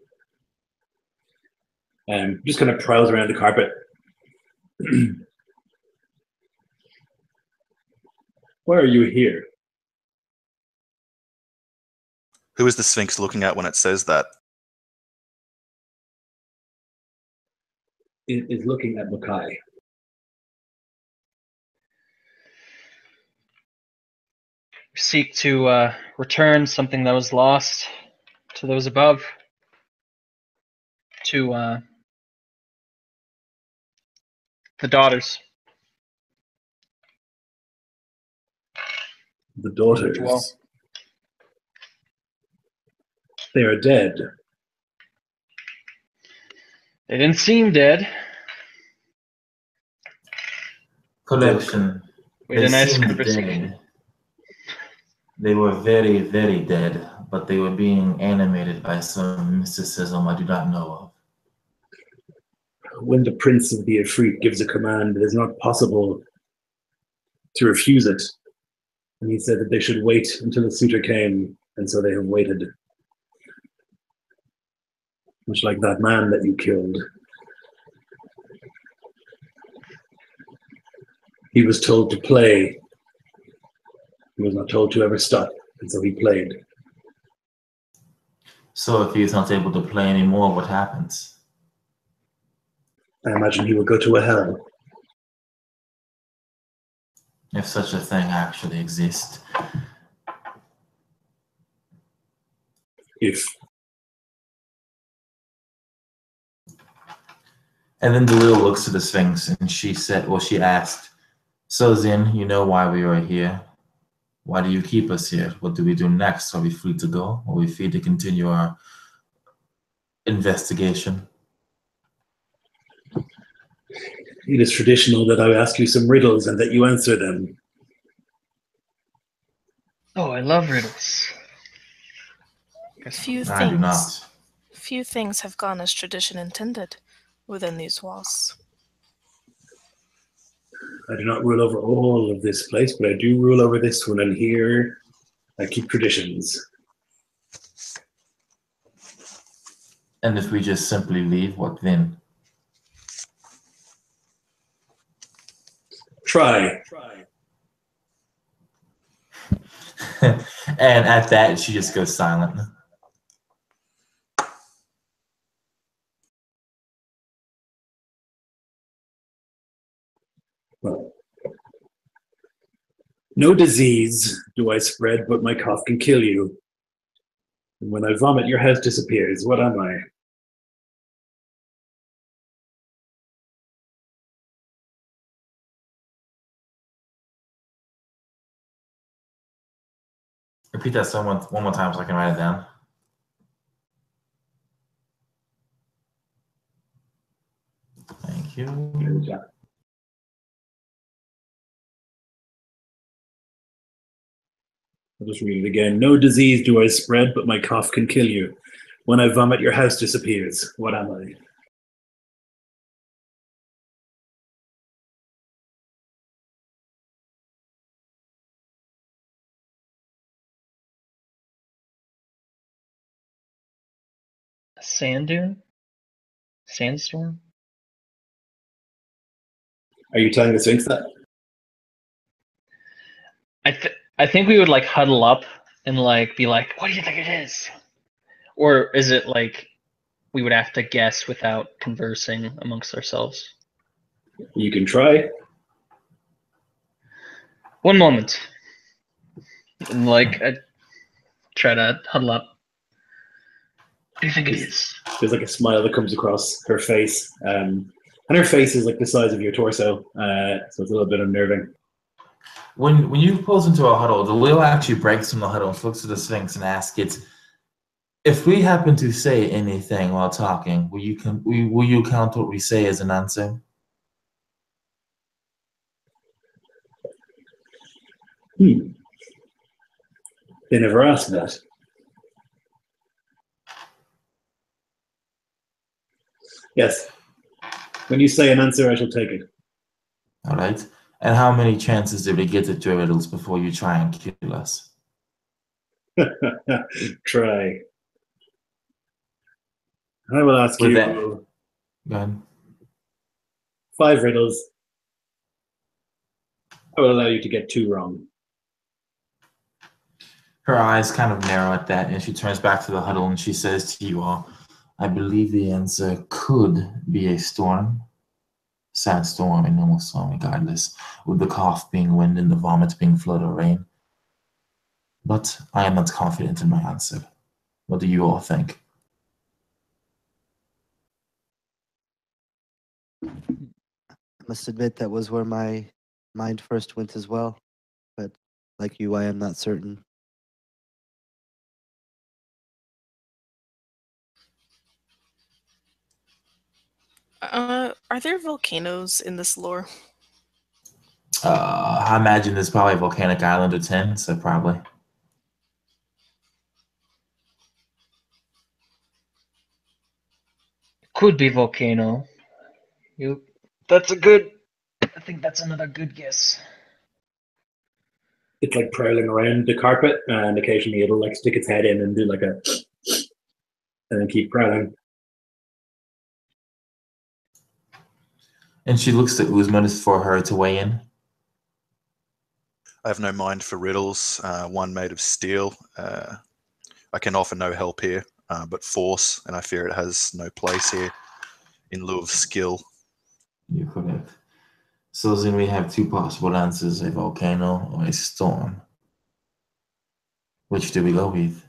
Just kind of prowls around the carpet. Why are you here? Who is the Sphinx looking at when it says that? It is looking at Makai. Seek to return something that was lost to those above. To the daughters. The daughters. Well. They are dead. They didn't seem dead. Collection. We had They a nice seemed conversation. dead. They were very, very dead, but they were being animated by some mysticism I do not know of. When the prince of the Ifrit gives a command, it is not possible to refuse it. And he said that they should wait until the suitor came, and so they have waited. Much like that man that you killed. He was told to play. He was not told to ever stop, and so he played. So if he's not able to play anymore, what happens? I imagine he will go to a hell. If such a thing actually exists. If And then Delil looks to the Sphinx and she said, well, she asked, so Zin, you know why we are here. Why do you keep us here? What do we do next? Are we free to go? Are we free to continue our investigation? it is traditional that I ask you some riddles and that you answer them. Oh, I love riddles. I do not. Few things have gone as tradition intended within these walls. I do not rule over all of this place, but I do rule over this one, and here I keep traditions. And if we just simply leave, what then? Try. And at that, she just goes silent. Well, no disease do I spread, but my cough can kill you. And when I vomit, your house disappears. What am I? Repeat that one more time so I can write it down. Thank you. I'll just read it again. No disease do I spread, but my cough can kill you. When I vomit, your house disappears. What am I? Sand dune? Sandstorm? Are you telling the Sphinx that? I think we would like huddle up and like be like, what do you think it is? Or is it like we would have to guess without conversing amongst ourselves? You can try. One moment. And like I try to huddle up. What do you think it is? There's like a smile that comes across her face. And her face is like the size of your torso. So it's a little bit unnerving. When you pulls into a huddle, the Lil actually breaks from the huddle and looks at the Sphinx and asks it, if we happen to say anything while talking, will you count what we say as an answer? They never asked that. Yes. When you say an answer, I shall take it. All right. And how many chances did we get at your riddles before you try and kill us? Try. I will ask With you that, go ahead. 5 riddles. I will allow you to get 2 wrong. Her eyes kind of narrow at that, and she turns back to the huddle and she says to you all, I believe the answer could be a storm. Sad storm, a normal storm, regardless, with the cough being wind and the vomit being flood or rain. But I am not confident in my answer. What do you all think? I must admit that was where my mind first went as well. But like you, I am not certain. Are there volcanoes in this lore? I imagine there's probably a volcanic island or 10, so probably. Could be volcano. That's a good. I think that's another good guess. It's like prowling around the carpet, and occasionally it'll like stick its head in and do like a, and then keep prowling. And she looks at Uzman for her to weigh in. I have no mind for riddles. One made of steel. I can offer no help here, but force, and I fear it has no place here in lieu of skill. You're correct. So then we have 2 possible answers, a volcano or a storm. Which do we go with?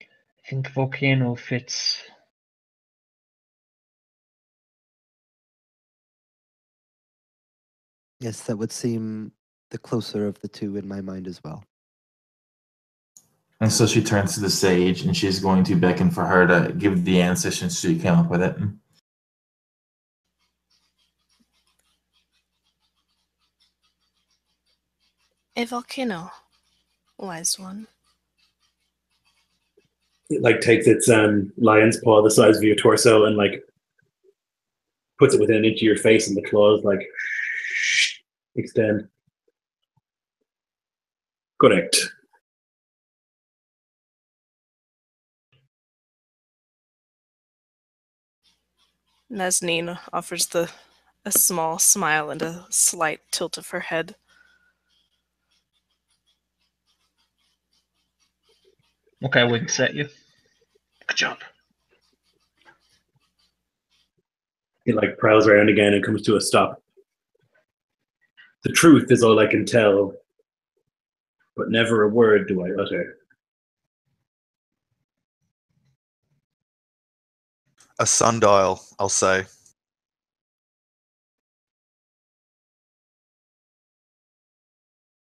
I think volcano fits. Yes, that would seem the closer of the 2 in my mind as well. And so she turns to the sage and she's going to beckon for her to give the answer since she came up with it. A volcano, wise one. It like takes its lion's paw the size of your torso and like puts it within an inch of your face, and the claws like extend. Correct. Nazneen offers a small smile and a slight tilt of her head. Okay, winks at you. Good job. It like prowls around again and comes to a stop. The truth is all I can tell, but never a word do I utter. A sundial, I'll say.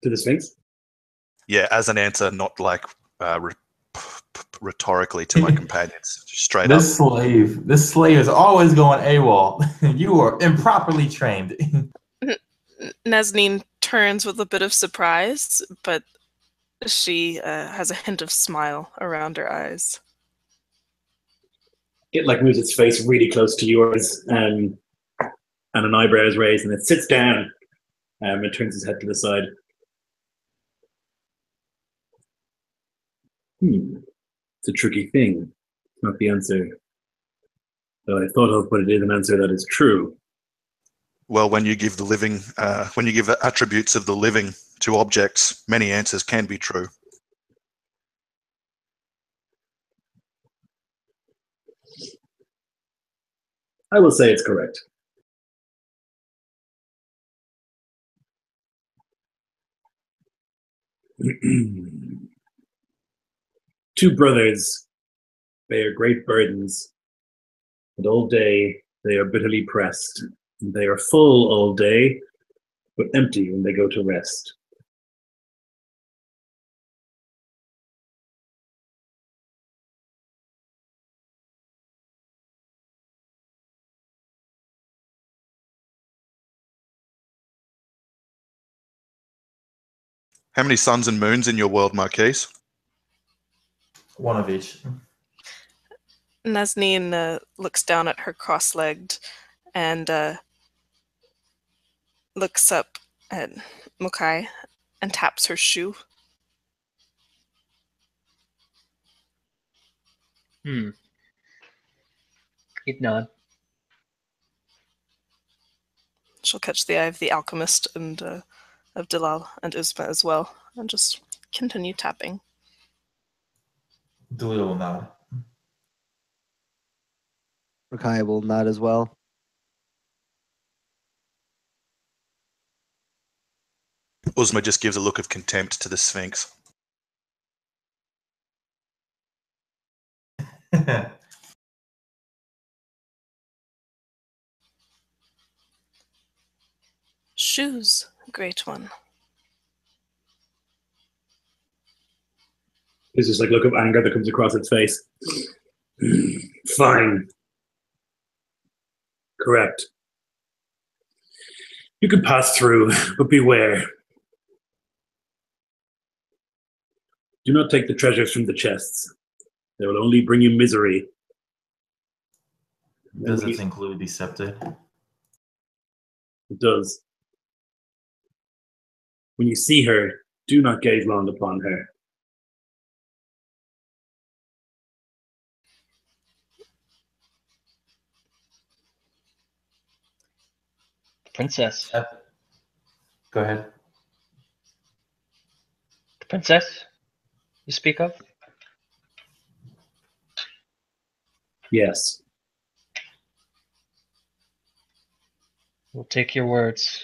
To the Sphinx? Yeah, as an answer, not like rhetorically to my companions. Just straight up. This slave is always going AWOL. You are improperly trained. Nazneen turns with a bit of surprise, but she has a hint of smile around her eyes. It like moves its face really close to yours, and an eyebrow is raised, and it sits down and turns its head to the side. It's a tricky thing. It's not the answer that I thought of, but it is an answer that is true. Well, when you give the living, when you give attributes of the living to objects, many answers can be true. I will say it's correct. Two brothers bear great burdens, and all day they are bitterly pressed. And they are full all day, but empty when they go to rest. How many suns and moons in your world, Marquise? One of each. Nazneen looks down at her cross-legged and looks up at Mukai and taps her shoe. He'd nod. She'll catch the eye of the alchemist and of Dalal and Uzma as well, and just continue tapping. Dalil will nod. Rakai will nod as well. Uzma just gives a look of contempt to the Sphinx. Shoes, great one. There's this look of anger that comes across its face. Fine. Correct. You can pass through, but beware. Do not take the treasures from the chests. They will only bring you misery. Does it include the scepter? It does. When you see her, do not gaze long upon her. Princess. Go ahead. The princess you speak of? Yes. We'll take your words.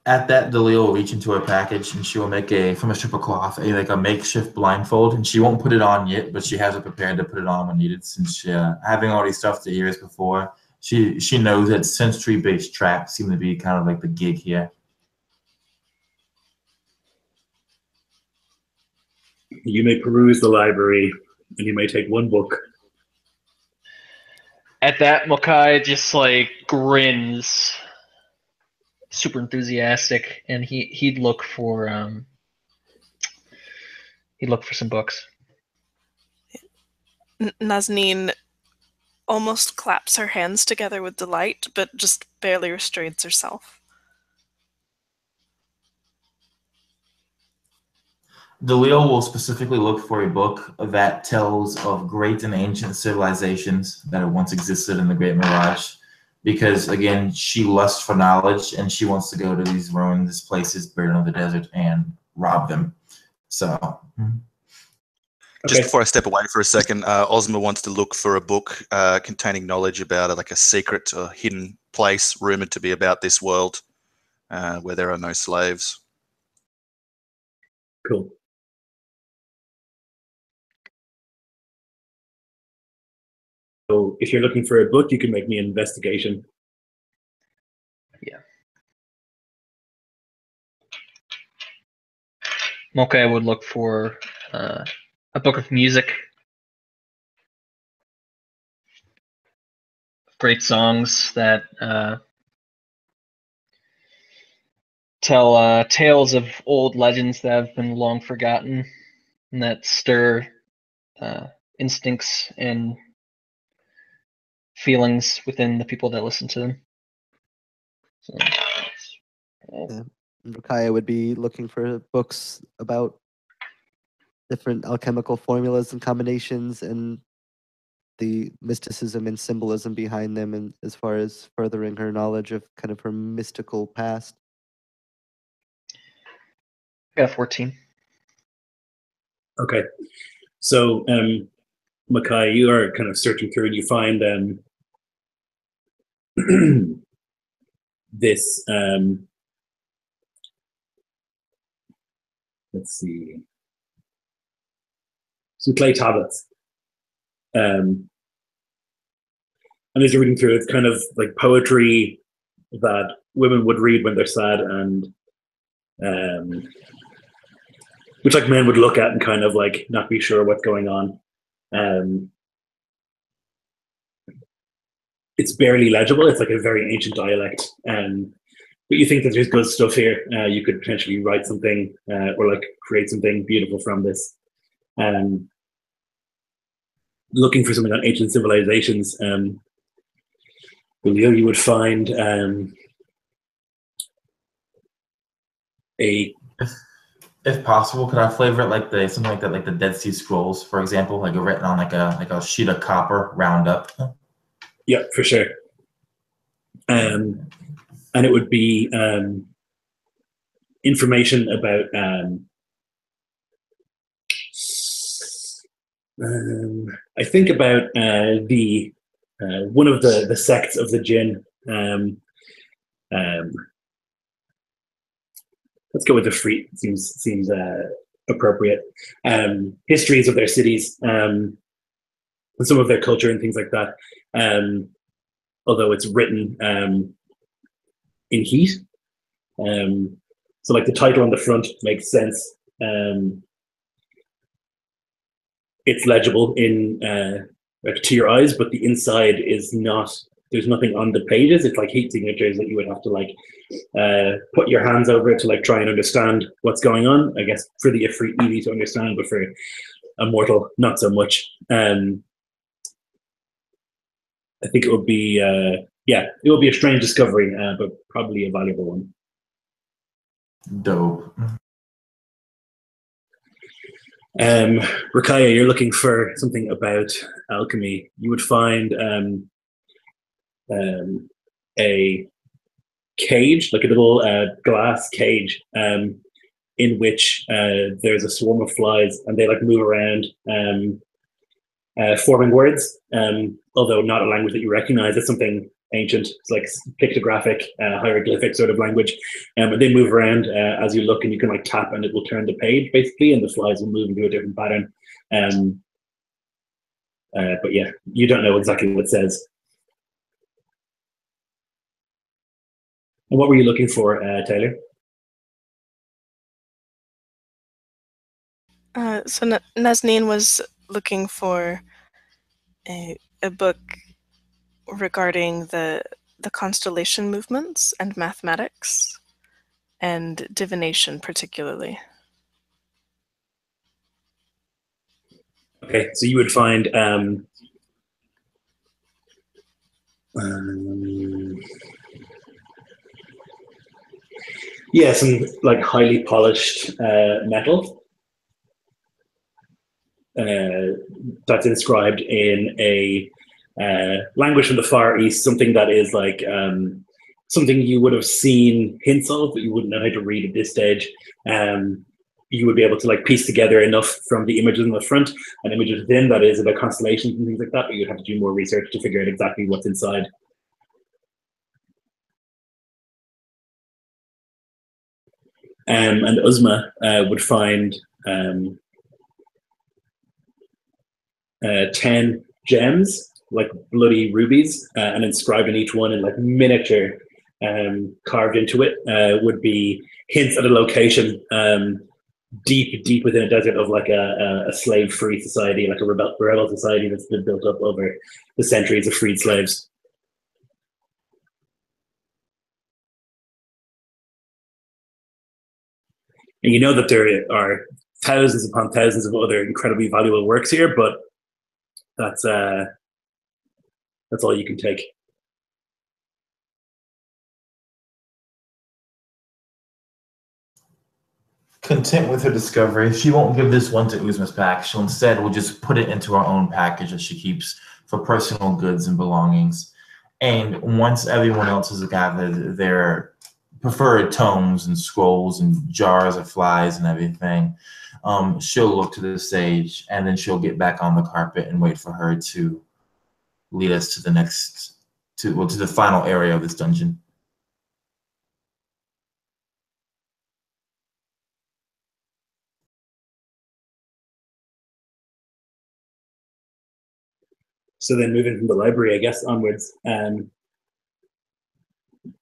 At that, Dalil will reach into her package and she will make from a strip of cloth, a makeshift blindfold, and she won't put it on yet, but she has it prepared to put it on when needed. Since having already stuffed the ears before, she knows that sensory-based traps seem to be kind of like the gig here. You may peruse the library, and you may take one book. At that, Mokai just grins, super enthusiastic, and he'd look for some books. Nazneen almost claps her hands together with delight, but just barely restrains herself. Dalil will specifically look for a book that tells of great and ancient civilizations that have once existed in the Great Mirage, because again, she lusts for knowledge and she wants to go to these ruins, places buried in the desert, and rob them. So, just before I step away for a second, Ozma wants to look for a book containing knowledge about a secret or hidden place rumored to be about this world, where there are no slaves. Cool. So if you're looking for a book, you can make me an investigation. Yeah. Mokai would look for a book of music. Great songs that tell tales of old legends that have been long forgotten and that stir instincts and feelings within the people that listen to them. So, Rakaya would be looking for books about different alchemical formulas and combinations and the mysticism and symbolism behind them, and as far as furthering her knowledge of kind of her mystical past. Got 14. Okay. So, Makai, you are kind of searching through and you find this, let's see, some clay tablets. And as you're reading through it, it's kind of like poetry that women would read when they're sad, and which like men would look at and kind of like not be sure what's going on. It's barely legible. It's like a very ancient dialect, but you think that there's good stuff here. You could potentially write something or like create something beautiful from this. Looking for something on ancient civilizations, you would find a. If possible, could I flavor it like something like that, like the Dead Sea Scrolls, for example, like written on like a sheet of copper, round up? Yeah, for sure. And it would be information about I think about the one of the sects of the jinn. Let's go with Ifrit. Seems appropriate. Histories of their cities, and some of their culture and things like that. Although it's written in heat, so like the title on the front makes sense. It's legible in like to your eyes, but the inside is not. There's nothing on the pages. It's like heat signatures that you would have to like put your hands over it to like try and understand what's going on. I guess for the Ifrit, easy to understand, but for a mortal, not so much. I think it would be it would be a strange discovery, but probably a valuable one. Dope. Rakaya, you're looking for something about alchemy. You would find a cage, like a little glass cage, in which there's a swarm of flies, and they like move around, forming words. Although not a language that you recognize, it's something ancient. It's like pictographic, hieroglyphic sort of language. And they move around as you look, and you can like tap, and it will turn the page basically, and the flies will move into a different pattern. But yeah, you don't know exactly what it says. And what were you looking for, Taylor? So Nazneen was looking for a book regarding the constellation movements and mathematics and divination particularly. Okay, so you would find yeah, some like highly polished metal that's inscribed in a language from the Far East, something that is like something you would have seen hints of, but you wouldn't know how to read at this stage. You would be able to like piece together enough from the images in the front and images within that is about constellations and things like that, but you'd have to do more research to figure out exactly what's inside. And Uzma would find 10 gems, like bloody rubies, and inscribed in each one in like miniature, carved into it, would be hints at a location deep within a desert of like a slave-free society, like a rebel society that's been built up over the centuries of freed slaves. And you know that there are thousands upon thousands of other incredibly valuable works here, but that's all you can take. content with her discovery, she won't give this one to Uzma's pack. She'll instead will just put it into her own package that she keeps for personal goods and belongings. And once everyone else has gathered their preferred tomes and scrolls and jars of flies and everything, she'll look to the sage, and then she'll get back on the carpet and wait for her to lead us to the next, to the final area of this dungeon. So then moving from the library, I guess, onwards,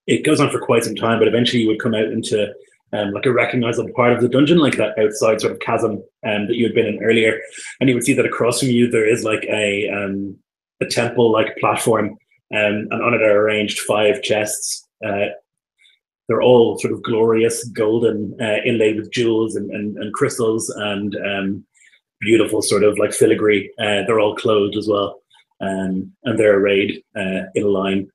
it goes on for quite some time, but eventually you would come out into like a recognizable part of the dungeon, like that outside sort of chasm that you had been in earlier. And you would see that across from you, there is like a temple-like platform, and on it are arranged 5 chests. They're all sort of glorious, golden, inlaid with jewels and crystals and beautiful sort of like filigree. They're all clothed as well. And they're arrayed in a line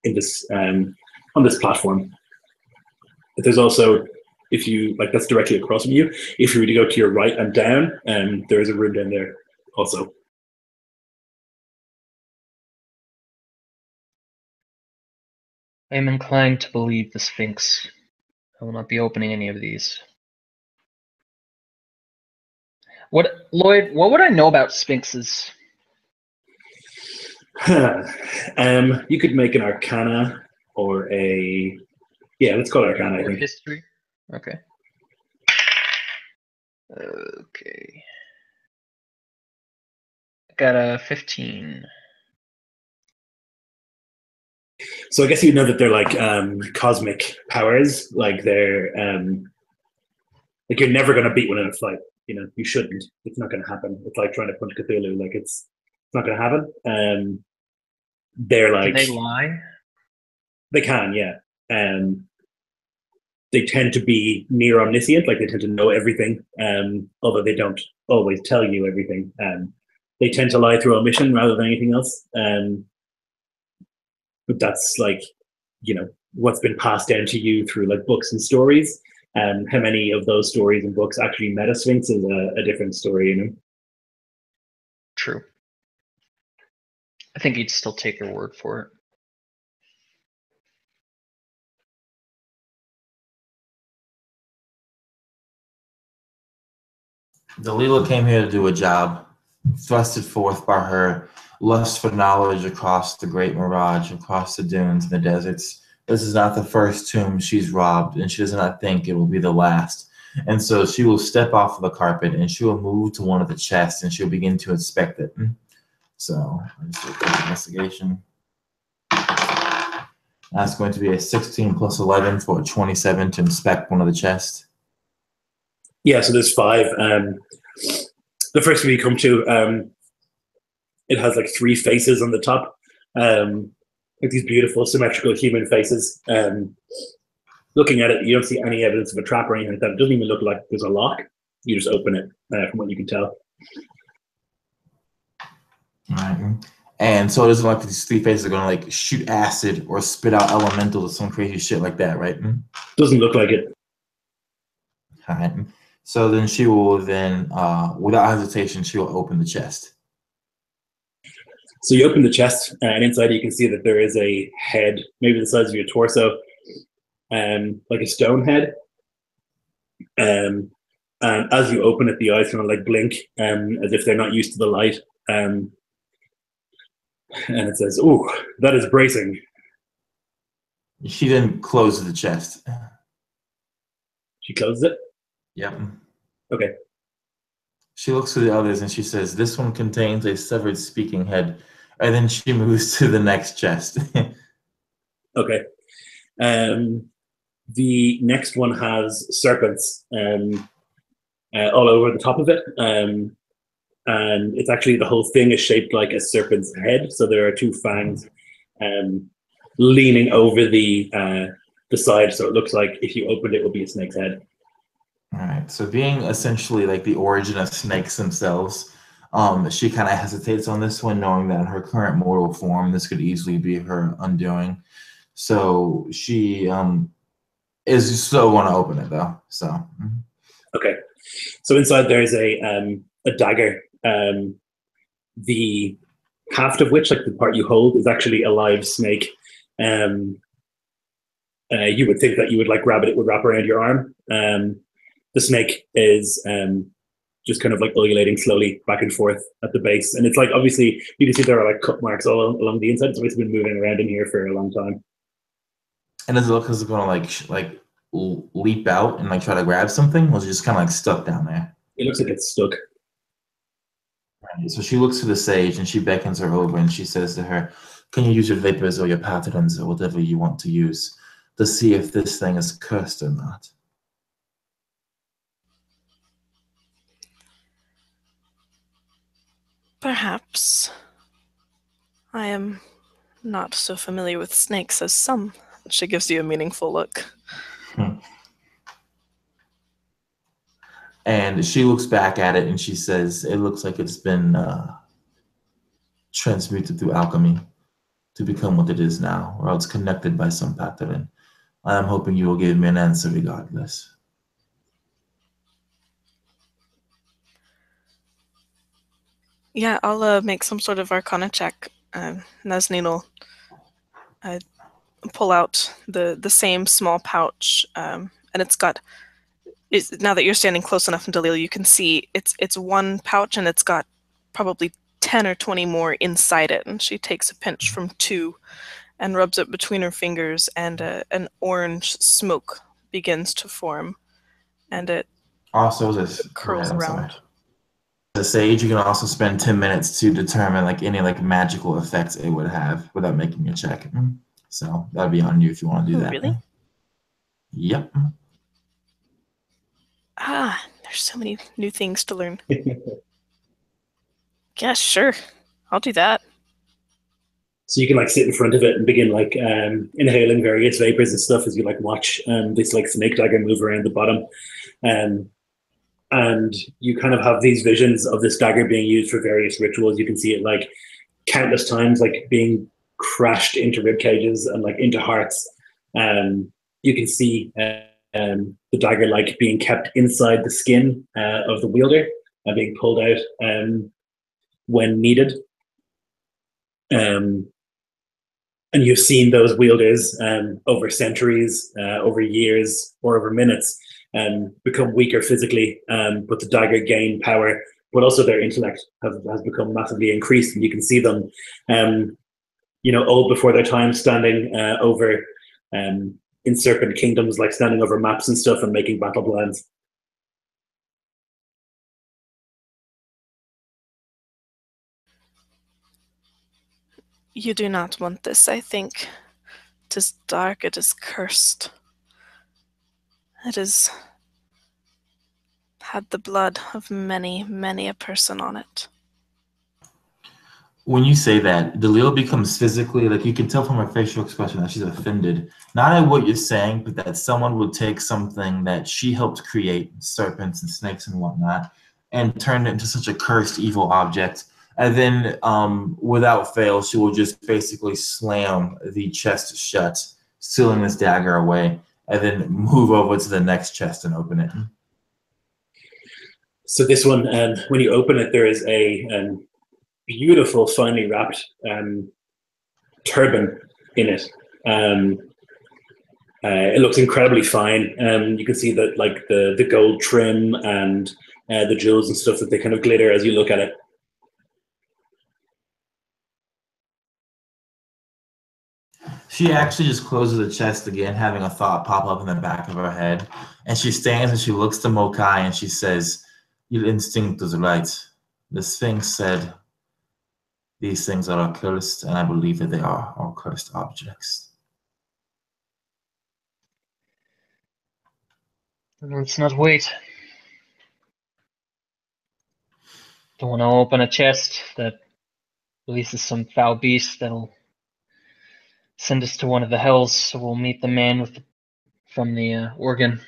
in this on this platform. But there's also, if you like, that's directly across from you. If you were to go to your right and down, there is a room down there also. I am inclined to believe the Sphinx. I will not be opening any of these. Lloyd, what would I know about Sphinxes? You could make an Arcana or a... Yeah, let's call it Arcana, I Or think. history? Okay. Okay. Got a 15. So I guess you know that they're like cosmic powers. Like they're like you're never going to beat one in a fight. You know, you shouldn't. It's not going to happen. It's like trying to punch Cthulhu. Like it's not going to happen. They're like... Can they lie? They can, yeah. They tend to be near omniscient, like they tend to know everything, although they don't always tell you everything. They tend to lie through omission rather than anything else. But that's like, you know, what's been passed down to you through like books and stories. How many of those stories and books actually met a Sphinx is a different story, you know? True. I think you'd still take your word for it. Delilah came here to do a job, thrusted forth by her lust for knowledge across the great mirage, across the dunes and the deserts. This is not the first tomb she's robbed, and she does not think it will be the last. And so she will step off of the carpet, and she will move to one of the chests, and she'll begin to inspect it. So, let's do a quick investigation. That's going to be a 16 plus 11 for a 27 to inspect one of the chests. Yeah, so there's 5. The first one you come to, it has like 3 faces on the top, like these beautiful symmetrical human faces. Looking at it, you don't see any evidence of a trap or anything like that. It doesn't even look like there's a lock. You just open it, from what you can tell. All right. And so it doesn't look like these 3 faces are going to like shoot acid or spit out elementals or some crazy shit like that, right? Doesn't look like it. All right. So then she will without hesitation, she will open the chest. So you open the chest, and inside you can see that there is a head, maybe the size of your torso, like a stone head. And as you open it, the eyes kind of like blink, as if they're not used to the light. And it says, "Ooh, that is bracing." She then closes the chest. She closes it? Yep. Okay. She looks to the others and she says, "This one contains a severed speaking head." And then she moves to the next chest. Okay. The next one has serpents all over the top of it. And it's actually, the whole thing is shaped like a serpent's head. So there are 2 fangs leaning over the side. So it looks like if you opened it, it would be a snake's head. All right. So being essentially like the origin of snakes themselves, she kind of hesitates on this one, knowing that in her current mortal form, this could easily be her undoing. So she is still want to open it though. So Okay. So inside there's a dagger. The haft of which, like the part you hold, is actually a live snake. You would think that you would like grab it; it would wrap around your arm. The snake is just kind of like undulating slowly back and forth at the base, and it's like obviously you can see there are like cut marks all along the inside. So it's been moving around in here for a long time. And does it look as it's gonna like leap out and like try to grab something, or is it just kind of like stuck down there? It looks like it's stuck. Right. So she looks to the sage and she beckons her over and she says to her, "Can you use your vapors or your patterns or whatever you want to use to see if this thing is cursed or not?" Perhaps. I am not so familiar with snakes as some. She gives you a meaningful look. And she looks back at it and she says, "It looks like it's been transmuted through alchemy to become what it is now, or else connected by some pattern. I am hoping you will give me an answer regardless." Yeah, I'll make some sort of arcana check. Nazneen will pull out the same small pouch, and it's got. Now that you're standing close enough in Dalil, you can see it's one pouch and it's got probably 10 or 20 more inside it. And she takes a pinch from 2 and rubs it between her fingers, and an orange smoke begins to form, and it Also, this curls around. The sage, you can also spend 10 minutes to determine like any like magical effects it would have without making a check. So that'll be on you if you want to do that. Really? Yep. There's so many new things to learn. Yeah, sure. I'll do that. So you can like sit in front of it and begin like inhaling various vapors and stuff as you like watch this like snake dagger move around the bottom. And you kind of have these visions of this dagger being used for various rituals. You can see it like countless times, like being crashed into rib cages and like into hearts. You can see the dagger like being kept inside the skin of the wielder and being pulled out when needed. And you've seen those wielders over centuries, over years, or over minutes become weaker physically, but the dagger gain power, but also their intellect has become massively increased. And you can see them, old before their time, standing over in serpent kingdoms, like standing over maps and stuff and making battle plans. You do not want this, I think. It is dark, it is cursed. It has had the blood of many, many a person on it. When you say that, Dalil becomes physically, like you can tell from her facial expression that she's offended. Not at what you're saying, but that someone would take something that she helped create, serpents and snakes and whatnot, and turn it into such a cursed evil object. And then without fail, she will just basically slam the chest shut, sealing this dagger away, and then move over to the next chest and open it. So this one, when you open it, there is a beautiful, finely wrapped turban in it. It looks incredibly fine. You can see that, like the gold trim and the jewels and stuff, that they kind of glitter as you look at it. She actually just closes the chest again, having a thought pop up in the back of her head. And she stands and she looks to Mokai and she says, "Your instinct is right. The Sphinx said these things are cursed, and I believe that they are all cursed objects." Let's not wait. Don't want to open a chest that releases some foul beast that'll send us to one of the hells, so we'll meet the man from the organ.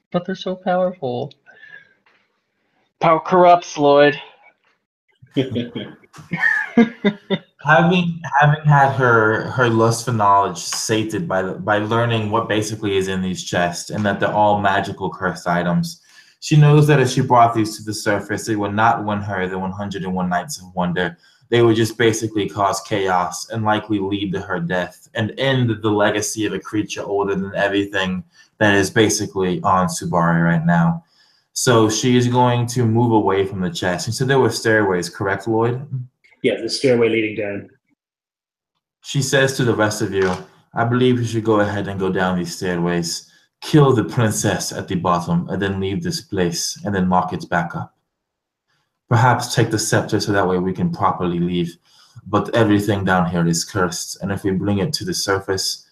But they're so powerful. Power corrupts, Lloyd. Having had her lust for knowledge sated by learning what basically is in these chests and that they're all magical cursed items, she knows that if she brought these to the surface, it would not win her the 101 Nights of Wonder. They would just basically cause chaos and likely lead to her death and end the legacy of a creature older than everything that is basically on Subari right now. So she is going to move away from the chest. You said there were stairways, correct, Lloyd? Yeah, the stairway leading down. She says to the rest of you, I believe you should go ahead and go down these stairways, kill the princess at the bottom, and then leave this place, and then mark it back up. Perhaps take the scepter so that way we can properly leave. But everything down here is cursed, and if we bring it to the surface,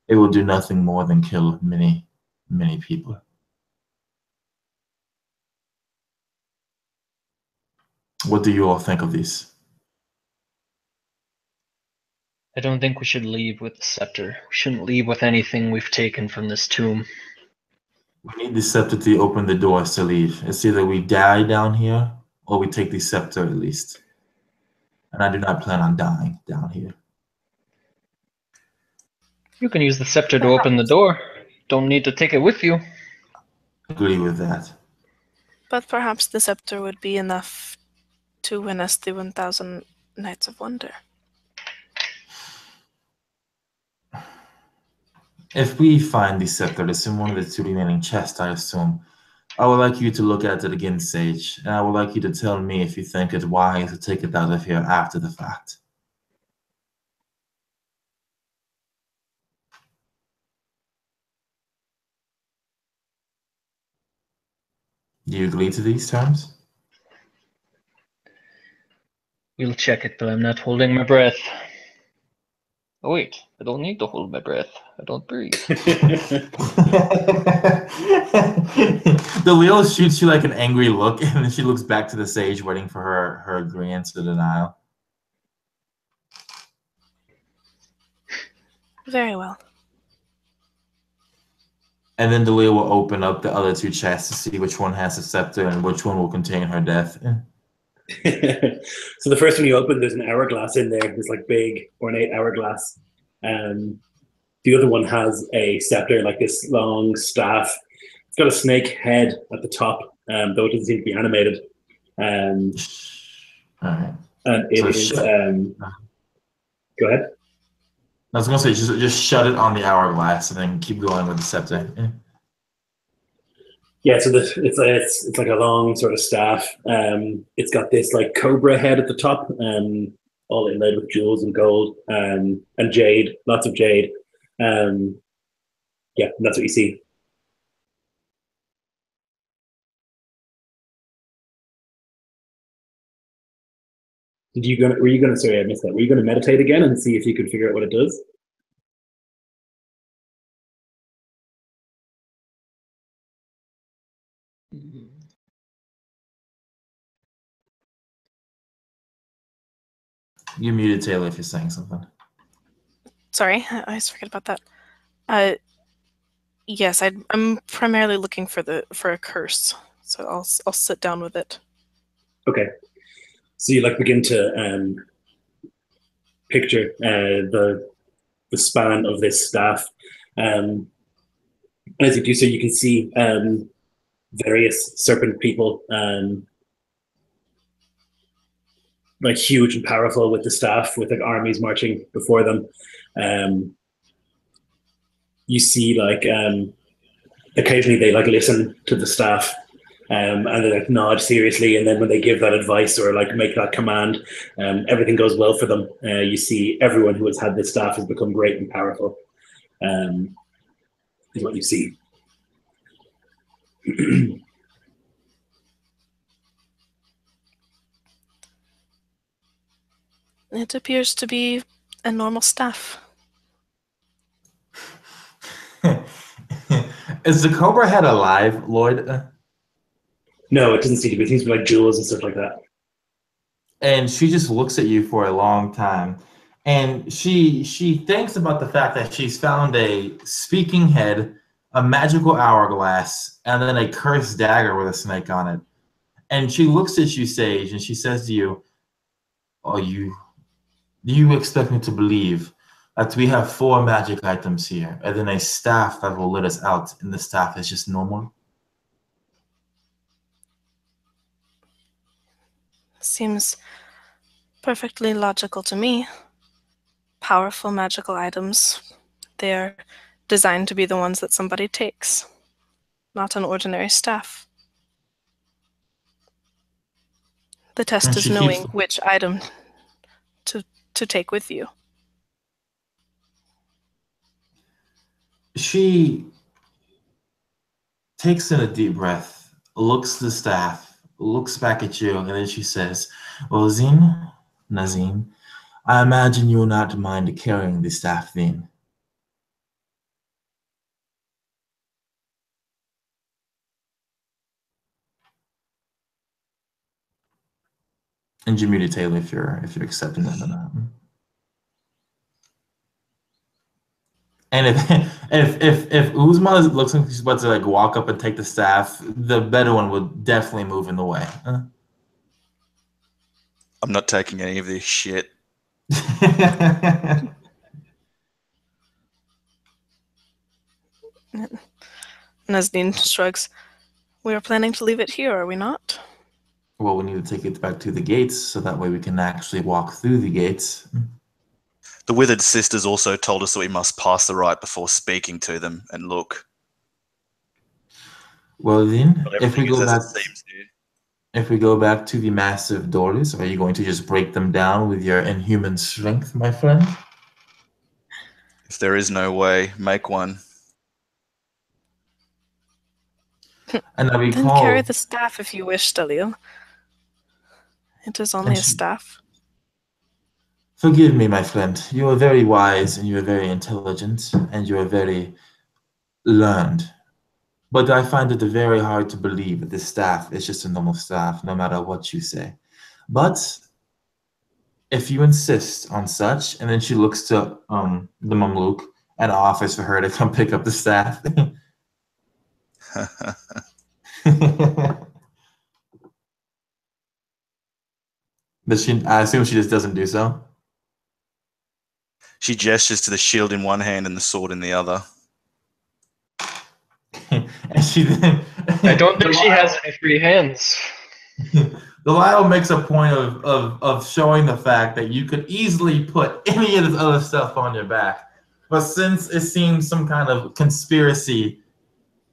it will do nothing more than kill many, many people. What do you all think of these? I don't think we should leave with the scepter. We shouldn't leave with anything we've taken from this tomb. We need the scepter to open the doors to leave. It's either we die down here, or we take the scepter at least. And I do not plan on dying down here. You can use the scepter to open the door. Don't need to take it with you. Agree with that. But perhaps the scepter would be enough to win us the 1,000 Nights of Wonder. If we find the scepter, it's in one of the two remaining chests, I assume. I would like you to look at it again, Sage, and I would like you to tell me if you think it's wise to take it out of here after the fact. Do you agree to these terms? We'll check it, but I'm not holding my breath. Oh wait, I don't need to hold my breath. I don't breathe. The wheel shoots you like an angry look, and then she looks back to the sage, waiting for her agreement to denial. Very well. And then the wheel will open up the other two chests to see which one has the scepter and which one will contain her death. So the first one you open, there's an hourglass in there. This like big ornate hourglass. The other one has a scepter, like this long staff. It's got a snake head at the top, though it doesn't seem to be animated. All right. And it So is. Go ahead. I was gonna say just shut it on the hourglass and then keep going with the scepter. Yeah, so it's like a long sort of staff. It's got this like cobra head at the top, all inlaid with jewels and gold, and jade, lots of jade. Yeah, that's what you see. Were you gonna? Sorry, I missed that. Were you gonna meditate again and see if you could figure out what it does? You're muted, Taylor, if you're saying something. Sorry, I always forget about that. Yes, I'm primarily looking for a curse, so I'll sit down with it. Okay, so you like begin to picture the span of this staff. As you do so, you can see various serpent people, like huge and powerful with the staff, with like armies marching before them. You see like occasionally they like listen to the staff, and they like nod seriously, and then when they give that advice or like make that command, everything goes well for them. You see everyone who has had this staff has become great and powerful, is what you see. It appears to be a normal staff. Is the cobra head alive, Lloyd? No, it doesn't seem to be. It seems to be like jewels and stuff like that. And she just looks at you for a long time. And she thinks about the fact that she's found a speaking head, a magical hourglass, and then a cursed dagger with a snake on it. And she looks at you, Sage, and she says to you, "Oh, you Do you expect me to believe that we have 4 magic items here, and then a staff that will let us out, and the staff is just normal? Seems perfectly logical to me. Powerful magical items. They're designed to be the ones that somebody takes, not an ordinary staff. The test And is she keeps. knowing which item to take with you. She takes in a deep breath, looks at the staff, looks back at you, and then she says, "Well, Nazim, I imagine you will not mind carrying the staff then." And Jimmy Taylor, if you're accepting that or not. And if Uzma looks like she's about to like walk up and take the staff, the better one would definitely move in the way. I'm not taking any of this shit. Nazneen shrugs. We are planning to leave it here, are we not? Well, we need to take it back to the gates so that way we can actually walk through the gates. The Withered Sisters also told us that we must pass the rite before speaking to them, and look. Well then, Not if we everything is go as back, it seems, dude. if we go back to the massive doors, are you going to just break them down with your inhuman strength, my friend? If there is no way, make one. And I Then recall, carry the staff if you wish, Dalil. It is only And a she- staff. forgive me, my friend. You are very wise and you are very intelligent and you are very learned. But I find it very hard to believe that this staff is just a normal staff, no matter what you say. But if you insist on such, and then she looks to the Mamluk and offers for her to come pick up the staff. Does she? I assume she just doesn't do so. She gestures to the shield in one hand and the sword in the other. And she then. I don't think she has any free hands. Delilah makes a point of showing the fact that you could easily put any of this other stuff on your back. But since it seems some kind of conspiracy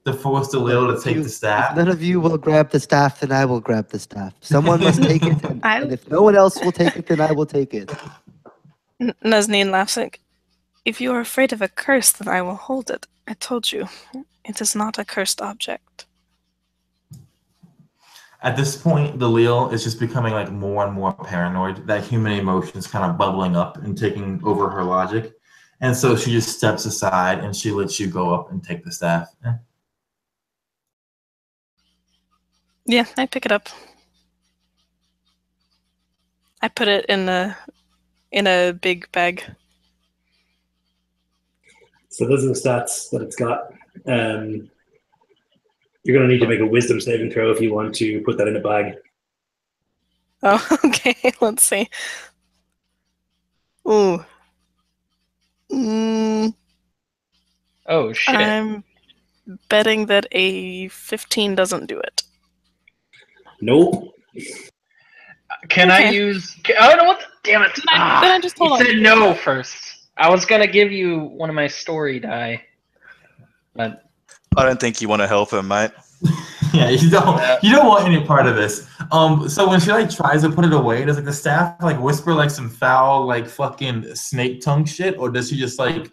to force Dalil to take the If staff, none of you will grab the staff, then I will grab the staff. Someone must take it, and if no one else will take it, then I will take it. Nazneen laughs like, if you are afraid of a curse, then I will hold it. I told you, it is not a cursed object. at this point, Dalil is just becoming like more and more paranoid. That human emotion is kind of bubbling up and taking over her logic. And so she just steps aside and she lets you go up and take the staff. Yeah, I pick it up. I put it in a big bag. So those are the stats that it's got. You're going to need to make a wisdom saving throw if you want to put that in a bag. Oh, okay. Let's see. Ooh. Oh shit! I'm betting that a 15 doesn't do it. Nope. Can I Okay. use? Oh no! What? Damn it! Then I just You hold on. said no first. I was gonna give you one of my story die, but I don't think you want to help her, mate. Yeah, you don't want any part of this. So when she like tries to put it away, does like the staff like whisper like some foul like fucking snake tongue shit, or does she just like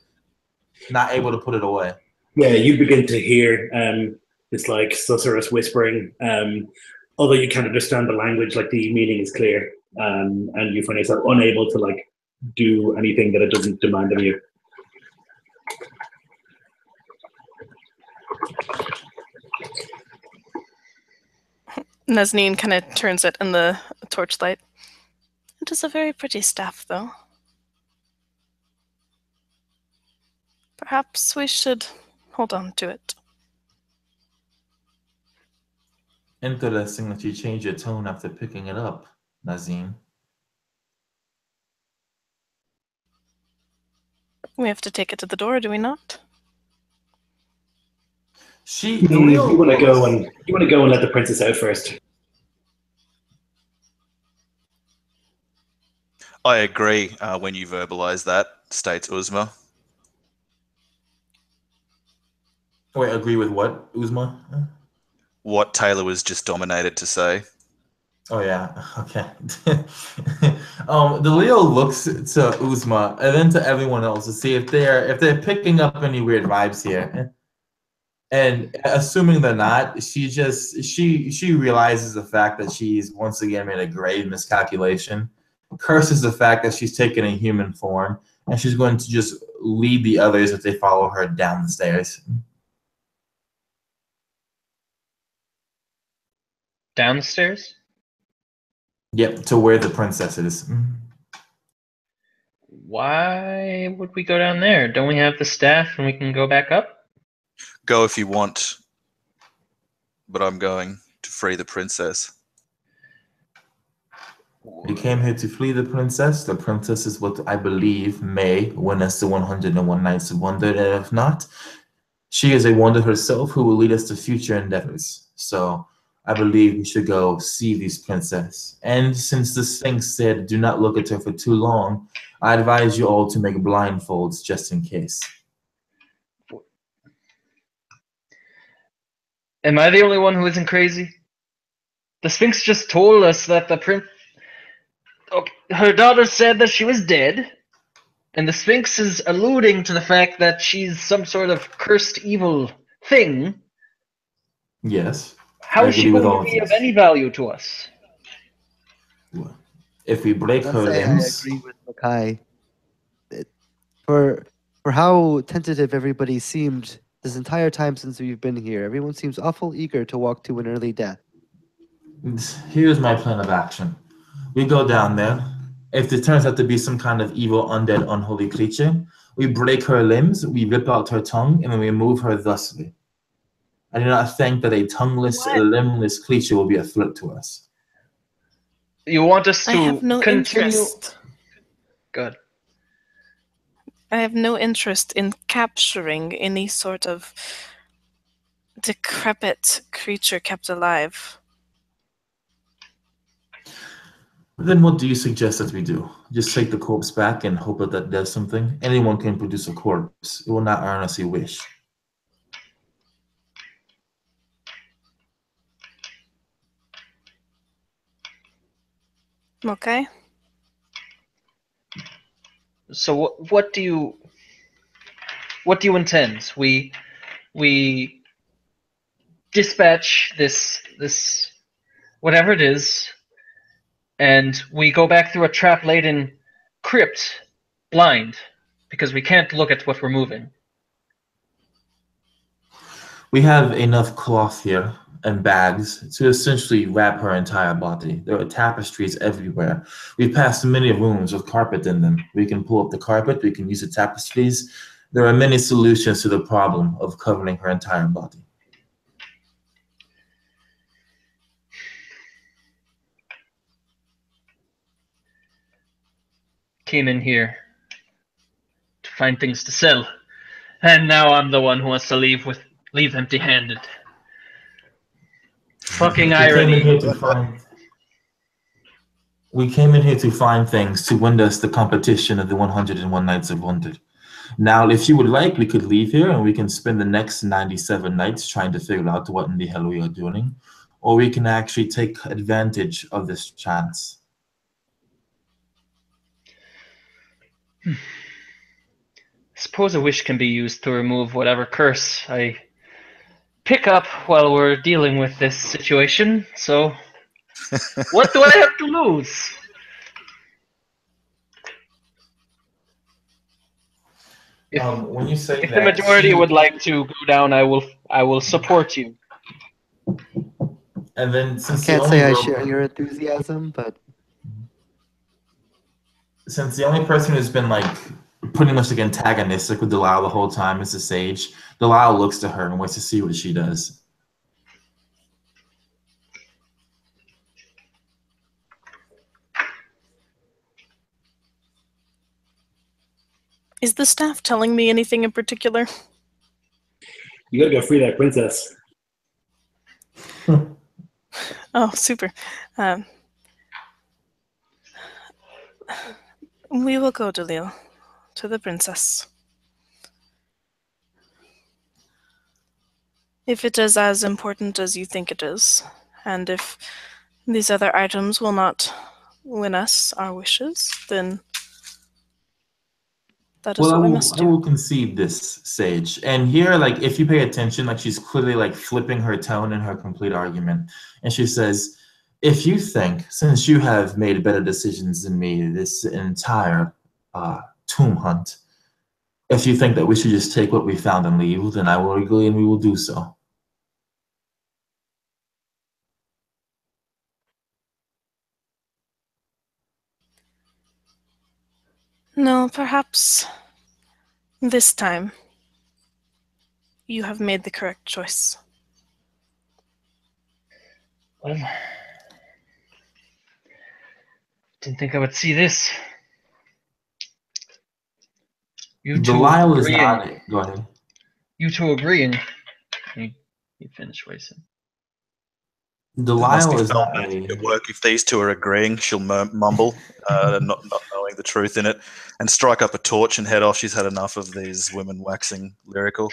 not able to put it away? Yeah, you begin to hear this like susurrus whispering. Although you can't understand the language, like the meaning is clear, and you find yourself unable to like do anything that it doesn't demand of you. Nazneen kind of turns it in the torchlight. It is a very pretty staff, though. Perhaps we should hold on to it. Interesting that you change your tone after picking it up, Nazim. We have to take it to the door, do we not? The Leo You want to go looks- and let the princess out first. I agree when you verbalize that, states Uzma. Wait, agree with what, Uzma? What Taylor was just dominated to say. Oh yeah, okay. The Leo looks to Uzma and then to everyone else to see if they're picking up any weird vibes here. And assuming they're not, she realizes the fact that she's once again made a grave miscalculation, curses the fact that she's taken a human form, and she's going to just lead the others if they follow her down the stairs. Downstairs? Yep, to where the princess is. Why would we go down there? Don't we have the staff and we can go back up? Go if you want, but I'm going to free the princess. We came here to flee the princess. The princess is what I believe may win us the 101 Nights of Wonder, and if not, she is a wonder herself who will lead us to future endeavors. So I believe we should go see this princess. And since the Sphinx said do not look at her for too long, I advise you all to make blindfolds just in case. Am I the only one who isn't crazy? The Sphinx just told us that her daughter said that she was dead, and the Sphinx is alluding to the fact that she's some sort of cursed evil thing. Yes. How I is she agree with going all to of be of this. any value to us? If we break I her must say I limbs, agree with Makai. It- For how tentative everybody seemed this entire time since we've been here, everyone seems awful eager to walk to an early death. here's my plan of action. We go down there. If it turns out to be some kind of evil, undead, unholy creature, we break her limbs, we rip out her tongue, and then we move her thusly. I do not think that a tongueless, What? limbless creature will be a threat to us. You want us I have to no continue? interest. Good. I have no interest in capturing any sort of decrepit creature kept alive. Then what do you suggest that we do? Just take the corpse back and hope that that does something? Anyone can produce a corpse. It will not earn us a wish. Okay? So what do you intend? We dispatch this whatever it is, and we go back through a trap-laden crypt, blind, because we can't look at what we're moving. We have enough cloth here and bags to essentially wrap her entire body. There are tapestries everywhere. We've passed many rooms with carpet in them. We can pull up the carpet, we can use the tapestries. There are many solutions to the problem of covering her entire body. Came in here to find things to sell, and now I'm the one who wants to leave empty-handed. Fucking We came in irony. here to find. We came in here to find things to win us the competition of the 101 Nights of Wonder. Now, if you would like, we could leave here and we can spend the next 97 nights trying to figure out what in the hell we are doing, or we can actually take advantage of this chance. Suppose a wish can be used to remove whatever curse I pick up while we're dealing with this situation, so what do I have to lose? When you say If the that, majority would like to go down, I will support you. and then I since can't say I share your enthusiasm, but since the only person who's been like pretty much like antagonistic with Delilah the whole time is the sage, Delilah looks to her and waits to see what she does. Is the staff telling me anything in particular? You gotta go free that princess. Oh, super. We will go, Dalil, to the princess. If it is as important as you think it is, and if these other items will not win us our wishes, then that is Well, what we must I do. will concede this, Sage. And here, like, if you pay attention, like, she's clearly like flipping her tone in her complete argument. And she says, if you think, since you have made better decisions than me this entire tomb hunt, if you think that we should just take what we found and leave, then I will agree and we will do so. No, perhaps this time you have made the correct choice. Well, didn't think I would see this. You two Belial is agreeing. not. Go ahead. You two agreeing. You finish racing. It must be Delisle is felt not magic a. at work if these two are agreeing. She'll mumble, not knowing the truth in it, and strike up a torch and head off. She's had enough of these women waxing lyrical.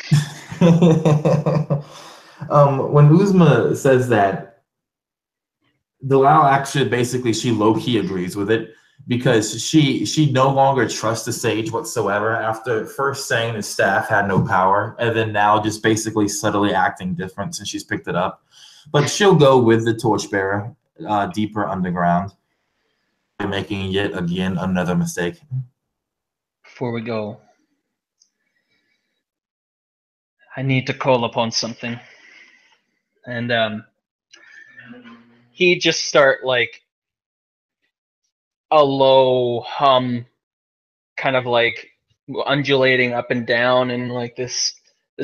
When Uzma says that, Delisle actually basically she low-key agrees with it because she no longer trusts the sage whatsoever after first saying the staff had no power and then now just basically subtly acting different since she's picked it up. But she'll go with the torchbearer deeper underground, making yet again another mistake. Before we go, I need to call upon something. And he just start like a low hum, kind of like undulating up and down in like this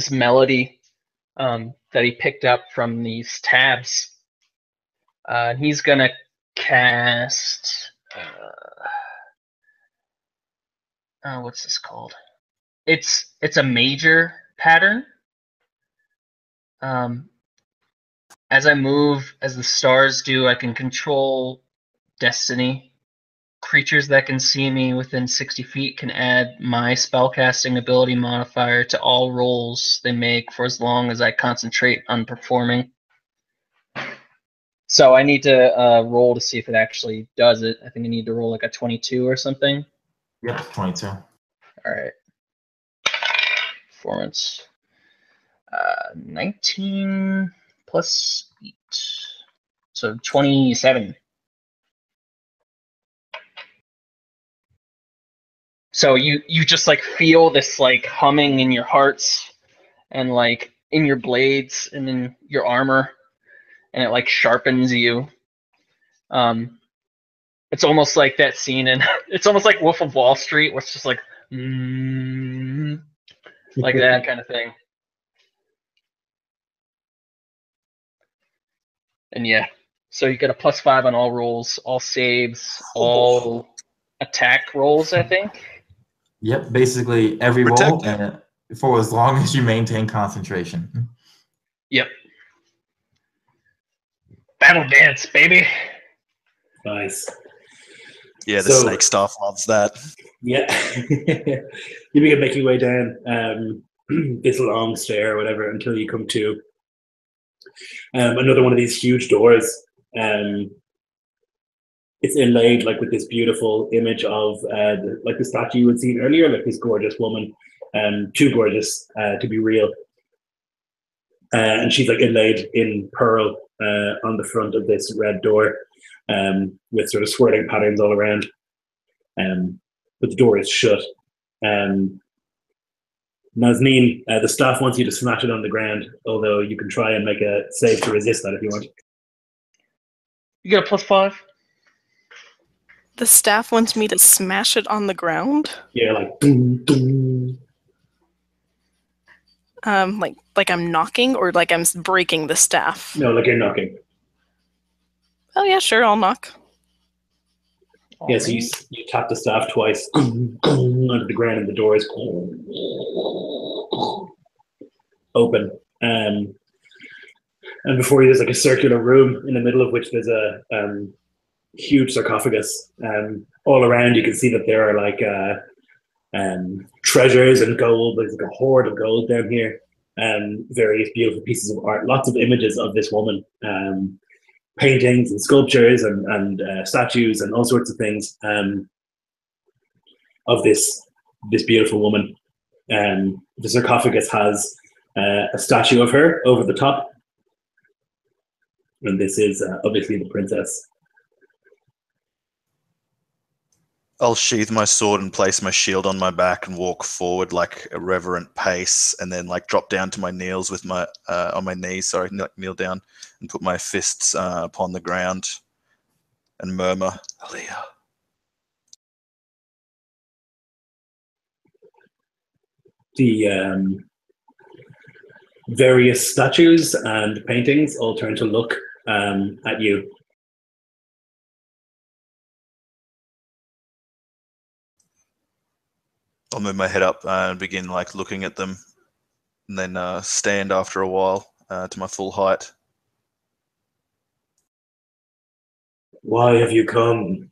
melody that he picked up from these tabs. He's gonna cast what's this called? It's a major pattern. As I move, as the stars do, I can control destiny. Creatures that can see me within 60 feet can add my spellcasting ability modifier to all rolls they make for as long as I concentrate on performing. So I need to roll to see if it actually does it. I think I need to roll like a 22 or something. Yep, 22. All right. Performance. 19 plus 8. So 27. So you just like feel this like humming in your hearts and like in your blades and in your armor, and it like sharpens you. It's almost like that scene in it's almost like Wolf of Wall Street, where it's just like like that kind of thing. And yeah, so you get a +5 on all rolls, all saves, all attack rolls, I think. Yep, basically every roll, and for as long as you maintain concentration. Yep. Battle dance, baby. Nice. Yeah, the snake staff loves that. Yeah. You begin making your way down this long stair or whatever until you come to another one of these huge doors. It's inlaid like with this beautiful image of like the statue you had seen earlier, like this gorgeous woman, too gorgeous to be real. And she's like inlaid in pearl on the front of this red door with sort of swirling patterns all around. But the door is shut. Nazneen, the staff wants you to smash it on the ground, although you can try and make a save to resist that if you want. You get a +5. The staff wants me to smash it on the ground? Yeah, like doom, doom. Like I'm knocking, or like I'm breaking the staff? No, like you're knocking. Oh yeah, sure, I'll knock. Yeah, so you tap the staff twice under the ground, and the doors open. And before you, there's like a circular room in the middle of which there's a huge sarcophagus. All around, you can see that there are like treasures and gold. There's like a hoard of gold down here. Various beautiful pieces of art, lots of images of this woman, paintings and sculptures and statues and all sorts of things of this beautiful woman. The sarcophagus has a statue of her over the top, and this is obviously the princess. I'll sheath my sword and place my shield on my back and walk forward like a reverent pace, and then like drop down to my knees with my on my knees. Sorry, kneel down and put my fists upon the ground and murmur, "Aaliyah." The various statues and paintings all turn to look at you. I'll move my head up and begin like looking at them, and then stand after a while to my full height. Why have you come?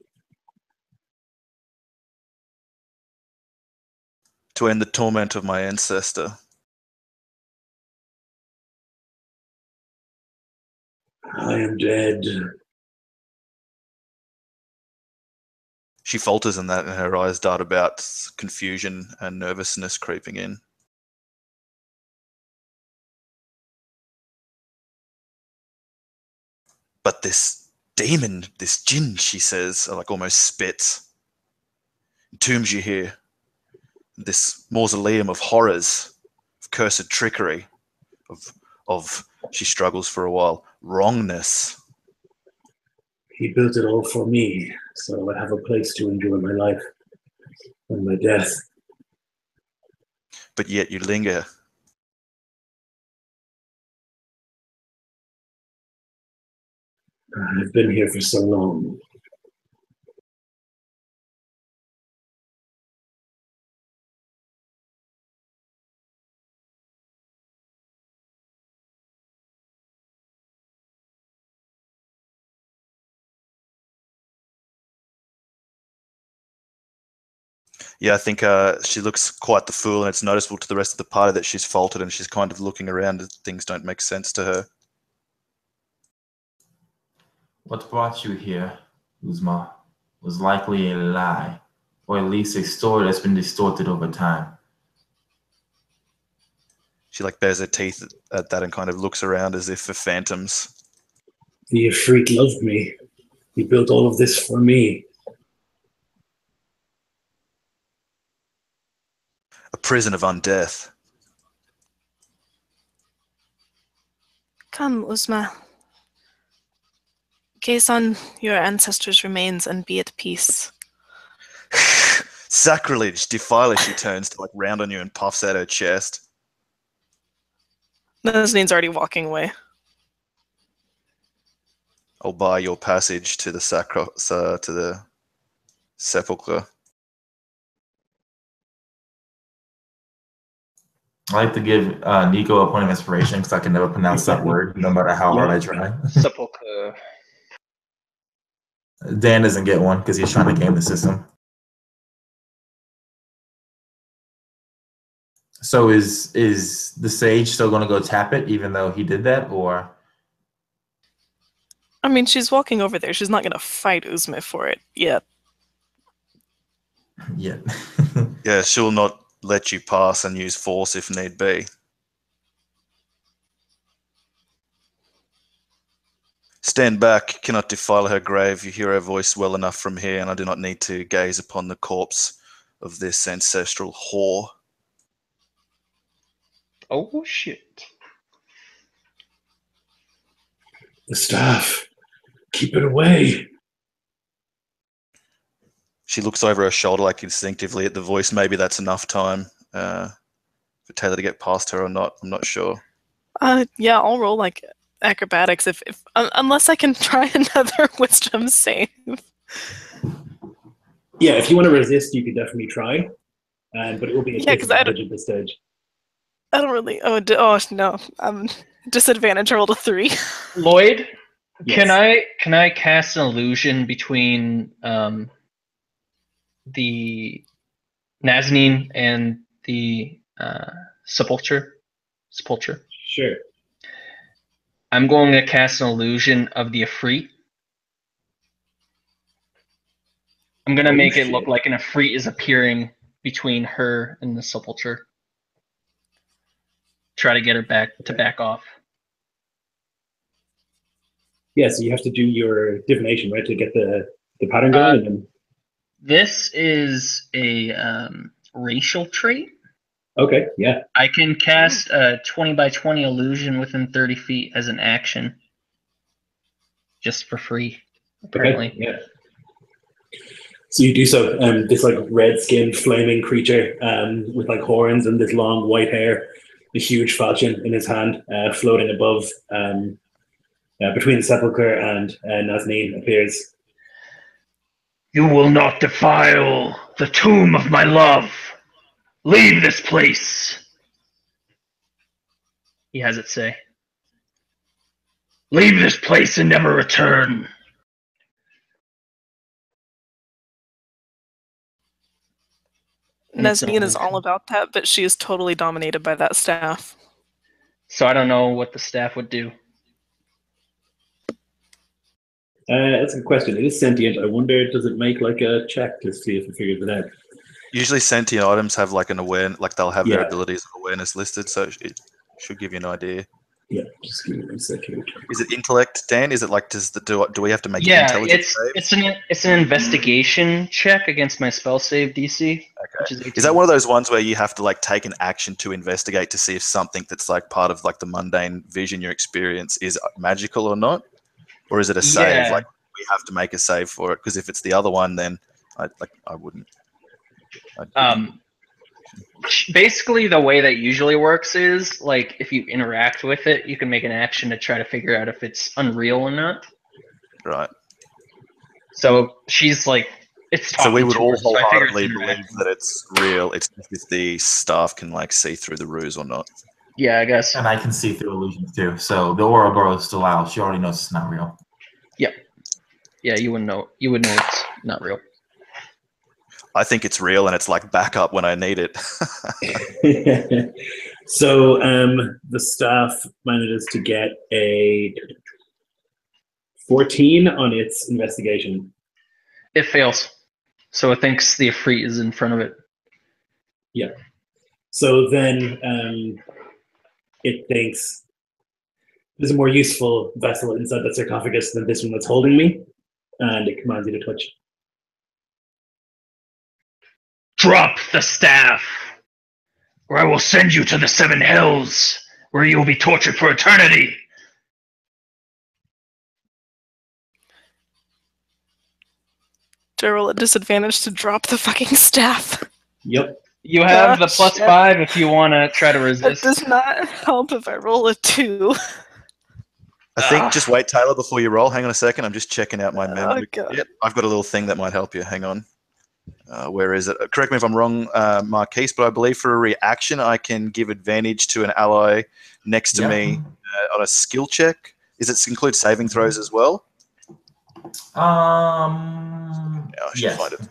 To end the torment of my ancestor. I am dead. She falters in that, and her eyes dart about, confusion and nervousness creeping in. But this demon, this jinn, she says, like almost spits, entombs you here. This mausoleum of horrors, of cursed trickery, of she struggles for a while, wrongness. He built it all for me, so I have a place to enjoy my life and my death. But yet you linger. I've been here for so long. Yeah, I think she looks quite the fool, and it's noticeable to the rest of the party that she's faltered, and she's kind of looking around and things don't make sense to her. What brought you here, Uzma, was likely a lie, or at least a story that's been distorted over time. She like bares her teeth at that and kind of looks around as if for phantoms. The Ifrit loved me. He built all of this for me. A prison of undeath. Come, Uzma. Gaze on your ancestors' remains and be at peace. Sacrilege, defile as she turns to like round on you and puffs out her chest. Nazanin's already walking away. I'll buy your passage to the sepulchre. I like to give Nico a point of inspiration because I can never pronounce that word, no matter how hard I try. Sepulchre. Dan doesn't get one because he's trying to game the system. So is the sage still going to go tap it, even though he did that, or? I mean, she's walking over there. She's not going to fight Uzma for it yet. Yeah. Yeah, she'll not let you pass and use force if need be. Stand back, cannot defile her grave. You hear her voice well enough from here, and I do not need to gaze upon the corpse of this ancestral whore. Oh, shit. The staff. Keep it away. She looks over her shoulder like instinctively at the voice. Maybe that's enough time for Taylor to get past her or not. I'm not sure. Yeah, I'll roll like acrobatics if unless I can try another wisdom save. Yeah, if you want to resist, you could definitely try, but it will be a Yeah, 'cause I disadvantage at this stage. don't really. Oh no, disadvantage. I rolled a 3. Lloyd, Yes. can I cast an illusion between the Nazanin and the sepulcher? Sepulcher. Sure. I'm going to cast an illusion of the Ifrit. I'm gonna Oh, make it shit. look like an Ifrit is appearing between her and the sepulcher. Try to get her back off. Yeah, so you have to do your divination, right, to get the pattern going, and then This is a racial trait. okay, yeah, I can cast a 20 by 20 illusion within 30 feet as an action. Just for free, apparently. okay, yeah. So you do so. This like red-skinned, flaming creature with like horns and this long white hair, a huge falchion in his hand, floating above, between the sepulcher and Nazneen appears. You will not defile the tomb of my love. Leave this place. He has it say. Leave this place and never return. Nazneen is all about that, but she is totally dominated by that staff. So I don't know what the staff would do. That's a good question. It is sentient. I wonder, does it make like a check to see if it figures it out? Usually sentient items have like an awareness, like they'll have their Yeah. abilities of awareness listed, so it should give you an idea. Yeah, just give me 1 second. Is it intellect, Dan? Is it like do we have to make an intelligence save? it's an investigation check against my spell save DC. Okay. Which is 18. Is that one of those ones where you have to like take an action to investigate to see if something that's like part of like the mundane vision you experience is magical or not? Or is it a save? Yeah. Like we have to make a save for it? Because if it's the other one, then I wouldn't. Basically, the way that usually works is like if you interact with it, you can make an action to try to figure out if it's unreal or not. Right. So she's like, it's talking So we would to all her, so I figure it's wholeheartedly believe interacting. that it's real. It's just if the staff can like see through the ruse or not. Yeah, I guess. And I can see through illusions too. So the aura girl is still out. She already knows it's not real. Yeah, you wouldn't know. You would know it's not real. I think it's real and it's like backup when I need it. So the staff manages to get a 14 on its investigation. It fails, so it thinks the Ifrit is in front of it. Yeah. So then it thinks there's a more useful vessel inside the sarcophagus than this one that's holding me, and it commands you to touch. Drop the staff, or I will send you to the 7 hells, where you will be tortured for eternity. Do I roll a disadvantage to drop the fucking staff? Yep. You have the plus shit. 5 if you want to try to That resist. does not help if I roll a 2. I think just wait, Taylor, before you roll. Hang on a second. I'm just checking out my memory. God. Yep, I've got a little thing that might help you. Hang on. Where is it? Correct me if I'm wrong, Marquise, but I believe for a reaction, I can give advantage to an ally next to me on a skill check. Does it include saving throws as well? Yeah, I should find it.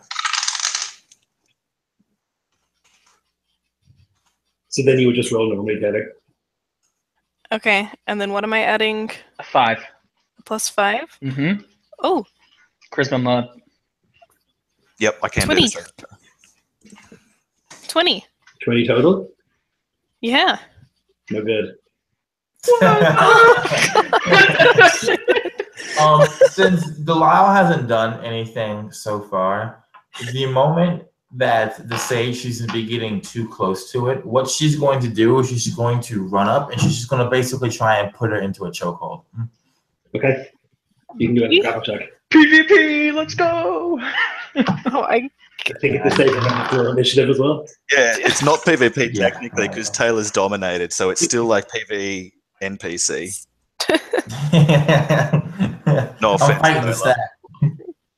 So then you would just roll normally, Taylor. Okay, and then what am I adding? A 5. Plus 5? Mm-hmm. Oh, Charisma mod. Yep, I can 20. do this. 20. 20 total? Yeah. No good. Since Delisle hasn't done anything so far, the moment that the sage seems to be getting too close to it, what she's going to do is she's going to run up and she's just going to basically try and put her into a chokehold. Okay. You can do a grapple check. PvP, let's go! Oh, I think at this stage we're going to have to roll initiative as well. Yeah, it's not PvP Yeah. technically because Taylor's dominated, so it's still like PvE NPC. No I'm offense, fighting the Taylor. staff.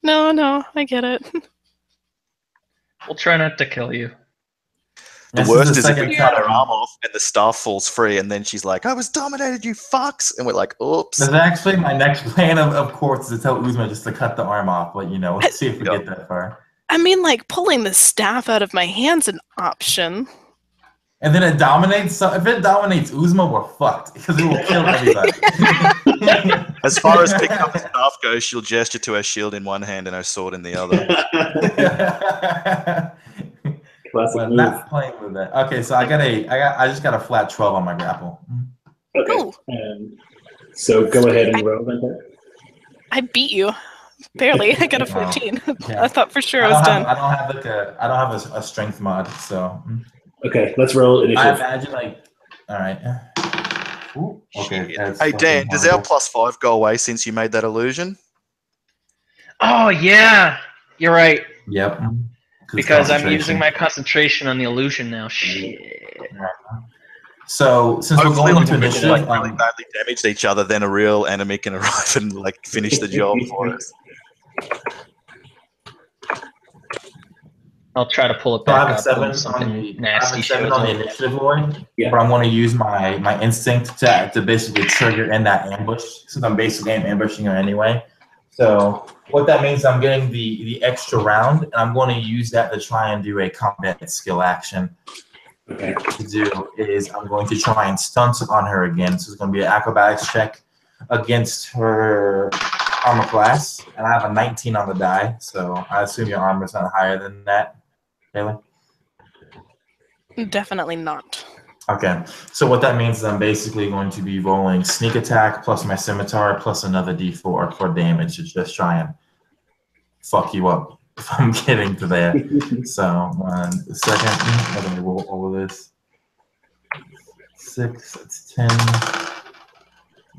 no, I get it. We'll try not to kill you. The This worst the is if we second cut her time. arm off and the staff falls free, and then she's like, "I was dominated, you fucks," and we're like, "Oops." That's actually my next plan, of course, is to tell Uzma just to cut the arm off. But let's see if we get that far. I mean, like, pulling the staff out of my hand's an option. And then it dominates. So if it dominates Uzma, we're fucked because it will kill everybody. As far as picking up the staff goes, she'll gesture to her shield in one hand and her sword in the other. Classic Well, move. not playing with that. Okay, so I just got a flat 12 on my grapple. Okay. Ooh. So go ahead and roll that. I beat you. Barely. I got a 14. Yeah. I thought for sure I was done. I don't have a strength mod, so. Okay, let's roll I initiative. imagine all right. Ooh, okay. Hey Dan, does our +5 go away since you made that illusion? Oh yeah, you're right. Yep. Because I'm using my concentration on the illusion now. Shit. So since we're going into initiative, like really badly damaged each other, then a real enemy can arrive and like finish the job for us. I'll try to pull it So I back have a up 7 when on something the nasty 7 shows on the up. initiative, Lloyd. Yeah. But I'm going to use my instinct to basically trigger in that ambush, since I'm basically ambushing her anyway. So what that means, I'm getting the extra round, and I'm going to use that to try and do a combat skill action. Okay. To do is I'm going to try and stunt on her again. So it's going to be an acrobatics check against her armor class, and I have a 19 on the die. So I assume your armor's not higher than that, Taylor? Definitely not. Okay, so what that means is I'm basically going to be rolling sneak attack plus my scimitar plus another d4 for damage to just try and fuck you up if I'm getting to that. So 1 second, I'm going to roll over this. 6, that's 10,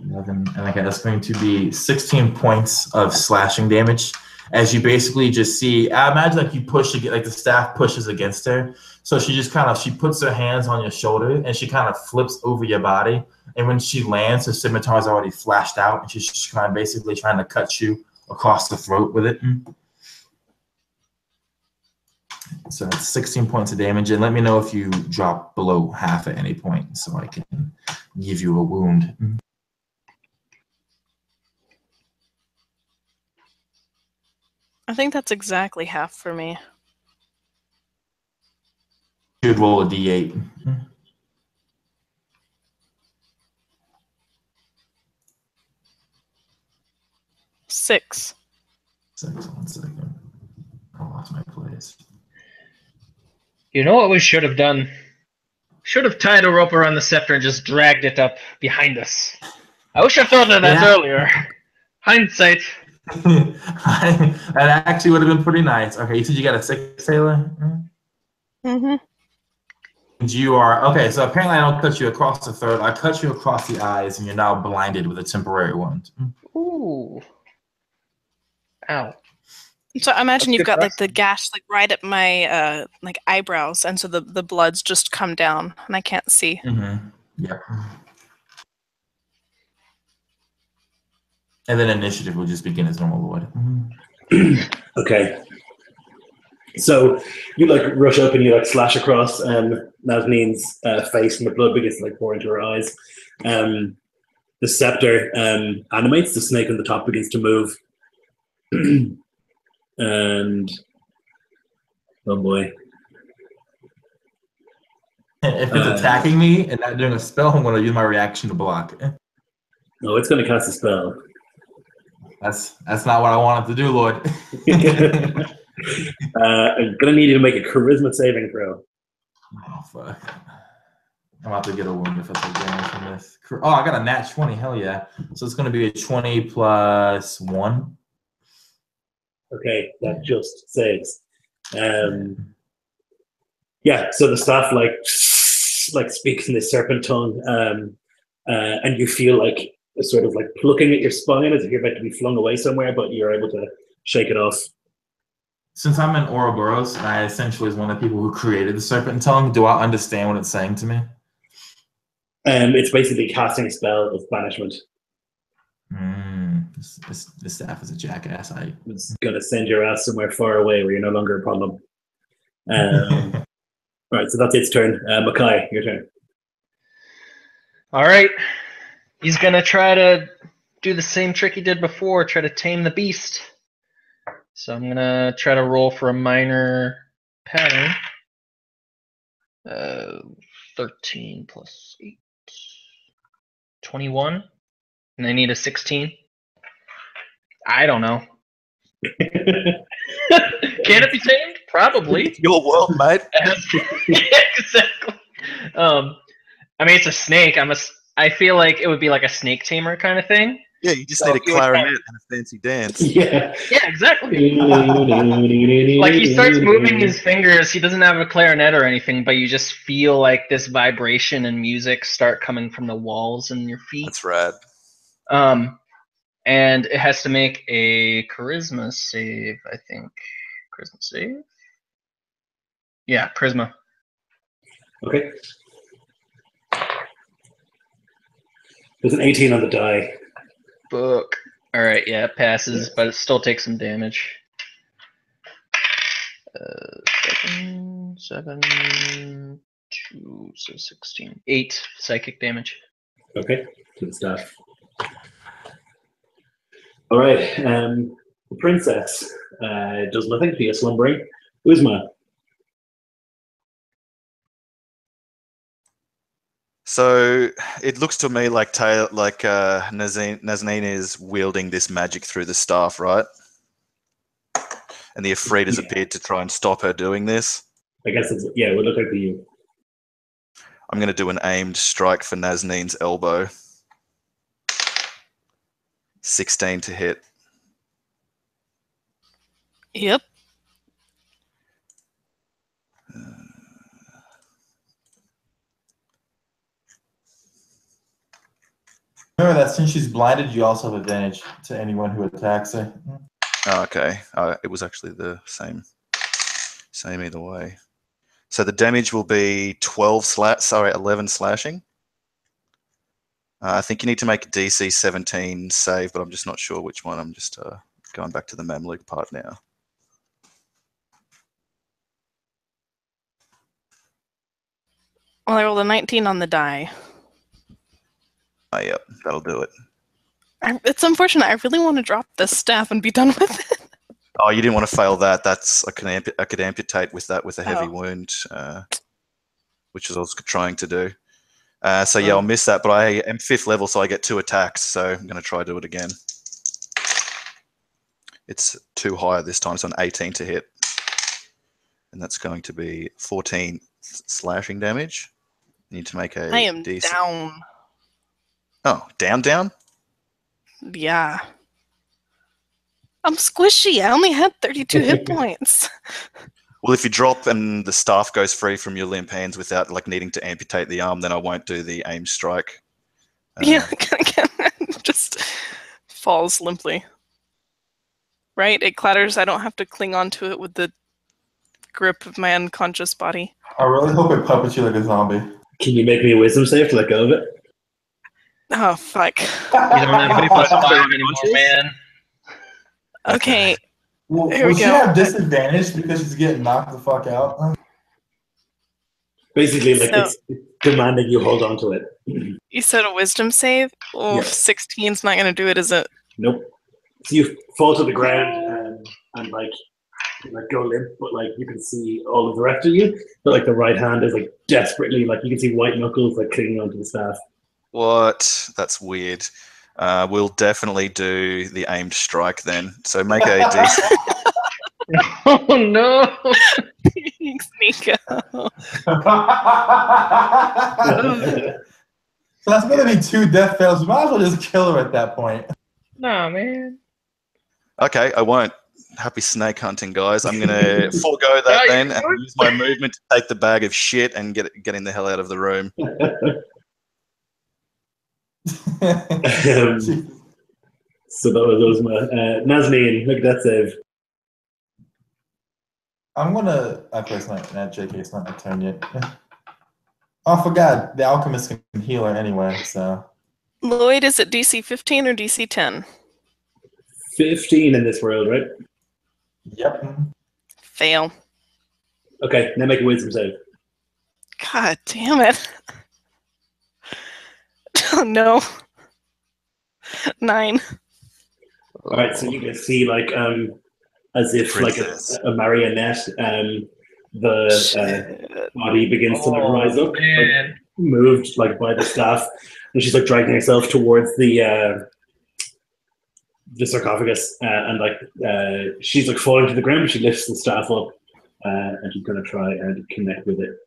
11, and okay, that's going to be 16 points of slashing damage. As you basically just see, I imagine like you push to get like the staff pushes against her. So she just she puts her hands on your shoulder and she kind of flips over your body. And when she lands, her scimitar is already flashed out and she's just basically trying to cut you across the throat with it. So it's 16 points of damage. And let me know if you drop below half at any point so I can give you a wound. I think that's exactly half for me. You should roll a d8. 6. 1 second. I lost my place. You know what we should have done? Should have tied a rope around the scepter and just dragged it up behind us. I wish I thought of that earlier. Hindsight. That actually would have been pretty nice. Okay, you said you got a 6, Taylor? Mm-hmm. You are okay. So apparently, I don't cut you across the throat. I cut you across the eyes, and you're now blinded with a temporary wound. Ooh. Ow. So I imagine you've got like the gash like right at my like eyebrows, and so the blood's just come down, and I can't see. Mm-hmm. Yep. And then initiative will just begin as normal, Lloyd. Okay. So you like rush up and you like slash across Nazanin's face, and the blood begins to like pour into her eyes. The scepter animates. The snake on the top begins to move, and oh boy! If it's attacking me and not doing a spell, I'm going to use my reaction to block. Oh, it's going to cast a spell. That's not what I wanted to do, Lloyd. I'm going to need you to make a charisma saving throw. Oh, fuck. I'm about to get a wound if I take damage from this. Oh, I got a nat 20. Hell yeah. So it's going to be a 20 plus 1. Okay, that just saves. Yeah, so the staff like speaks in this serpent tongue, and you feel like sort of like plucking at your spine as if you're about to be flung away somewhere, but you're able to shake it off. Since I'm in Ouroboros, and I essentially was one of the people who created the serpent tongue, do I understand what it's saying to me? It's basically casting a spell of banishment. This staff is a jackass. It's going to send your ass somewhere far away where you're no longer a problem. All right, so that's its turn. Mackay, your turn. All right. He's gonna try to do the same trick he did before, try to tame the beast. So I'm gonna try to roll for a minor pattern. 13 plus 8. 21. And I need a 16. I don't know. Can it be tamed? Probably. Your world, mate. Yeah, exactly. I mean, it's a snake. I feel like it would be like a snake tamer kind of thing. Yeah, you just So need a you would clarinet have- and a fancy dance. Yeah. Yeah, exactly. Like he starts moving his fingers. He doesn't have a clarinet or anything, but you just feel like this vibration and music start coming from the walls and your feet. That's rad. And it has to make a charisma save, I think. Charisma save? Yeah, charisma. Okay. There's an 18 on the die. Book. All right, yeah, it passes, but it still takes some damage. 7, 2, so 16. 8 psychic damage. Okay, to the staff. All right, the princess does nothing. She is slumbering. Uzma. So it looks to me like Nazneen is wielding this magic through the staff, right? And the Ifrit has appeared to try and stop her doing this. I guess it's, yeah, it would look like you. I'm going to do an aimed strike for Nazneen's elbow. 16 to hit. Yep. Remember that since she's blinded, you also have advantage to anyone who attacks her. Oh, okay. It was actually the same either way. So the damage will be 11 slashing. I think you need to make a DC 17 save, but I'm just not sure which one. I'm just going back to the Mamluk part now. Well, I rolled a 19 on the die. Oh, yep, that'll do it. It's unfortunate. I really want to drop this staff and be done with it. Oh, you didn't want to fail that. I could amputate with that with a heavy wound, which is what I was trying to do. So yeah, I'll miss that, but I am 5th level, so I get 2 attacks, so I'm going to try to do it again. It's too high this time, so an 18 to hit. And that's going to be 14 slashing damage. You need to make a I am DC. down. Oh, down? Yeah. I'm squishy. I only had 32 hit points. Well, if you drop and the staff goes free from your limp hands without like needing to amputate the arm, then I won't do the aim strike. Yeah, just falls limply. Right? It clatters. I don't have to cling onto it with the grip of my unconscious body. I really hope it puppets you like a zombie. Can you make me a wisdom save to let go of it? Oh, fuck. You don't have any plus 5 anymore, man. Okay. Well, Here we will she go. have disadvantage because she's getting knocked the fuck out? Basically, like So- it's demanding you hold on to it. You said a wisdom save? Oh, Yeah. 16's not going to do it, is it? Nope. So you fall to the ground and like go limp, but like you can see all of the rest of you. But like the right hand is like desperately, like you can see white knuckles like clinging onto the staff. What? That's weird. We'll definitely do the aimed strike then. So make a DC. Oh no! Thanks, Nico. So that's gonna be 2 death fails. You might as well just kill her at that point. Nah, man. Okay, I won't. Happy snake hunting, guys. I'm gonna forego that Yeah, then you and would. use my movement to take the bag of shit and getting the hell out of the room. So that was my Nazneen. Look at that save. I'm gonna. Okay, it's not JK. It's not my turn yet. Oh, I forgot. The alchemist can heal her anyway. So Lloyd, is it DC 15 or DC 10? 15 in this world, right? yep. Fail. Okay, now make a wisdom save. God damn it. Oh no. 9. All right, so you can see like as if like Princess. a marionette, the body begins to like rise up, like, Man. moved like by the staff, and she's like dragging herself towards the sarcophagus, and like she's like falling to the ground, but she lifts the staff up, and she's gonna try and connect with it.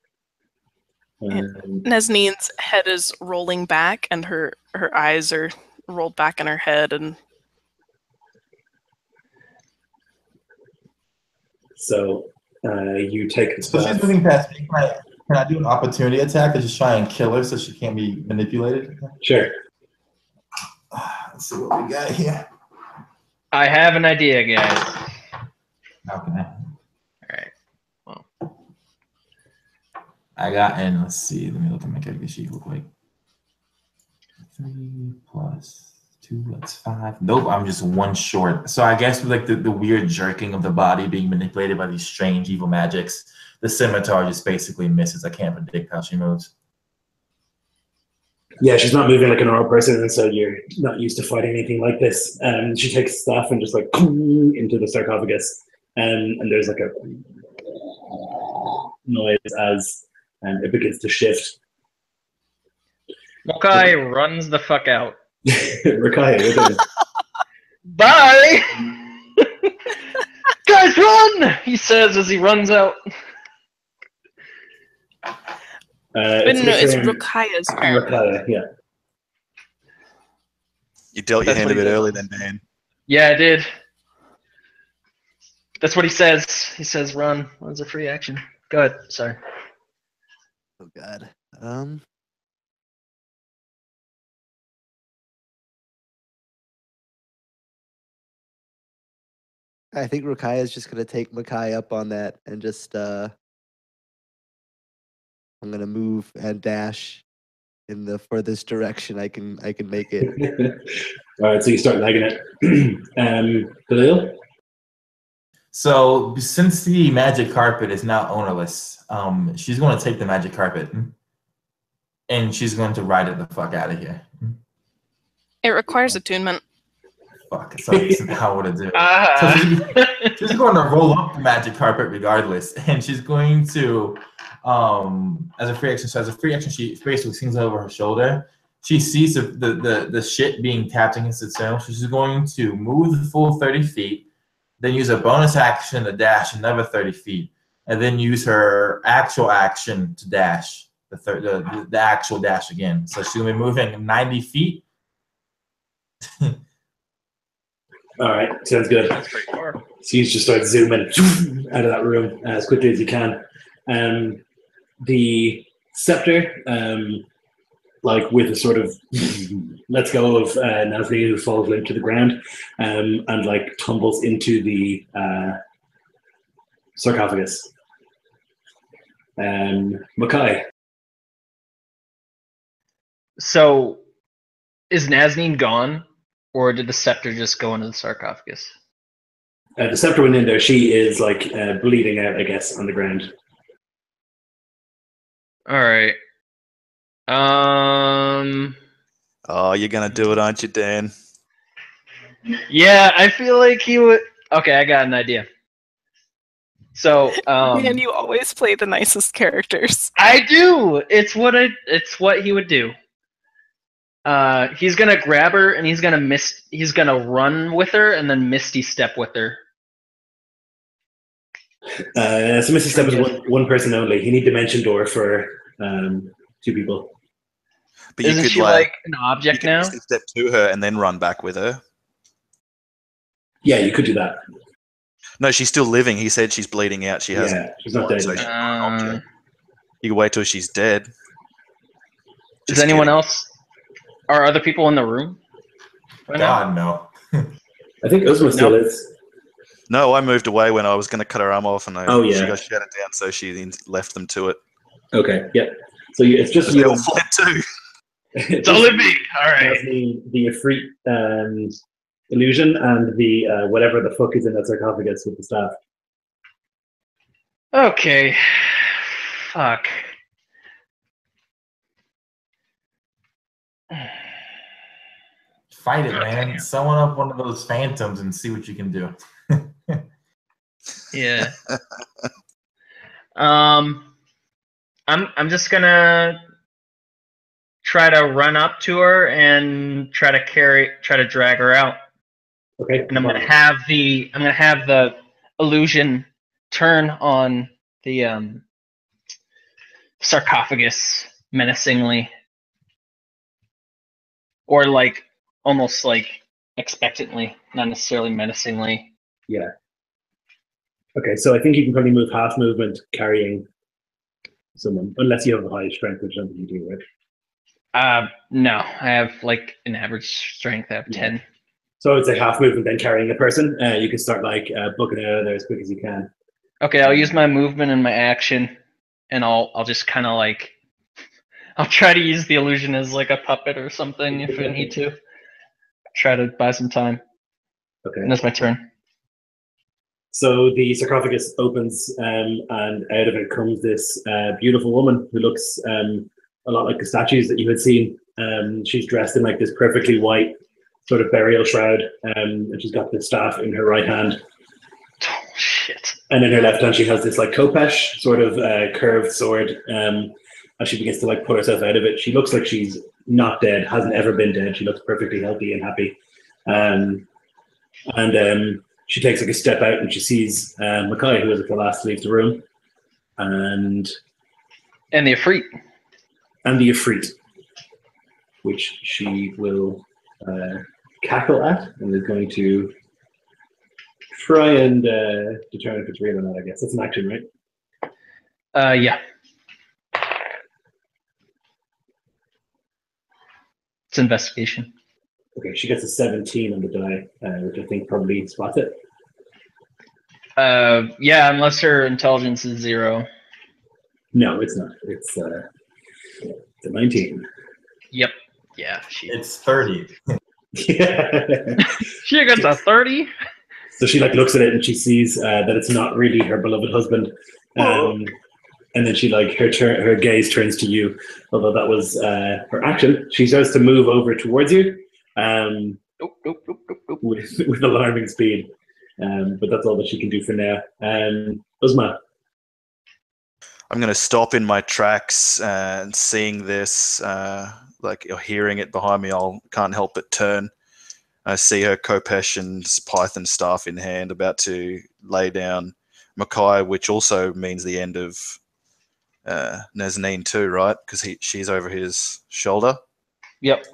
Nesnine's head is rolling back, and her eyes are rolled back in her head, and so you take the So she's staff. moving past me. Can I do an opportunity attack to just try and kill her so she can't be manipulated? Sure. Let's see what we got here. I have an idea, guys. Okay. Alright. Well. I got, and let's see. Let me look at my character sheet real quick. 3 plus 2, that's 5. Nope, I'm just 1 short. So I guess with like the weird jerking of the body being manipulated by these strange evil magics, the scimitar just basically misses. I can't predict how she moves. Yeah, she's not moving like a normal person, and so you're not used to fighting anything like this. She takes staff and just like into the sarcophagus, and there's like a noise as it begins to shift. Mokai runs the fuck out. Rakaya, you're doing. Bye! Guys, run! He says as he runs out. it's Rukaya's turn. Rakaya, yeah. You dealt your That's hand a what he bit did. early then, Dan. Yeah, I did. That's what he says. He says run. Runs a free action. Go ahead. Sorry. Oh God. I think Rukai is just gonna take Makai up on that and just I'm gonna move and dash in the furthest direction I can make it. All right, so you start legging it. Khalil? So since the magic carpet is now ownerless, she's going to take the magic carpet and she's going to ride it the fuck out of here. It requires attunement. Fuck, so how would it do? Ah. She's going to roll up the magic carpet regardless, and she's going to, as a free action, she basically swings over her shoulder. She sees the shit being tapped against itself. She's going to move the full 30 feet, then use a bonus action to dash another 30 feet, and then use her actual action to dash the actual dash again. So she's going to be moving 90 feet. All right, sounds good. That's pretty far. So you just start zooming out of that room as quickly as you can. The scepter, like with a sort of lets go of Nasri, who falls limp to the ground, and like tumbles into the sarcophagus. Makai. So, is Nazneen gone, or did the scepter just go into the sarcophagus? The scepter went in there. She is like bleeding out, I guess, on the ground. All right. Oh, you're gonna do it, aren't you, Dan? Yeah, I feel like he would. Okay, I got an idea. So, Man, you always play the nicest characters. I do. It's what he would do. He's gonna grab her and he's gonna run with her and then Misty step with her. So Misty Step is one person only. You need Dimension Door for 2 people. But Isn't she like an object you now? could step to her and then run back with her. Yeah, you could do that. No, she's still living. He said she's bleeding out. She hasn't. Yeah, she's not dead So yet. she's not an object. You can wait till she's dead. Is Just anyone kidding. else? Are other people in the room? Right now? God, no. I think Uzma still is. No, I moved away when I was going to cut her arm off, and she got shut down, so she left them to it. Okay, yeah. So it's just They you. all fled too. It's only me. All right. The Ifrit illusion and the whatever the fuck is in that sarcophagus with the staff. Okay. Fuck. Fight it, Oh, man. damn. Summon up one of those phantoms and see what you can do. Yeah. I'm just gonna try to run up to her and try to drag her out. Okay. And I'm gonna have the illusion turn on the sarcophagus menacingly, or like almost like expectantly, not necessarily menacingly. Yeah. Okay, so I think you can probably move half movement carrying someone, unless you have a high strength, which I don't think you do, right? No, I have like an average strength. I have 10. So I would say half movement, then carrying a person. You can start like booking it out of there as quick as you can. Okay, I'll use my movement and my action, and I'll just kind of like I'll try to use the illusion as like a puppet or something if I need to. Try to buy some time. Okay. And that's my turn. So the sarcophagus opens, and out of it comes this beautiful woman who looks a lot like the statues that you had seen. She's dressed in like this perfectly white sort of burial shroud, and she's got the staff in her right hand. Oh shit! And in her left hand, she has this like khopesh, sort of curved sword. As she begins to like pull herself out of it, she looks like she's not dead, hasn't ever been dead. She looks perfectly healthy and happy. She takes like a step out and she sees Mackay, who is at the last to leave the room, and the Ifrit. And the Ifrit, which she will cackle at and is going to try and determine if it's real or not, I guess. That's an action, right? Yeah. It's investigation. Okay, she gets a 17 on the die, which I think probably spots it. Yeah, unless her intelligence is 0. No, it's not. It's a 19. Yep. Yeah. It's 30. Yeah. She gets a 30. So she like looks at it and she sees that it's not really her beloved husband, and then she like her gaze turns to you. Although that was her action, she starts to move over towards you, with alarming speed. But that's all that she can do for now. Uzma. I'm going to stop in my tracks and seeing this, like you're hearing it behind me. I can't help but turn. I see her khopesh and python staff in hand, about to lay down Mackay, which also means the end of Nazneen too, right? Because she's over his shoulder. Yep.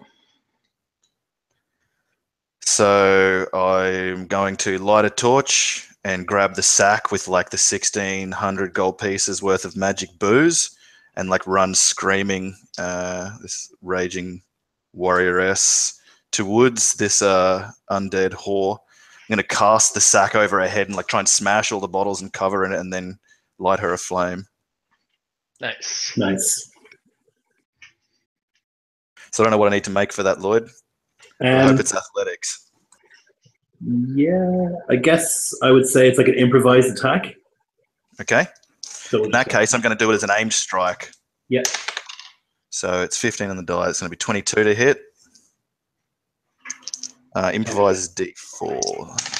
So I'm going to light a torch and grab the sack with like the 1,600 gold pieces worth of magic booze and like run screaming, this raging warrioress towards this undead whore. I'm going to cast the sack over her head and like try and smash all the bottles and cover in it and then light her aflame. Nice. Nice. So I don't know what I need to make for that, Lloyd. I hope it's athletics. Yeah, I guess I would say it's like an improvised attack. Okay. So in that case, I'm going to do it as an aimed strike. Yeah. So it's 15 on the die. It's going to be 22 to hit. Improvise is D4.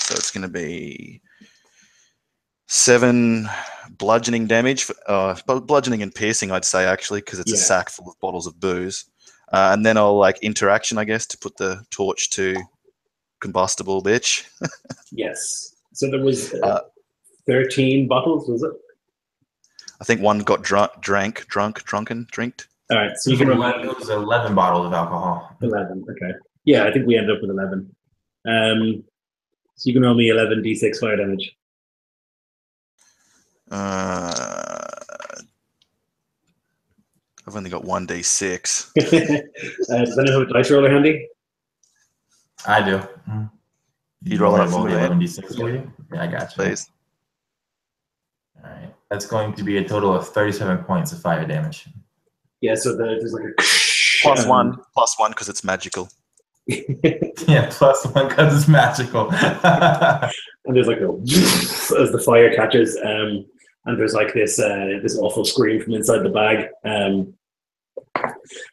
So it's going to be 7 bludgeoning damage. Bludgeoning and piercing, I'd say, actually, because it's a sack full of bottles of booze. And then I'll like interaction, I guess, to put the torch to combustible bitch. Yes. So there was 13 bottles, was it? I think one got drinked. All right. So you can remember it was 11 bottles of alcohol. 11. Okay. Yeah, I think we ended up with 11. So you can roll me 11 d6 fire damage. I've only got 1d6. Does anyone have a dice roller handy? I do. You roll it for me, 11d6 for you? Yeah, I got you. Please. All right. That's going to be a total of 37 points of fire damage. Yeah, so there's like a... Plus one because it's magical. Yeah, plus 1 because it's magical. And there's like a... as the fire catches and there's like this awful scream from inside the bag.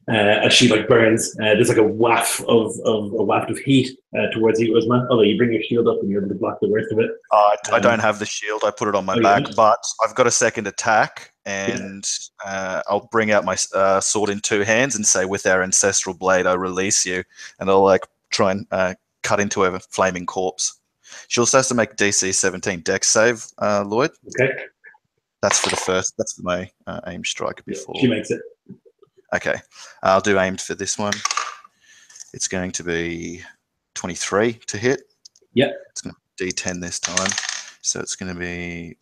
As she like burns, there's like a waft of heat towards you, Uzma. Although you bring your shield up and you're able to block the worst of it. I don't have the shield. I put it on my you back, don't? but I've got a second attack, and I'll bring out my sword in two hands and say, "With our ancestral blade, I release you," and I'll like try and cut into a flaming corpse. She also has to make DC 17 Dex save, Lloyd. Okay. That's for the first. That's for my aim strike before. She makes it. Okay, I'll do aimed for this one. It's going to be 23 to hit. Yep. It's going to be D10 this time. So it's going to be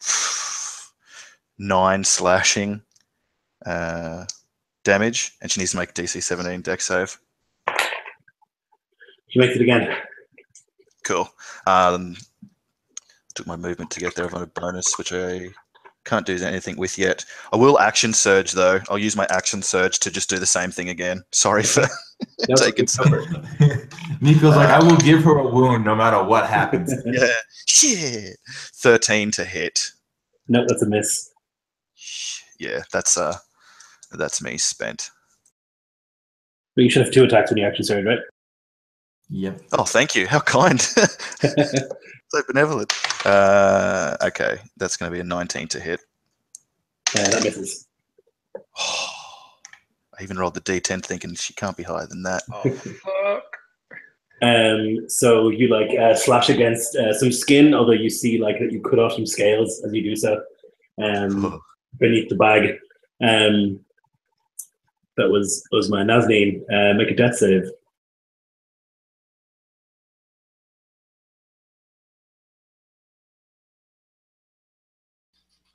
9 slashing damage, and she needs to make DC 17 Dex save. She makes it again. Cool. Took my movement to get there. I've got a bonus, which I can't do anything with yet. I will action surge, though. I'll use my action surge to just do the same thing again. Sorry for taking some. Nico's like, I will give her a wound no matter what happens. Yeah. Shit. 13 to hit. No, that's a miss. Yeah, that's me spent. But you should have 2 attacks when you action surge, right? Yep. Oh, thank you. How kind. So benevolent. Okay, that's going to be a 19 to hit. Yeah, that misses. I even rolled the D10 thinking she can't be higher than that. Oh, fuck. So you like slash against some skin, although you see like that you cut off some scales as you do so beneath the bag. That was my Nazneen. Make a death save.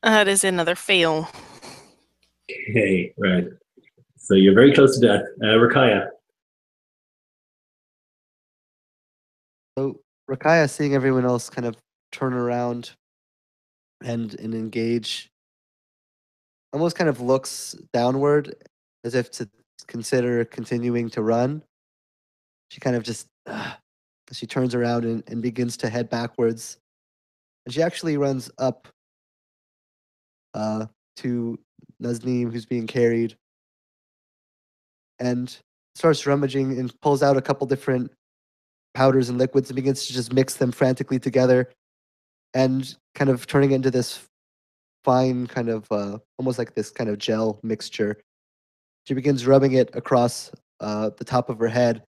That is another fail. Okay, right. So you're very close to death. Rakaya. So Rakaya, seeing everyone else kind of turn around and engage, almost kind of looks downward as if to consider continuing to run. She kind of just she turns around and begins to head backwards, and she actually runs up to Nazneen, who's being carried, and starts rummaging and pulls out a couple different powders and liquids and begins to just mix them frantically together and kind of turning into this fine kind of almost like this kind of gel mixture. She begins rubbing it across the top of her head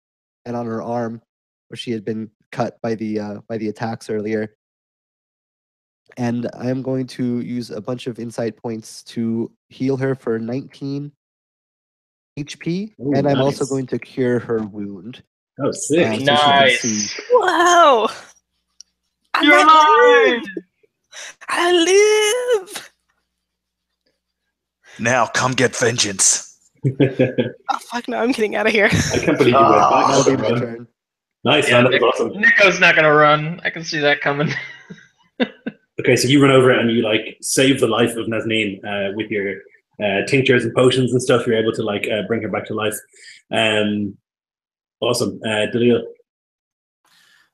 and on her arm where she had been cut by the attacks earlier. And I am going to use a bunch of insight points to heal her for 19 HP. Ooh, and I'm nice. also going to cure her wound. Oh, sick. So she can Nice. see. Wow! You're alive! I live! Now, come get vengeance. Oh, fuck no, I'm getting out of here. I can't believe you went back. That'll be my Well done. turn. Nice, Yeah, man. That was awesome. Nico's not gonna run. I can see that coming. Okay, so you run over and you like save the life of Nazneen with your tinctures and potions and stuff. You're able to like bring her back to life. Awesome. Dalil.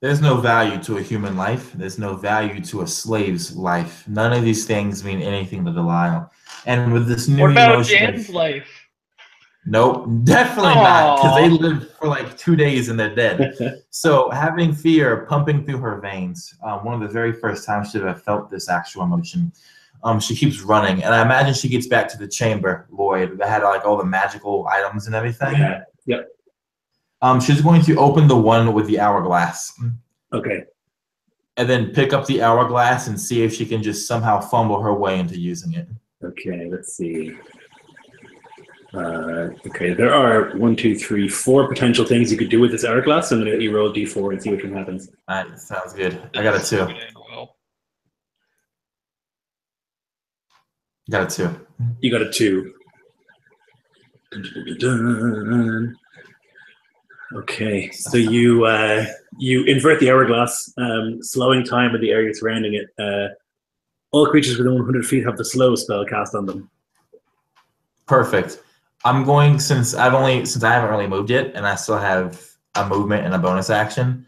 There's no value to a human life. There's no value to a slave's life. None of these things mean anything to Delisle. And with this new What about emotion Jan's life? Nope, definitely not, because they live for like 2 days and they're dead. So having fear pumping through her veins, one of the very first times she ever felt this actual emotion, she keeps running. And I imagine she gets back to the chamber, Lloyd, that had like all the magical items and everything. Yeah. Yep. She's going to open the one with the hourglass. Okay. And then pick up the hourglass and see if she can just somehow fumble her way into using it. Okay, let's see. Okay, there are 1, 2, 3, 4 potential things you could do with this hourglass. I'm going to let you roll D4 and see which one happens. All right, sounds good. I got a 2. Got a 2. You got a 2. Okay, so you invert the hourglass, slowing time in the area surrounding it. All creatures within 100 feet have the slow spell cast on them. Perfect. I'm going, since I haven't really moved yet and I still have a movement and a bonus action,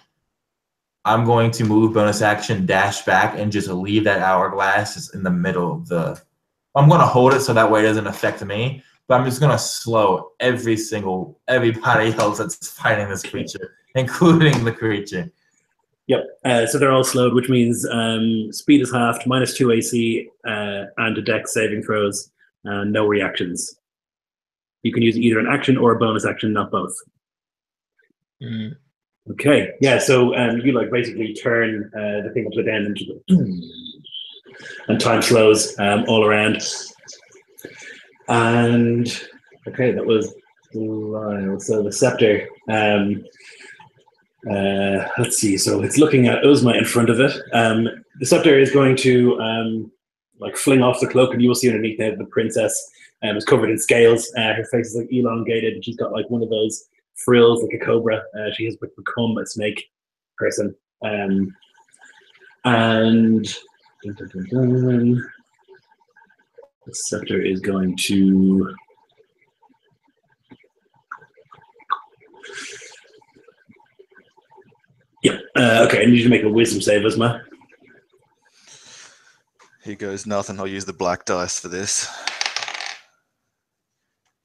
I'm going to move bonus action, dash back, and just leave that hourglass just in the middle of the I'm going to hold it so that way it doesn't affect me. But I'm just going to slow everybody else that's fighting this creature, including the creature. Yep. So they're all slowed, which means speed is halved, -2 AC, and a dex saving throws, and no reactions. You can use either an action or a bonus action, not both. Mm. Okay. Yeah. So you like basically turn the thing upside down and time slows all around. And okay, that was so the scepter. Let's see. So it's looking at Uzma in front of it. The scepter is going to like fling off the cloak, and you will see underneath there the princess is covered in scales. Her face is like elongated, and she's got like one of those frills like a cobra. She has become a snake person. And the scepter is going to. Yeah. Okay. I need you to make a wisdom save, Uzma. Here goes nothing. I'll use the black dice for this.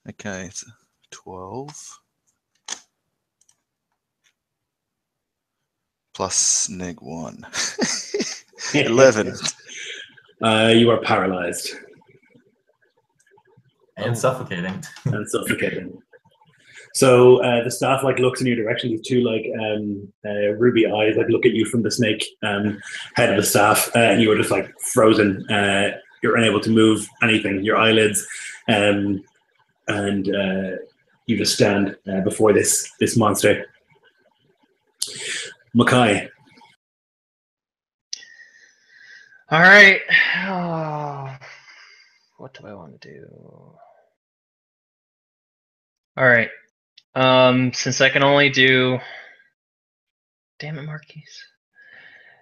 Okay, it's 12 plus -1. 11. You are paralyzed And suffocating. and suffocating. So the staff like looks in your direction. These two like ruby eyes like look at you from the snake head of the staff, and you are just like frozen. You're unable to move anything. Your eyelids, and you just stand before this monster. Makai. All right. Oh, what do I want to do? All right. Since I can only do, damn it, Marquise.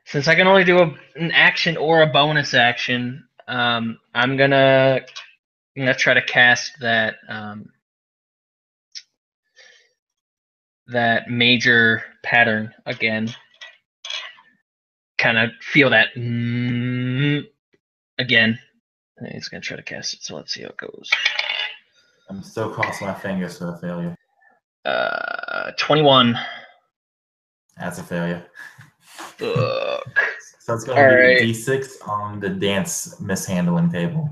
Since I can only do an action or a bonus action, I'm gonna try to cast that that major pattern again. Kind of feel that again. And he's gonna try to cast it. So let's see how it goes. I'm still crossing my fingers for a failure. 21. That's a failure. Ugh. So it's going to be a D6 on the dance mishandling table.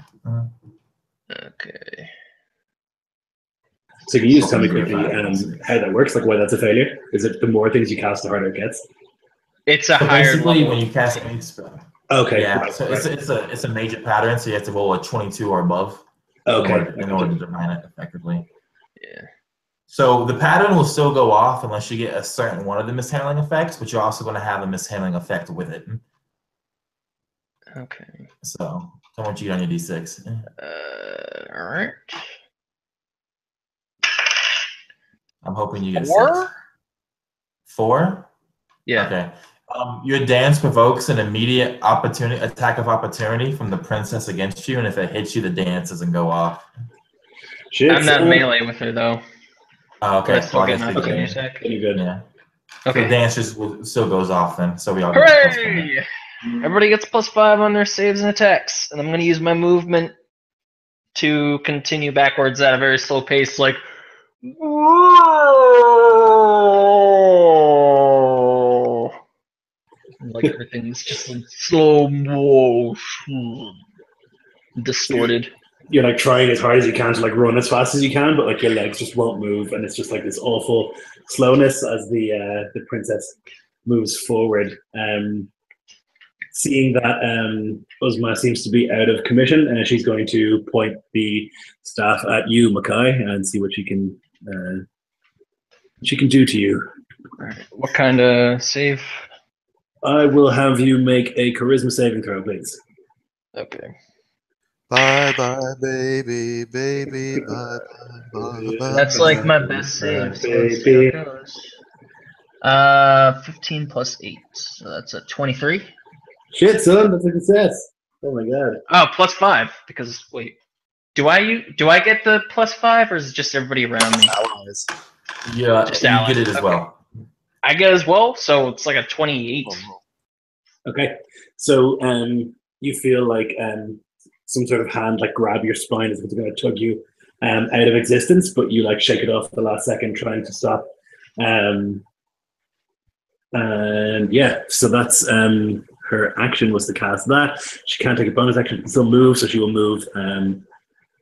Okay. So can you just tell me quickly how that works? Like why that's a failure? Is it the more things you cast, the harder it gets? It's a so higher basically level. when you cast any spell. Okay. Yeah. Right, So right. it's a major pattern, so you have to roll a 22 or above. Okay. In order to define it effectively. Yeah. So the pattern will still go off unless you get a certain one of the mishandling effects, but you're also going to have a mishandling effect with it. Okay. So I want you to get on your D6. All right. I'm hoping you get 4? a 6. 4? Yeah. Okay. Your dance provokes an immediate attack of opportunity from the princess against you, and if it hits you, the dance doesn't go off. Shit, I'm not melee with her though. Oh, okay. But I still get an guess opportunity attack. Pretty good. Yeah. Okay. So the dance just still goes off then. So we all get Hooray! Everybody gets +5 on their saves and attacks, and I'm gonna use my movement to continue backwards at a very slow pace, like. Like everything's just in slow motion, distorted. You're like trying as hard as you can to like run as fast as you can, but like your legs just won't move, and it's just like this awful slowness as the princess moves forward. Seeing that Uzma seems to be out of commission, and she's going to point the staff at you, Makai, and see what she can do to you. All right. What kind of save? I will have you make a charisma saving throw, please. Okay. Bye bye, baby, baby, bye bye, bye. That's like my best save. So let's see how it goes. 15 plus 8, so that's a 23. Shit, son, that's a success. Oh my god. Oh, +5 because wait, do I get the +5 or is it just everybody around me? Allies. Yeah, Just you allies. get it as Okay. well. I get as well, so it's like a 28. Okay, so you feel like some sort of hand like grab your spine as if it's going to tug you out of existence, but you like shake it off at the last second, trying to stop. And yeah, so that's her action was to cast that. She can't take a bonus action, she can still move, so she will move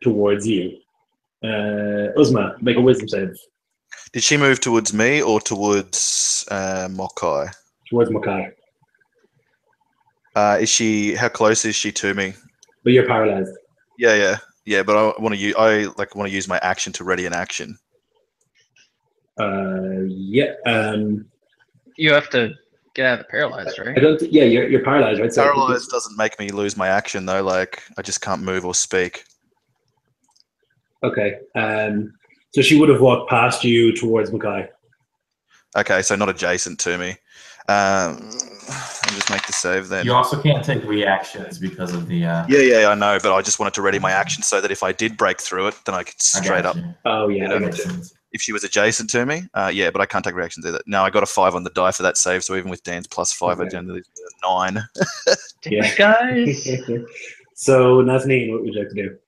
towards you. Uzma, make a wisdom save. Did she move towards me or towards Mokai? Towards Makai. Is she? How close is she to me? But you're paralyzed. Yeah. But I want to use. I like want to use my action to ready an action. Yeah. You have to get out of the paralyzed, right? I don't. Yeah, you're paralyzed, right? So Paralyzed doesn't make me lose my action though. Like I just can't move or speak. Okay. So she would have walked past you towards Makai. Okay, so not adjacent to me. I'll just make the save then. You also can't take reactions because of the. Yeah, I know, but I just wanted to ready my action so that if I did break through it, then I could straight up. Oh yeah, You know, if she was adjacent to me, yeah, but I can't take reactions either. No, I got a 5 on the die for that save, so even with Dan's +5, I generally 9. Damn it, guys. So Nazneen, what would you like to do?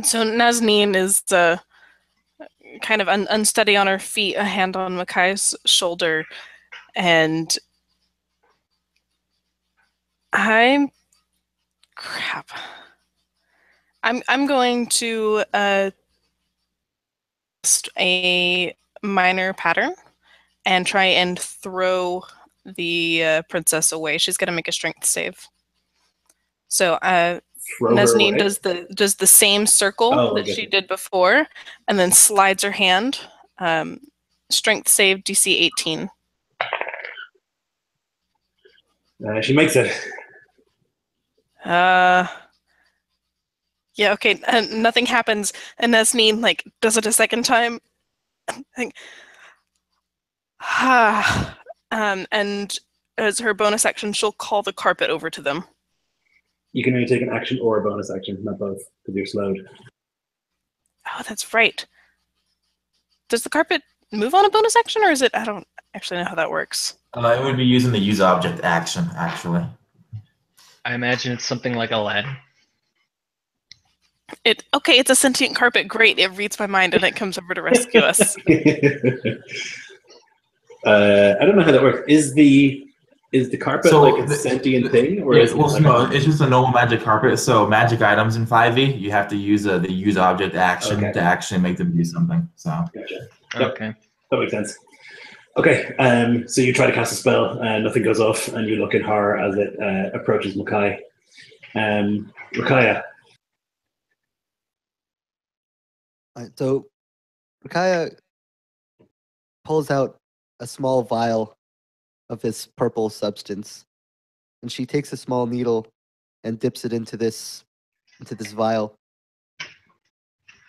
So Nazneen is kind of unsteady on her feet, a hand on Makai's shoulder, and crap. I'm going to a minor pattern and try and throw the princess away. She's going to make a strength save. So Nazneen does the same circle that she did before, and then slides her hand. Strength save DC 18. She makes it. Yeah, okay. Nothing happens, and Nazneen like does it a second time. And as her bonus action, she'll call the carpet over to them. You can only take an action or a bonus action, not both, because you're slowed. Oh, that's right. Does the carpet move on a bonus action, or is it? I don't actually know how that works. It would be using the use object action, actually. I imagine it's something like Aladdin. Okay, it's a sentient carpet. Great, it reads my mind and it comes over to rescue us. I don't know how that works. Is the carpet like a sentient thing, or is it like no? It's just a normal magic carpet. So magic items in 5e, you have to use the use object action to actually make them do something. So gotcha. Okay, that makes sense. Okay, so you try to cast a spell, and nothing goes off, and you look at her as it approaches Makai. Makaya. So Makaya pulls out a small vial of this purple substance, and she takes a small needle and dips it into this vial,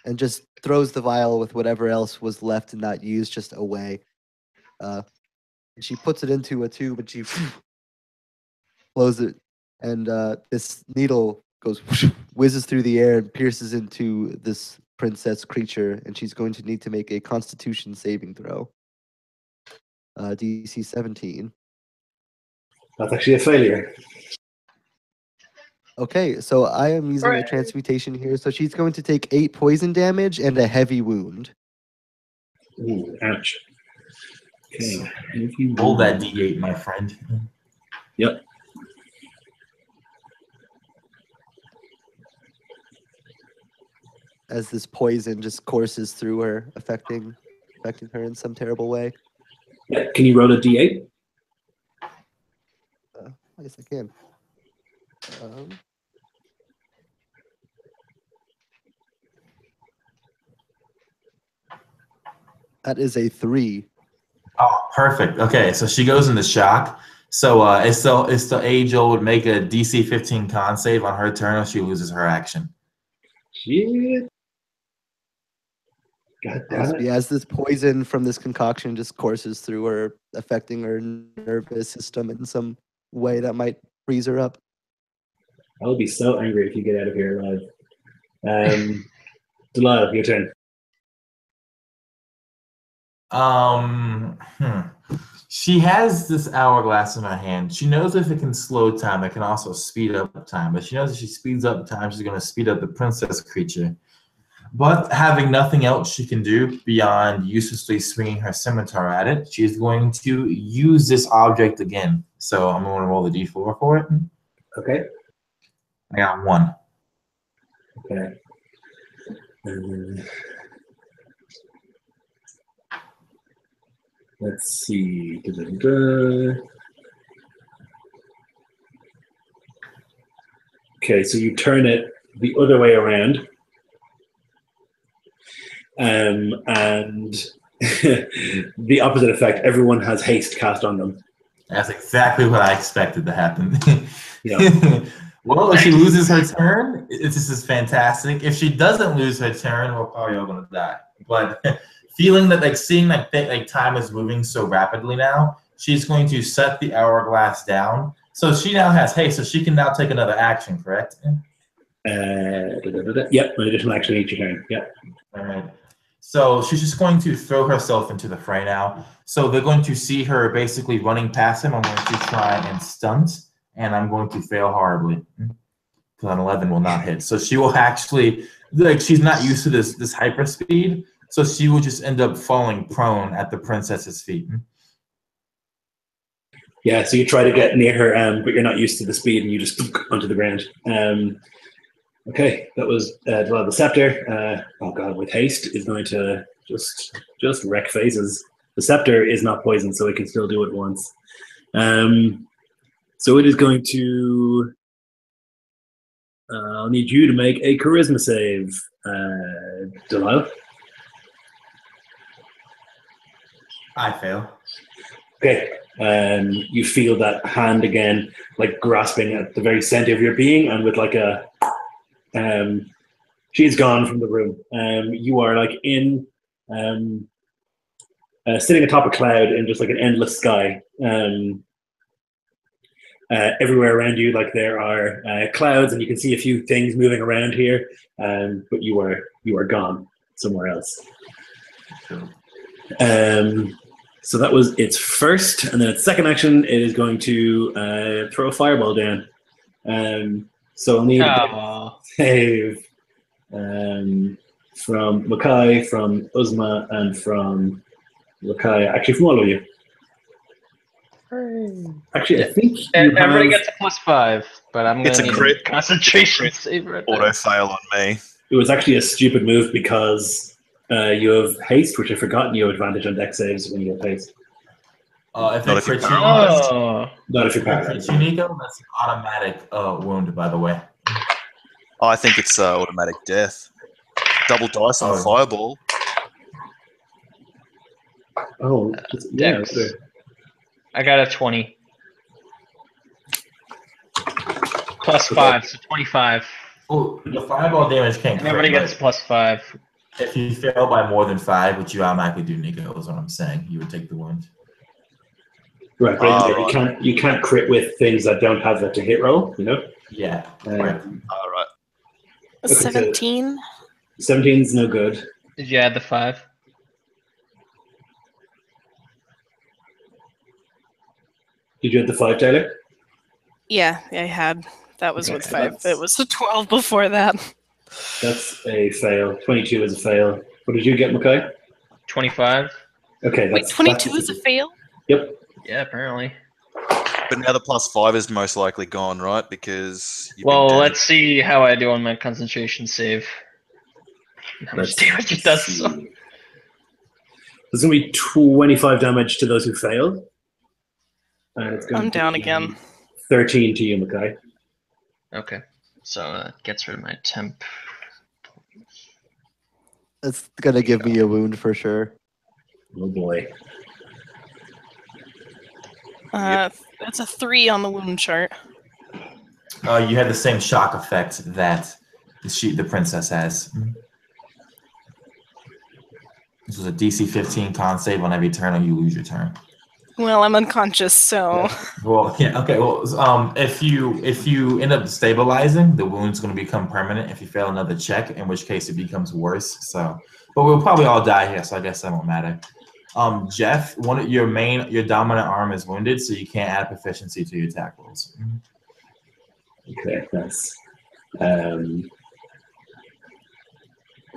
and just throws the vial with whatever else was left and not used just away. And she puts it into a tube and she blows it, and this needle goes whizzes through the air and pierces into this princess creature, and she's going to need to make a Constitution saving throw. DC 17. That's actually a failure. Okay, so I am using a transmutation here, so she's going to take 8 poison damage and a heavy wound. Ooh, ouch. Okay. Roll that D8, my friend. Yep. As this poison just courses through her, affecting her in some terrible way. Yeah. Can you roll a D8? Yes, I can. That is a 3. Oh, perfect. Okay, so she goes into shock. So it's the age-old make a DC 15 con save on her turn, or she loses her action. Shit. God damn it. As this poison from this concoction just courses through her, affecting her nervous system in some way that might freeze her up. I'll be so angry if you get out of here alive. Delilah, your turn. She has this hourglass in her hand. She knows if it can slow time, it can also speed up time. But she knows if she speeds up time, she's going to speed up the princess creature. But having nothing else she can do beyond uselessly swinging her scimitar at it, she's going to use this object again. So I'm going to roll the d4 for it. Okay. I got 1. Okay. Let's see. Okay, so you turn it the other way around. And the opposite effect, everyone has haste cast on them. That's exactly what I expected to happen. Yeah. Well, if she loses her turn, this is fantastic. If she doesn't lose her turn, we're probably all going to die. But feeling that, like, seeing like time is moving so rapidly now, she's going to set the hourglass down. So she now has haste, so she can now take another action, correct? Yep, an additional action each turn. Yep. All right. So she's just going to throw herself into the fray now. So they're going to see her basically running past him. I'm going to try and stunt, and I'm going to fail horribly. Because an 11 will not hit. So she will actually, like, she's not used to this hyper speed, so she will just end up falling prone at the princess's feet. Yeah, so you try to get near her, but you're not used to the speed, and you just onto the ground. Okay, that was the scepter. Oh god, with haste is going to just wreck faces. The scepter is not poisoned, so it can still do it once. So it is going to. I'll need you to make a charisma save, Delilah. I fail. Okay. You feel that hand again, like grasping at the very center of your being, and with like a. She's gone from the room. You are like in, sitting atop a cloud in just like an endless sky. Everywhere around you, like there are clouds, and you can see a few things moving around here. But you are gone somewhere else. So that was its first, and then its second action, it is going to throw a fireball down. So I'll need a save from Makai, from Uzma, and from Makai. Actually, from all of you. Actually, I think everybody gets a +5, but I'm going to need crit. Concentration save right there. Auto fail on me. It was actually a stupid move because you have haste, which I forgot, and you have advantage on deck saves when you have haste. If Not they if you're crit you, Not if you're if they crit paralyzed. you, Nico, that's an automatic wound, by the way. Oh, I think it's automatic death. Double dice on Oh. fireball. Oh, yeah. Dex. I got a 20. +5, so 25. Oh, the fireball damage can't And everybody crit, gets +5. but if you fail by more than 5, which you automatically do, Nico, is what I'm saying, you would take the wound. Right, but Right. you can't crit with things that don't have that to hit roll, you know? Yeah. Right. All right. Okay, so- 17. 17's no good. Did you add the 5? Did you have the 5, Taylor? Yeah, I had. That was Okay, with so 5. that's- It was a 12 before that. That's a fail. 22 is a fail. What did you get, Mackay? 25? Okay, Wait, that's 22 is a fail? Yep. Yeah, apparently. But now the +5 is most likely gone, right? Because you've Well, been damaged. let's see how I do on my concentration save. How much damage it does. see. There's going to be 25 damage to those who failed. And it's going I'm to down be again. 13 to you, Mackay. Okay, so that gets rid of my temp. It's gonna give me a wound for sure. Oh boy. That's a 3 on the wound chart. You had the same shock effect that the princess has. This was a DC 15 con save on every turn, or you lose your turn. Well, I'm unconscious, so Well, yeah, okay. Well, if you end up stabilizing, the wound's going to become permanent. If you fail another check, in which case it becomes worse. So, but we'll probably all die here, so I guess that won't matter. Jeff, your dominant arm is wounded, so you can't add proficiency to your attack rolls. Okay, nice.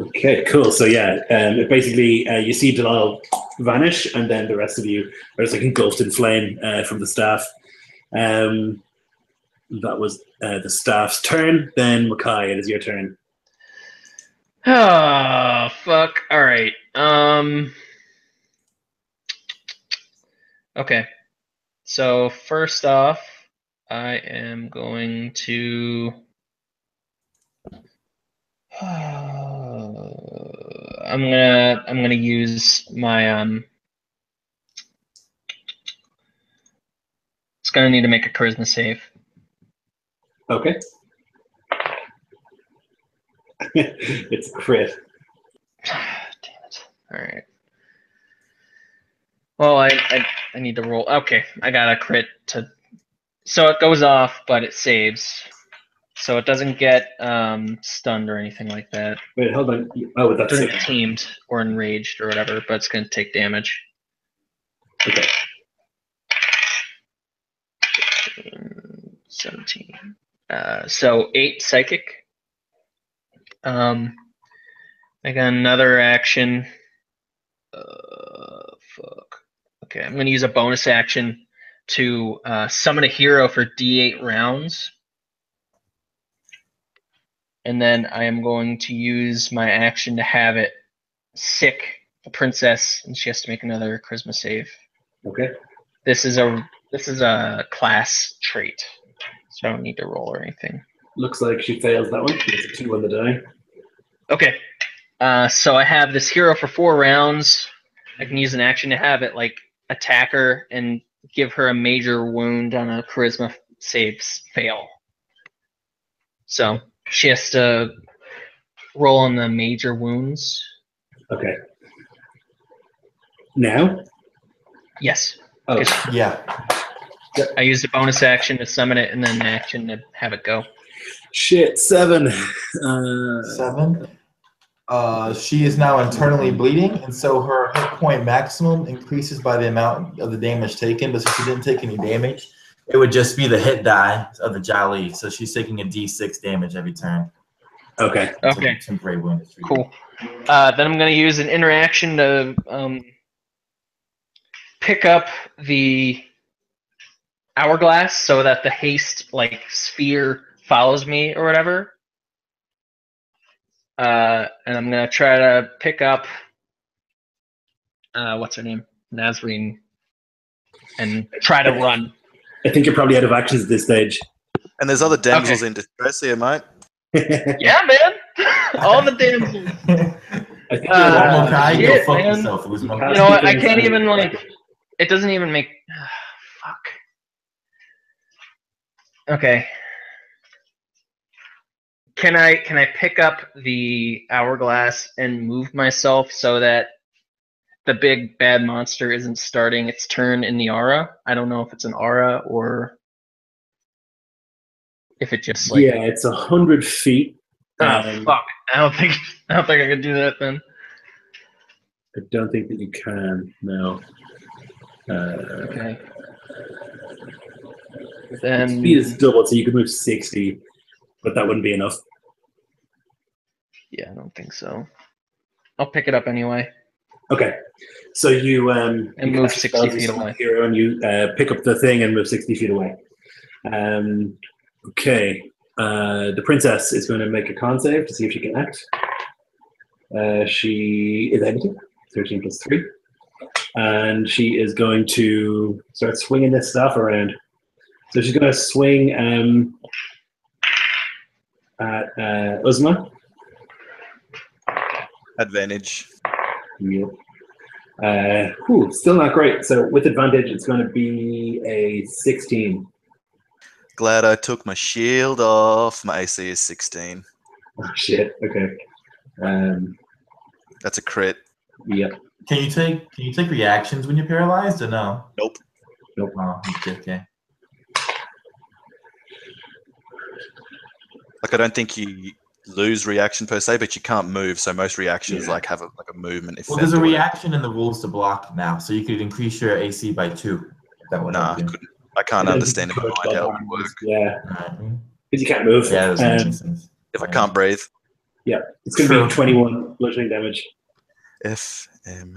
Okay, cool. So yeah, basically you see Dalal vanish, and then the rest of you are just like engulfed in flame from the staff. That was the staff's turn. Then Makai, it is your turn. Oh, fuck. All right. Okay. So first off, I am going to. I'm gonna use my It's gonna need to make a charisma save. Okay. It's a crit. Damn it. All right. Well, I need to roll. Okay, I got a crit to. So it goes off, but it saves. So it doesn't get stunned or anything like that. Wait, hold on. Oh, It that's doesn't get tamed or enraged or whatever, but it's going to take damage. okay. 17. So 8 psychic. I got another action. Fuck. Okay, I'm going to use a bonus action to summon a hero for D8 rounds. And then I am going to use my action to have it sick the princess, and she has to make another charisma save. Okay. This is a class trait, so I don't need to roll or anything. Looks like she fails that one. It's a 2 on the die. Okay. So I have this hero for 4 rounds. I can use an action to have it like attack her and give her a major wound on a charisma saves fail. So she has to roll on the major wounds. Okay. Now? Yes. Oh, Yeah. I used a bonus action to summon it and then an action to have it go. shit. 7. 7. She is now internally bleeding, and so her hit point maximum increases by the amount of the damage taken. But since she didn't take any damage, it would just be the hit die of the Jolly. So she's taking a D6 damage every turn. Okay. Okay. Temporary wound. Cool. Then I'm going to use an interaction to pick up the hourglass so that the haste like sphere follows me or whatever. And I'm going to try to pick up what's her name? Nazreen, and try to run. I think you're probably out of actions at this stage. And there's other damsels in distress here, mate. Yeah, man. All the damsels. I think shit, fuck man. yourself. It was You know what? I can't even like. It doesn't even make. Fuck. Okay. Can I pick up the hourglass and move myself so that the big bad monster isn't starting its turn in the aura? I don't know if it's an aura or if it just like. Yeah, it's 100 feet. Fuck! I don't think I can do that then. I don't think that you can. No. Okay. Its Then speed is double, so you could move 60, but that wouldn't be enough. yeah, I don't think so. I'll pick it up anyway. Okay, so you And you move cast 60 spells, you feet summon away. the hero, and you pick up the thing and move 60 feet away. Okay, the princess is going to make a con save to see if she can act. She is able to, 13 plus 3. And she is going to start swinging this stuff around. So she's going to swing at Uzma. Advantage. Yep. Still not great. So with advantage, it's going to be a 16. Glad I took my shield off. My AC is 16. Oh, shit. Okay. That's a crit. Yep. Can you take reactions when you're paralyzed or no? Nope. Nope. Oh, okay. Like, I don't think you lose reaction per se, but you can't move. So most reactions like have a movement effect. Well, there's a or whatever. reaction in the rules to block now, so you could increase your AC by 2. If that would Nah, help you. I can't understand in my Touch mind how it button. would work. Yeah, Alright. because you can't move. Yeah, that doesn't make any sense. If I can't breathe. Yeah, it's going to True. be 21 bludgeoning damage. FMD.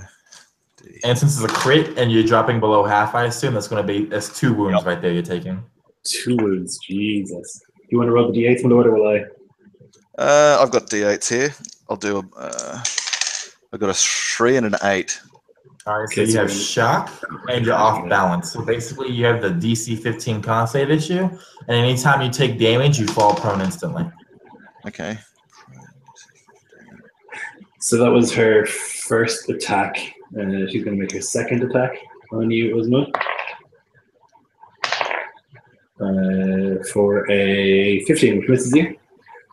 And since it's a crit and you're dropping below half, I assume that's 2 wounds right there you're taking. 2 wounds, Jesus. Do you want to roll the d8s, my lord, or will I? I've got d8s here. I'll do I've got a 3 and an 8. All right, so Okay, you so have we're- shock and you're off balance. So basically, you have the DC 15 con save issue, and anytime you take damage, you fall prone instantly. Okay. So that was her first attack. She's going to make her second attack on you, Uzma. For a 15, which misses you.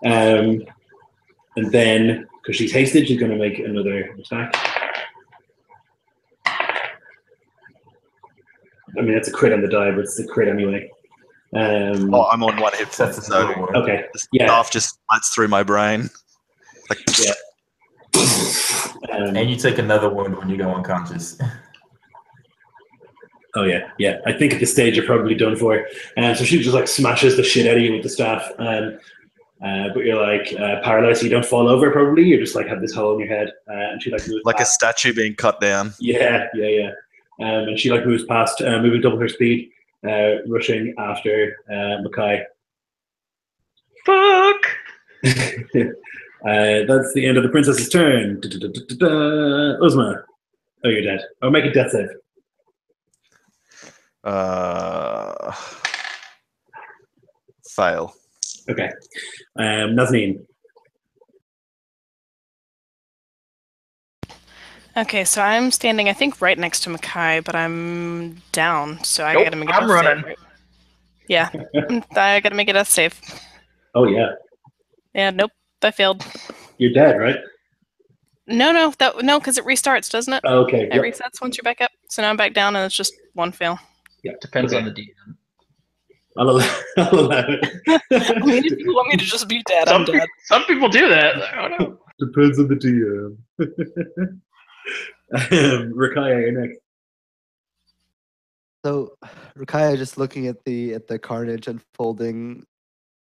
And then, because she's hasted, she's going to make another attack. I mean, that's a crit on the die, but it's a crit anyway. Oh, I'm on 1 hit point, That's so Okay, the yeah. staff just slides through my brain. Like, Yeah. And you take another wound when you go unconscious. Oh yeah. I think at this stage you're probably done for. So she just like smashes the shit out of you with the staff. But you're like paralyzed, so you don't fall over. Probably you're just like have this hole in your head, and she like moves like a past. statue being cut down. Yeah. And she like moves past, moving double her speed, rushing after Mackay. Fuck! That's the end of the princess's turn. Uzma. Oh, you're dead. Oh, make a death save. Fail. Okay. Nazneen. Okay, so I'm standing, I think, right next to Mackay, but I'm down, so I Nope, gotta make a I'm death running. save. Right? Yeah, I gotta make a death save. Oh yeah. Yeah, nope, I failed. You're dead, right? No, because it restarts, doesn't it? Oh, okay. It resets once you're back up. So now I'm back down, and it's just 1 fail. Yeah. Depends Okay. on the DM. I'll allow it. I mean, if you want me to just be dead, I'm dead. Some people do that. I don't know. Depends on the DM. Rakaya, you're next. So Rakaya just looking at the carnage unfolding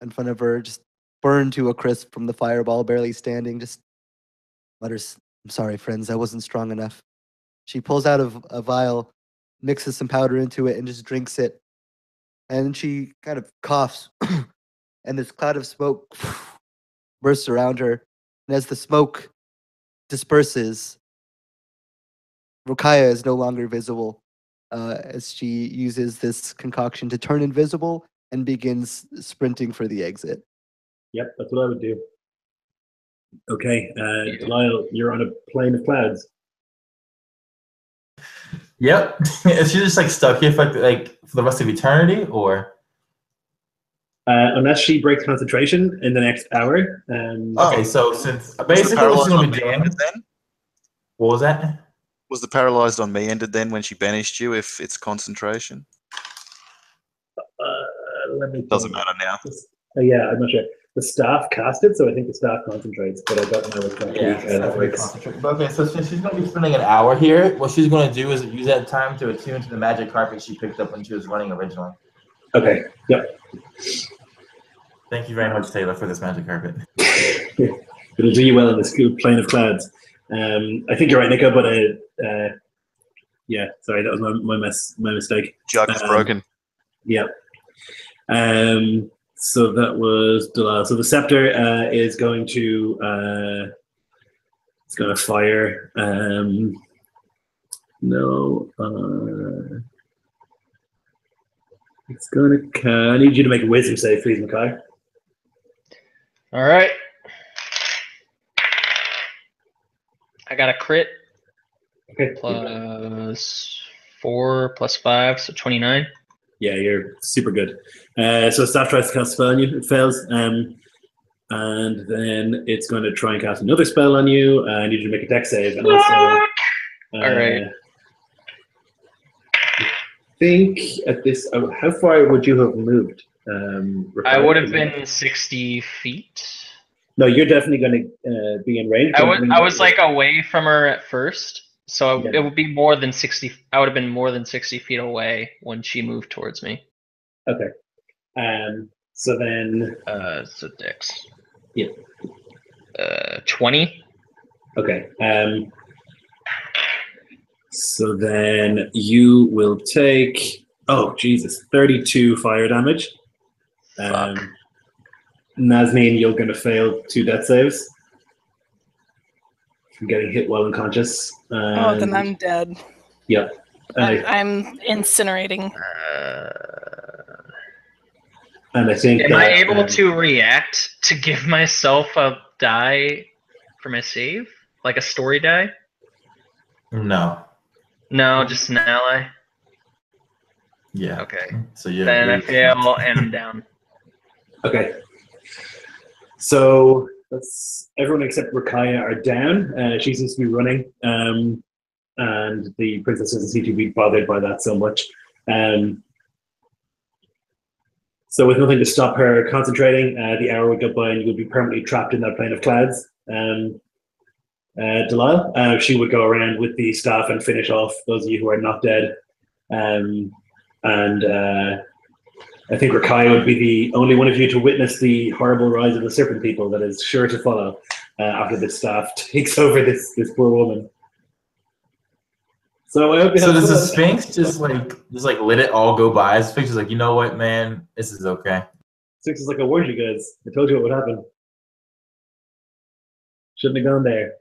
in front of her, just burned to a crisp from the fireball, barely standing, just mutters, "I'm sorry, friends, I wasn't strong enough." She pulls out a vial, mixes some powder into it, and just drinks it. And she kind of coughs, and this cloud of smoke bursts around her. And as the smoke disperses, Rakaya is no longer visible as she uses this concoction to turn invisible and begins sprinting for the exit. Yep, that's what I would do. Okay, Lyle, you're on a plane of clouds. Yep. Is she just like stuck here for like for the rest of eternity, or? Unless she breaks concentration in the next hour. Okay, so since Was basically the what's paralyzed going on to be me doing? ended then? What was that? Was the paralyzed on me ended then when she banished you if it's concentration? Let me Doesn't think. matter now. Yeah, I'm not sure. The staff cast it, so I think the staff concentrates, but I don't know exactly how that works. Okay, so since she's going to be spending an hour here, what she's going to do is use that time to attune to the magic carpet she picked up when she was running originally. Okay, yep. Thank you very much, Taylor, for this magic carpet. It'll do you well in this plane of clouds. I think you're right, Nico, but yeah, sorry, that was my mistake. Jug is broken. Yeah. So that was Dalal. So the scepter is going to it's going to fire. No, it's going to. I need you to make a wisdom save, please, Mackay. All right. I got a crit. Okay. Plus 4 plus 5, so 29. Yeah, you're super good. So staff tries to cast a spell on you, it fails. And then it's going to try and cast another spell on you. I need you to make a dex save. And also, All right. I think at this, how far would you have moved? I would have been 60 feet. No, you're definitely going to be in range. I was like away from her at first, so Yeah. it would be more than 60. I would have been more than 60 feet away when she moved towards me. Okay. So then. So Dex. Yeah. 20. Okay. So then you will take. Oh Jesus! 32 fire damage. Nazneen, you're going to fail 2 death saves. From getting hit while unconscious. Oh, then I'm dead. Yep. I'm incinerating. And I think Am I able to react to give myself a die for my save? Like a story die? No. No, just an ally. Yeah. Okay. So yeah. Then I fail and I'm down. Okay. So everyone except Rakaya are down. She seems to be running, and the princess doesn't seem to be bothered by that so much. So with nothing to stop her concentrating, the hour would go by and you would be permanently trapped in that plane of clouds. Delisle, she would go around with the staff and finish off those of you who are not dead. I think Rakaya would be the only one of you to witness the horrible rise of the serpent people that is sure to follow after the staff takes over this poor woman. So I hope you So have does the fun. Sphinx just let it all go by? The Sphinx is like, you know what, man, this is okay. Sphinx is like, I warned you guys. I told you what would happen. Shouldn't have gone there.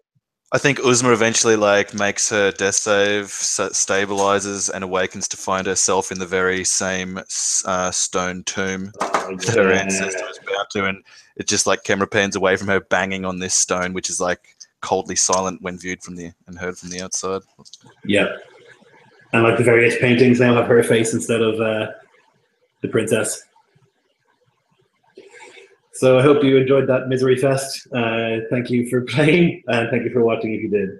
I think Uzma eventually makes her death save, stabilizes, and awakens to find herself in the very same stone tomb that her ancestor was bound to, and it just camera pans away from her banging on this stone, which is coldly silent when viewed from and heard from the outside. Yeah, and the various paintings now have her face instead of the princess. So I hope you enjoyed that misery fest. Thank you for playing, and thank you for watching if you did.